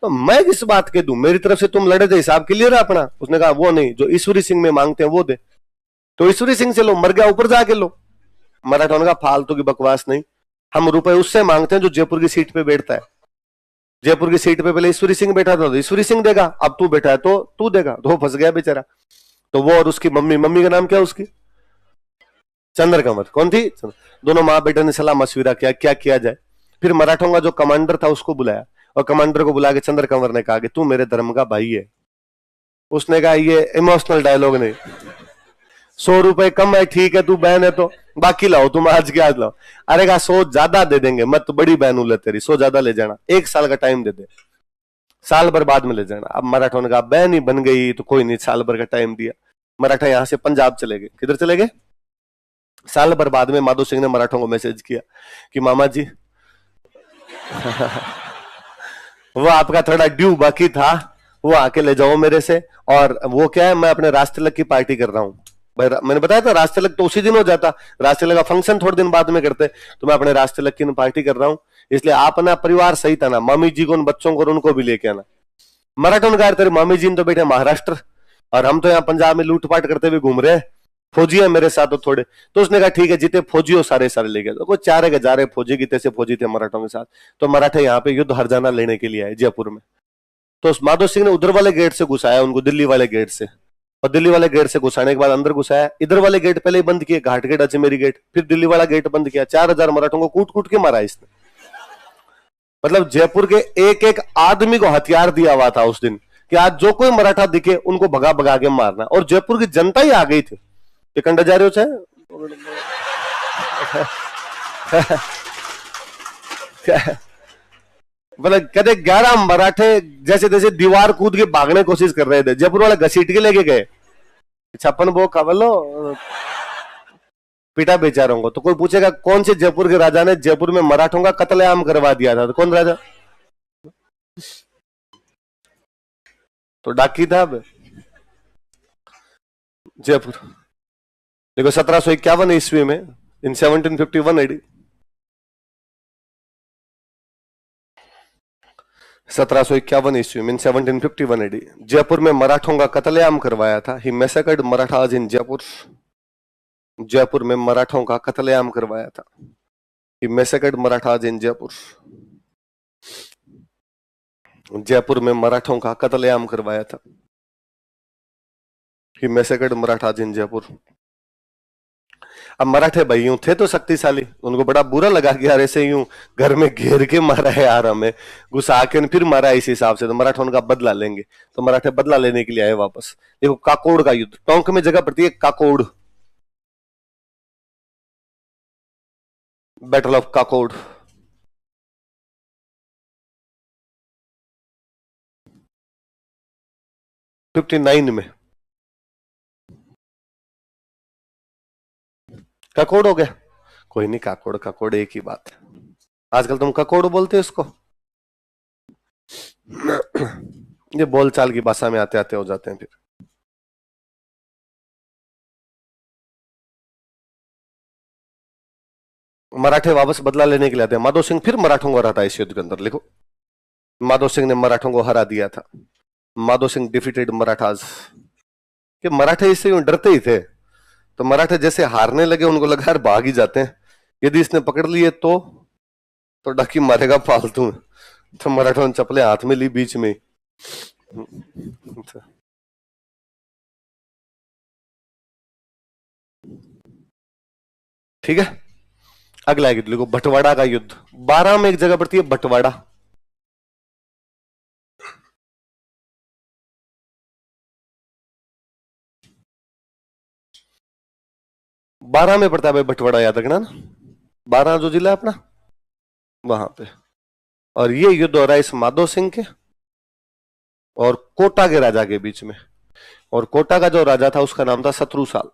तो मैं किस बात के दूं, मेरी तरफ से तुम लड़े थे, हिसाब क्लियर है अपना। उसने कहा वो नहीं, जो ईश्वरी सिंह में मांगते हैं वो दे। तो ईश्वरी सिंह से लो, मर गया ऊपर जाके लो। मराठों ने कहा फालतू की बकवास नहीं, हम रुपए उससे मांगते हैं जो जयपुर की सीट पे बैठता है। जयपुर की सीट पे पहले ईश्वरी सिंह बैठा था, तो ईश्वरी सिंह देगा, अब तू बैठा है तो तू देगा। तो फंस गया बेचारा। तो वो और उसकी मम्मी, मम्मी का नाम क्या उसकी? चंद्रकंवर। कौन थी? दोनों माँ बेटे ने सलाह मशविरा किया क्या किया जाए। फिर मराठों का जो कमांडर था उसको बुलाया, और कमांडर को बुला के चंद्रकंवर ने कहा कि तू मेरे धर्म का भाई है। उसने कहा ये इमोशनल डायलॉग नहीं, 100 रुपए कम है ठीक है, तू बहन है तो बाकी लाओ, तुम आज के आज लाओ। अरे कहा 100 ज्यादा दे देंगे, मत बड़ी बहन ले तेरी, 100 ज्यादा ले जाना, 1 साल का टाइम दे दे, साल भर बाद में ले जाना। अब मराठों ने कहा बहन ही बन गई तो कोई नहीं, साल भर का टाइम दिया। मराठा यहां से पंजाब चले गए। किधर चले गए? साल भर बाद में माधो सिंह ने मराठों को मैसेज किया कि मामा जी वो आपका थोड़ा ड्यू बाकी था, वो आके ले जाओ मेरे से। और वो क्या है, मैं अपने राज तिलक की पार्टी कर रहा हूँ भाई। मैंने बताया था राज तिलक तो उसी दिन हो जाता, राज तिलक का फंक्शन थोड़े दिन बाद में करते, तो मैं अपने राज तिलक की पार्टी कर रहा हूँ। इसलिए आप ना परिवार सहित आना, मामी जी को, उन बच्चों को, उनको भी लेके आना। मराठन का तेरे मामी जी ने तो बैठे महाराष्ट्र, और हम तो यहाँ पंजाब में लूटपाट करते हुए घूम रहे हैं। फौजी है मेरे साथ तो थोड़े, तो उसने कहा ठीक है जितने फौजी हो सारे सारे ले गए। तो कोई 4 फौजी की तैसे फौजी थे मराठों के साथ। तो मराठे यहाँ पे युद्ध हरजाना लेने के लिए आए जयपुर में। तो उस माधव सिंह ने उधर वाले गेट से घुसाया उनको, दिल्ली वाले गेट से, और दिल्ली वाले गेट से घुसाने के बाद अंदर घुसाया। इधर वाले गेट पहले ही बंद किए, घाट गेट, अजमेरी गेट, फिर दिल्ली वाला गेट बंद किया। 4000 मराठों को कूट कूट के मारा इसने। मतलब जयपुर के एक एक आदमी को हथियार दिया हुआ था उस दिन कि आज जो कोई मराठा दिखे उनको भगा भगा के मारना। और जयपुर की जनता ही आ गई थी। ये कंडा जा रहे हो मतलब कहते 11 मराठे जैसे जैसे दीवार कूद के भागने की कोशिश कर रहे थे, जयपुर वाले घसीट के लेके गए। 56 वो खबलो पिटा बेचारों को। तो कोई पूछेगा कौन से जयपुर के राजा ने जयपुर में मराठों का कत्लेआम करवा दिया था, तो कौन राजा? तो डाकी था जयपुर। देखो 1751 ईस्वी में, इन 1751 एडी, 1751 ईस्वी में, इन 1751 एडी, जयपुर में मराठों का कत्लेआम करवाया था। ही मैसेकर्ड मराठाज इन जयपुर। जयपुर में मराठों का कत्लेआम करवाया था। ही मैसेकर्ड मराठाज इन जयपुर। जयपुर में मराठों का कत्लेआम करवाया था। ही मैसेकर्ड मराठाज इन जयपुर। अब मराठे भाई यूं थे तो शक्तिशाली, उनको बड़ा बुरा लगा कि यार ऐसे यूं घर में घेर के मारा है यार, हमें घुसा के फिर मारा इस हिसाब से, तो मराठा उनका बदला लेंगे। तो मराठे बदला लेने के लिए आए वापस। देखो काकोड़ का युद्ध, टोंक में जगह पड़ती है काकोड़, बैटल ऑफ काकोड़। '59 में काकोड़ हो गया। कोई नहीं, काकोड़ काकोड़ एक ही बात है। आजकल तुम काकोड़ बोलते हो इसको। ये बोलचाल की भाषा में आते आते हो जाते हैं। फिर मराठे वापस बदला लेने के लिए आते हैं। माधव सिंह फिर मराठों को हराता है इस युद्ध के अंदर। लिखो, माधव सिंह ने मराठों को हरा दिया था। Madhav Singh defeated Marathas. कि मराठे इससे यूं डरते ही थे, तो मराठे जैसे हारने लगे उनको लगा यार भाग ही जाते हैं, यदि इसने पकड़ लिए तो डाकी मारेगा फालतू। तो मराठों ने चपले हाथ में ली बीच में। ठीक है, अगला युद्ध लिखो, बटवाड़ा का युद्ध। 12 में एक जगह पड़ती है बटवाड़ा। बारह में पड़ता है भाई बटवाड़ा, याद रखना ना, 12 जो जिला है अपना, वहां पे। और ये युद्ध हो रहा है इस माधव सिंह के और कोटा के राजा के बीच में। और कोटा का जो राजा था उसका नाम था शत्रुसाल।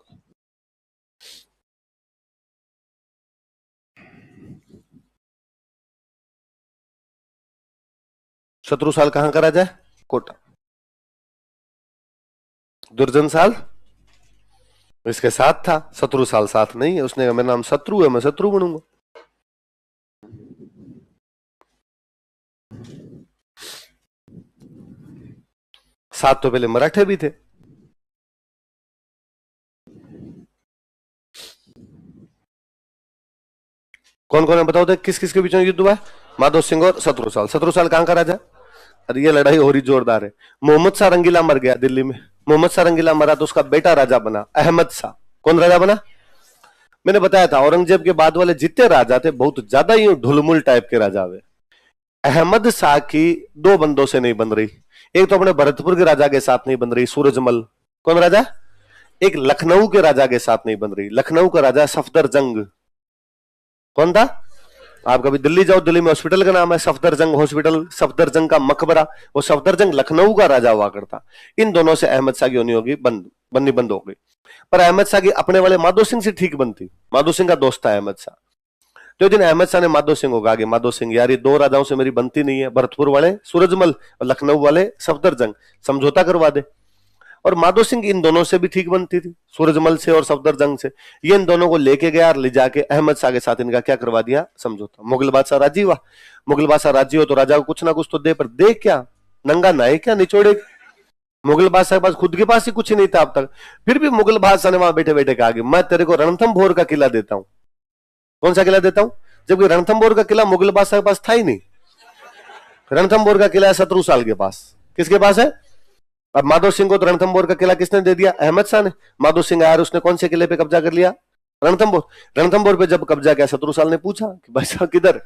शत्रुसाल कहां का राजा है? कोटा। दुर्जन साल इसके साथ था, शत्रुसाल साथ नहीं है। उसने कहा मेरा नाम शत्रु है, मैं शत्रु बनूंगा। साथ तो पहले मराठे भी थे। कौन कौन है बताओ तो, किस किस के बीच में युद्ध हुआ है? माधव सिंह और शत्रुसाल। शत्रुसाल कहां का राजा? अरे ये लड़ाई हो रही जोरदार है। मोहम्मद शाह रंगीला मर गया दिल्ली में। मोहम्मद शाह रंगीला मरा तो उसका बेटा राजा बना अहमद शाह। कौन राजा बना? मैंने बताया था औरंगजेब के बाद वाले जितने राजा थे बहुत ज्यादा ही ढुलमुल टाइप के राजा हुए। अहमद शाह की 2 बंदों से नहीं बन रही। एक तो अपने भरतपुर के राजा के साथ नहीं बन रही, सूरजमल। कौन राजा? एक लखनऊ के राजा के साथ नहीं बन रही। लखनऊ का राजा सफदरजंग। कौन था? आप कभी दिल्ली जाओ, दिल्ली में हॉस्पिटल का नाम है सफदरजंग हॉस्पिटल, सफदरजंग का मकबरा। वो सफदरजंग लखनऊ का राजा हुआ करता। इन दोनों से अहमद शाह की होनी होगी बननी बंद हो गई। पर अहमद शाह की अपने वाले माधो सिंह से ठीक बनती। माधो सिंह का दोस्त था अहमद शाह। तो एक दिन अहमद शाह ने माधो सिंह को कहा कि माधो सिंह यार, ये दो राजाओं से मेरी बनती नहीं है, भरतपुर वाले सूरजमल और लखनऊ वाले सफदरजंग, समझौता करवा दे। और माधो सिंह इन दोनों से भी ठीक बनती थी, सूरजमल से और सफदरजंग से। ये इन दोनों को लेके गया और ले जाके अहमद शाह के साथ इनका क्या करवा दिया, समझौता। मुगल बादशाह राजी हुआ। मुगल बादशाह राजी हो तो राजा को कुछ ना कुछ तो दे, पर दे क्या, नंगा नाए क्या, निचोड़े। मुगल बादशाह के पास खुद के पास ही कुछ नहीं था अब तक। फिर भी मुगल बादशाह ने वहां बैठे बैठे कहा कि मैं तेरे को रणथंभोर का किला देता हूं। कौन सा किला देता हूं? जबकि रणथंभोर का किला मुगल बादशाह के पास था ही नहीं। रणथंभोर का किला है शत्रुसाल के पास। किसके पास है? अब माधो सिंह को तो रणथंभोर का किला किसने दे दिया? अहमद शाह ने। माधो सिंह आया, उसने कौन से किले पे कब्जा कर लिया? रणथंभोर। रणथंभोर पे जब कब्जा किया, शत्रुसाल ने पूछा कि भाई साहब किधर?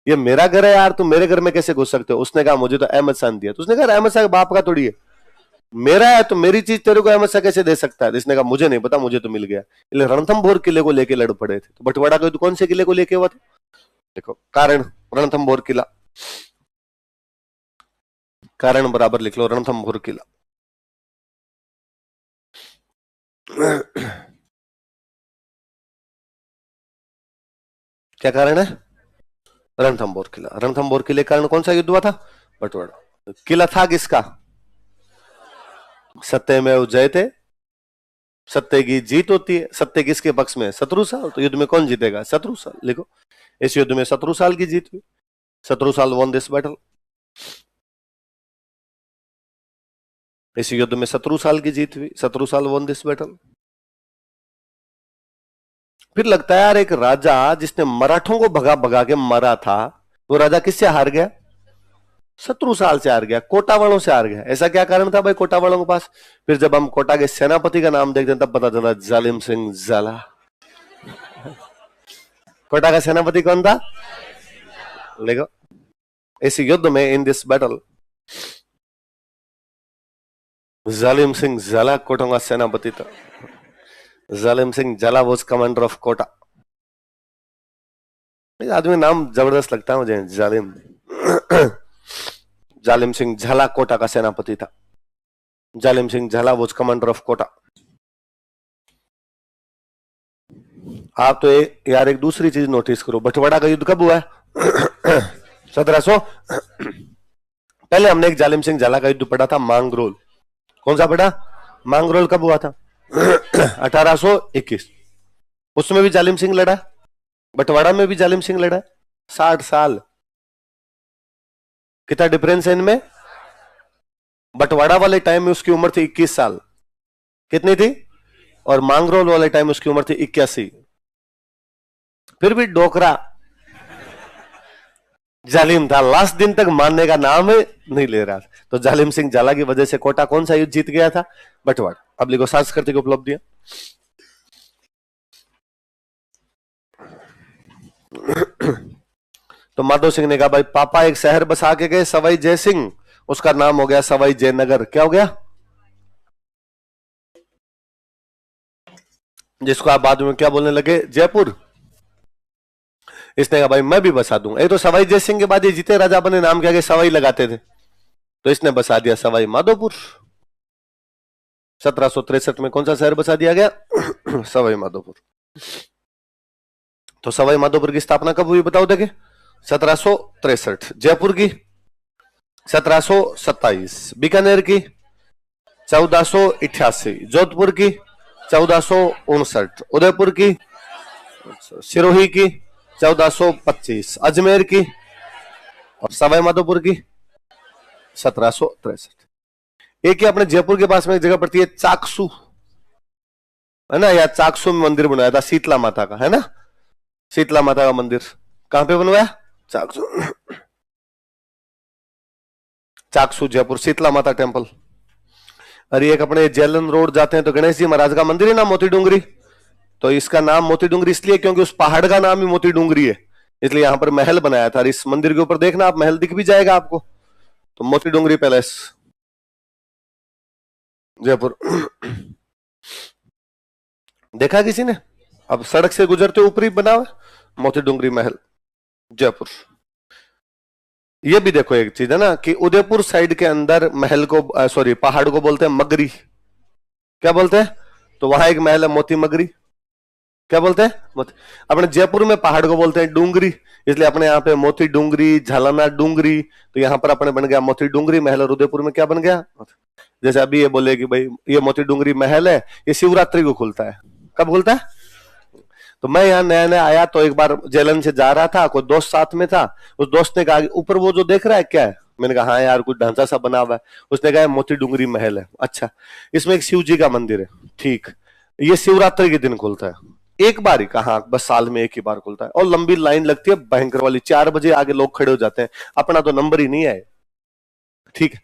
ये मेरा घर है यार, तुम मेरे घर में कैसे घुस सकते हो? उसने कहा मुझे तो अहमद शाह ने दिया। तो उसने कहा अहमद शाह बाप का थोड़ी है, मेरा है, तो मेरी चीज तेरे को अहमद शाह कैसे दे सकता है? इसने कहा मुझे नहीं पता, मुझे तो मिल गया। इसलिए रणथंभोर किले को लेके लड़ पड़े थे। तो बंटवाड़ा का कौन से किले को लेके हुआ था? देखो, कारण रणथंभोर किला, कारण बराबर लिख लो, रणथंभोर किला। क्या कारण है? रणथंभोर किला। रणथंभोर किले कारण कौन सा युद्ध हुआ था? बंटवाड़ा। किला था किसका? सत्यमेव जयते, सत्य की जीत होती है। सत्य किसके पक्ष में? शत्रुसाल। तो युद्ध में कौन जीतेगा? शत्रुसाल। लिखो, इस युद्ध में शत्रुसाल की जीत हुई। Shatrusal von this battle. इस युद्ध में शत्रुसाल की जीत हुई। Shatrusal von this battle. फिर लगता है यार, एक राजा जिसने मराठों को भगा भगा के मारा था, वो राजा किससे हार गया? शत्रुसाल से हार गया, कोटा वालों से हार गया। ऐसा क्या कारण था भाई कोटा वालों के पास? फिर जब हम कोटा के सेनापति का नाम देखते हैं तब पता चला, जालिम सिंह झाला। कोटा का सेनापति कौन था? देखो, इस युद्ध में, इन दिस बैटल, जालिम सिंह झाला कोटा का सेनापति था। जालिम सिंह झाला वॉज कमांडर ऑफ कोटा। आदमी नाम जबरदस्त लगता है मुझे, जालिम। जालिम सिंह झाला कोटा का सेनापति था। जालिम सिंह झाला वॉज कमांडर ऑफ कोटा। आप तो यार एक दूसरी चीज नोटिस करो, बंटवाड़ा का युद्ध कब हुआ है? 1700। पहले हमने एक जालिम सिंह झाला का युद्ध पढ़ा था, मांगरोल। कौन सा पढ़ा? मांगरोल। कब हुआ था? 1821। उसमें भी जालिम सिंह लड़ा, बंटवाड़ा में भी जालिम सिंह लड़ा। 60 साल। कितना डिफरेंस है इनमें? बंटवाड़ा वाले टाइम में उसकी उम्र थी 21 साल। कितनी थी? और मांगरोल वाले टाइम उसकी उम्र थी 81। फिर भी डोकरा जालिम था, लास्ट दिन तक मानने का नाम नहीं ले रहा। तो जालिम सिंह झाला की वजह से कोटा कौन सा युद्ध जीत गया था? बंटवाड़ा। अब लिखो, सांस्कृतिक उपलब्धियां। तो माधो सिंह ने कहा भाई पापा एक शहर बसा के गए सवाई जय सिंह, उसका नाम हो गया सवाई जयनगर। क्या हो गया? जिसको आप बाद में क्या बोलने लगे? जयपुर। इसने कहा भाई मैं भी बसा दूंगा। एक तो सवाई जय सिंह के बाद ये जीते राजा बने, नाम क्या? सवाई लगाते थे, तो इसने बसा दिया सवाई माधोपुर। 1763 में कौन सा शहर बसा दिया गया? सवाई माधोपुर। तो सवाई माधोपुर की स्थापना कब हुई बताओ देखे? 1763। जयपुर की 1727। बीकानेर की 1488। जोधपुर की 1459। उदयपुर की, सिरोही की 1425। अजमेर की, और सवाई माधोपुर की 1763। एक ही अपने जयपुर के पास में एक जगह पड़ती है चाकसू, है ना? या चाकसू में मंदिर बनवाया था शीतला माता का, है ना? शीतला माता का मंदिर कहां पे बनवाया? चाकसू। चाकसू जयपुर, शीतला माता टेम्पल। अरे एक अपने जेलन रोड जाते हैं तो गणेश जी महाराज का मंदिर है ना, मोती डूंगरी। तो इसका नाम मोती डूंगरी इसलिए क्योंकि उस पहाड़ का नाम ही मोती डूंगरी है, इसलिए यहां पर महल बनाया था। इस मंदिर के ऊपर देखना आप, महल दिख भी जाएगा आपको। तो मोती डूंगरी पैलेस जयपुर। देखा किसी ने? अब सड़क से गुजरते ऊपरी बना हुआ मोती डूंगरी महल जयपुर। ये भी देखो एक चीज है ना कि उदयपुर साइड के अंदर महल को, सॉरी, पहाड़ को बोलते हैं मगरी। क्या बोलते हैं? तो वहां एक महल है मोती मगरी। क्या बोलते हैं? अपने जयपुर में पहाड़ को बोलते हैं डूंगरी, इसलिए अपने यहाँ पे मोती डूंगरी, झालाना डूंगरी, तो यहाँ पर अपने बन गया मोती डूंगरी महल। और उदयपुर में क्या बन गया? जैसे अभी ये बोले कि भाई ये मोती डूंगरी महल है, ये शिवरात्रि को खुलता है। कब खुलता है? तो मैं यहाँ नया नया आया तो एक बार जेलन से जा रहा था, कोई दोस्त साथ में था, उस दोस्त ने कहा ऊपर वो जो देख रहा है क्या है? मैंने कहा हाँ यार कुछ ढांचा सा बना हुआ है। उसने कहा मोती डूंगरी महल है। अच्छा, इसमें एक शिव जी का मंदिर है, ठीक, ये शिवरात्रि के दिन खुलता है, एक बार ही, कहा बस साल में एक ही बार खुलता है, और लंबी लाइन लगती है भयंकर वाली, 4 बजे आगे लोग खड़े हो जाते हैं, अपना तो नंबर ही नहीं आए, ठीक।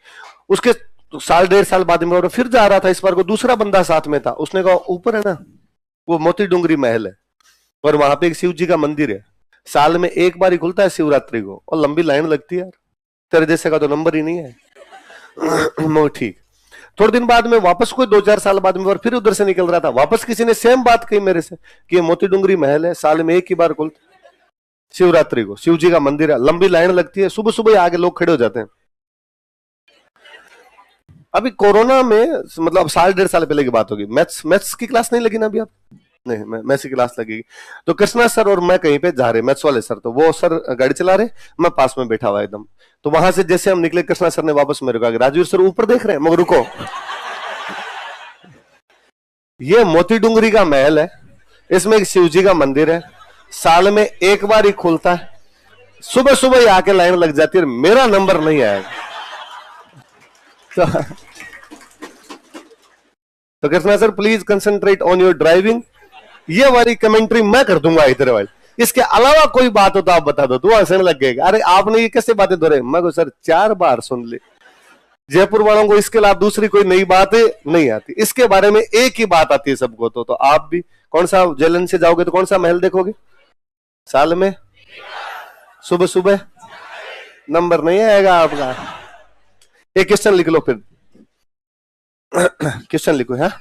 उसके तो साल 1.5 साल बाद में फिर जा रहा था, इस बार को दूसरा बंदा साथ में था, उसने कहा ऊपर है ना वो मोती डूंगरी महल है, और वहां पे एक शिव जी का मंदिर है, साल में एक बार ही खुलता है शिवरात्रि को, और लंबी लाइन लगती है यार, तेरे जैसे का तो नंबर ही नहीं है। ठीक। थोड़े दिन बाद में वापस कोई 2-4 साल बाद में और फिर उधर से निकल रहा था, वापस किसी ने सेम बात कही मेरे से कि ये मोती डूंगरी महल है, साल में एक ही बार खुलता है शिवरात्रि को, शिव जी का मंदिर है, लंबी लाइन लगती है, सुबह सुबह आगे लोग खड़े हो जाते हैं। अभी कोरोना में, मतलब साल 1.5 साल पहले की बात होगी, मैथ्स की क्लास नहीं लगी ना अभी आप? नहीं, मैथ्स की क्लास लगेगी। तो कृष्णा सर और मैं कहीं पे जा रहे, मैथ्स वाले सर, तो वो सर गाड़ी चला रहे, मैं पास में बैठा हुआ एकदम, तो वहां से जैसे हम निकले, कृष्णा सर ने वापस मेरे को कहा राजवीर सर ऊपर देख रहे हैं, मगर रुको, ये मोती डूंगरी का महल है, इसमें एक शिव जी का मंदिर है, साल में एक बार ही खुलता है, सुबह सुबह ही आके लाइन लग जाती है, मेरा नंबर नहीं आएगा। तो Krishna sir please concentrate on your driving, ये वाली कमेंट्री मैं कर दूंगा इधर वाली, इसके अलावा कोई बात हो तो आप बता दो, तू हंसने लग गएगा, अरे आपने ये कैसे बातें दोहरे? मैं को सर 4 बार सुन ली, जयपुर वालों को इसके अलावा दूसरी कोई नई बात नहीं आती, इसके बारे में एक ही बात आती है सबको, तो आप भी कौन सा, जेलन से जाओगे तो कौन सा महल देखोगे? साल में सुबह सुबह, नंबर नहीं आएगा आपका। एक क्वेश्चन लिख लो फिर, क्वेश्चन लिखो। हाँ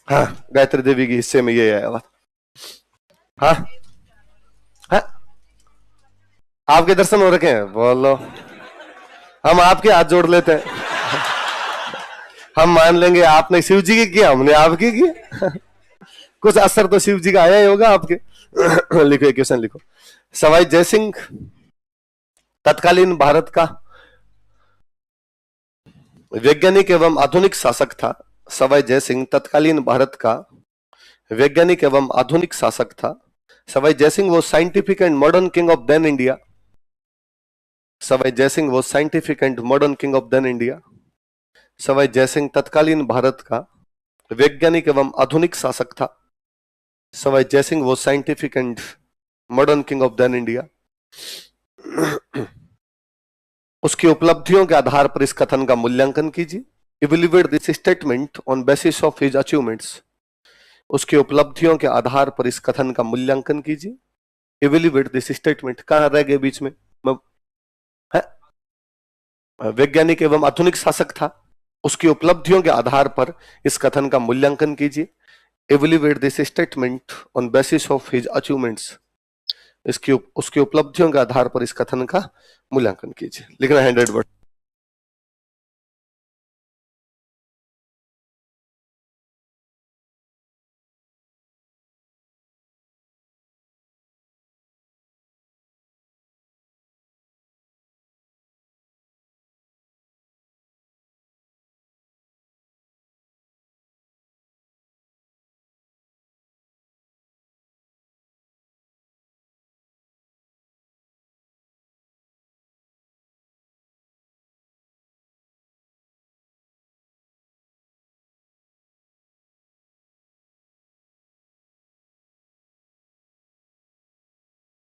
हाँ, गायत्री देवी के हिस्से में ये है। हाँ हाँ, आपके दर्शन हो रखे हैं, बोलो, हम आपके हाथ जोड़ लेते हैं, हम मान लेंगे आपने शिव जी की किया, हमने आपकी की, कुछ असर तो शिव जी का आया ही होगा आपके। लिखो, क्वेश्चन लिखो। सवाई जयसिंह तत्कालीन भारत का वैज्ञानिक एवं आधुनिक शासक था। सवाई जयसिंह तत्कालीन भारत का वैज्ञानिक एवं आधुनिक शासक था। सवाई जयसिंह वो scientific and modern king of then India. Sawai Jaisingh वो scientific and modern king of then India. Sawai Jaisingh तत्कालीन भारत का वैज्ञानिक एवं आधुनिक शासक था। सवाई जयसिंह वो scientific and modern king of then India. उसकी उपलब्धियों के आधार पर इस कथन का मूल्यांकन कीजिए। Evaluate this statement on basis of his achievements. उसकी उपलब्धियों के आधार पर इस कथन का मूल्यांकन कीजिए। इवैल्यूएट दिस स्टेटमेंट, कहां रह गए बीच में? वैज्ञानिक एवं आधुनिक शासक था, उसकी उपलब्धियों के आधार पर इस कथन का मूल्यांकन कीजिए। Evaluate this statement on basis of his achievements. उसकी उपलब्धियों के आधार पर इस कथन का मूल्यांकन कीजिए। लिखना 100 वर्ड।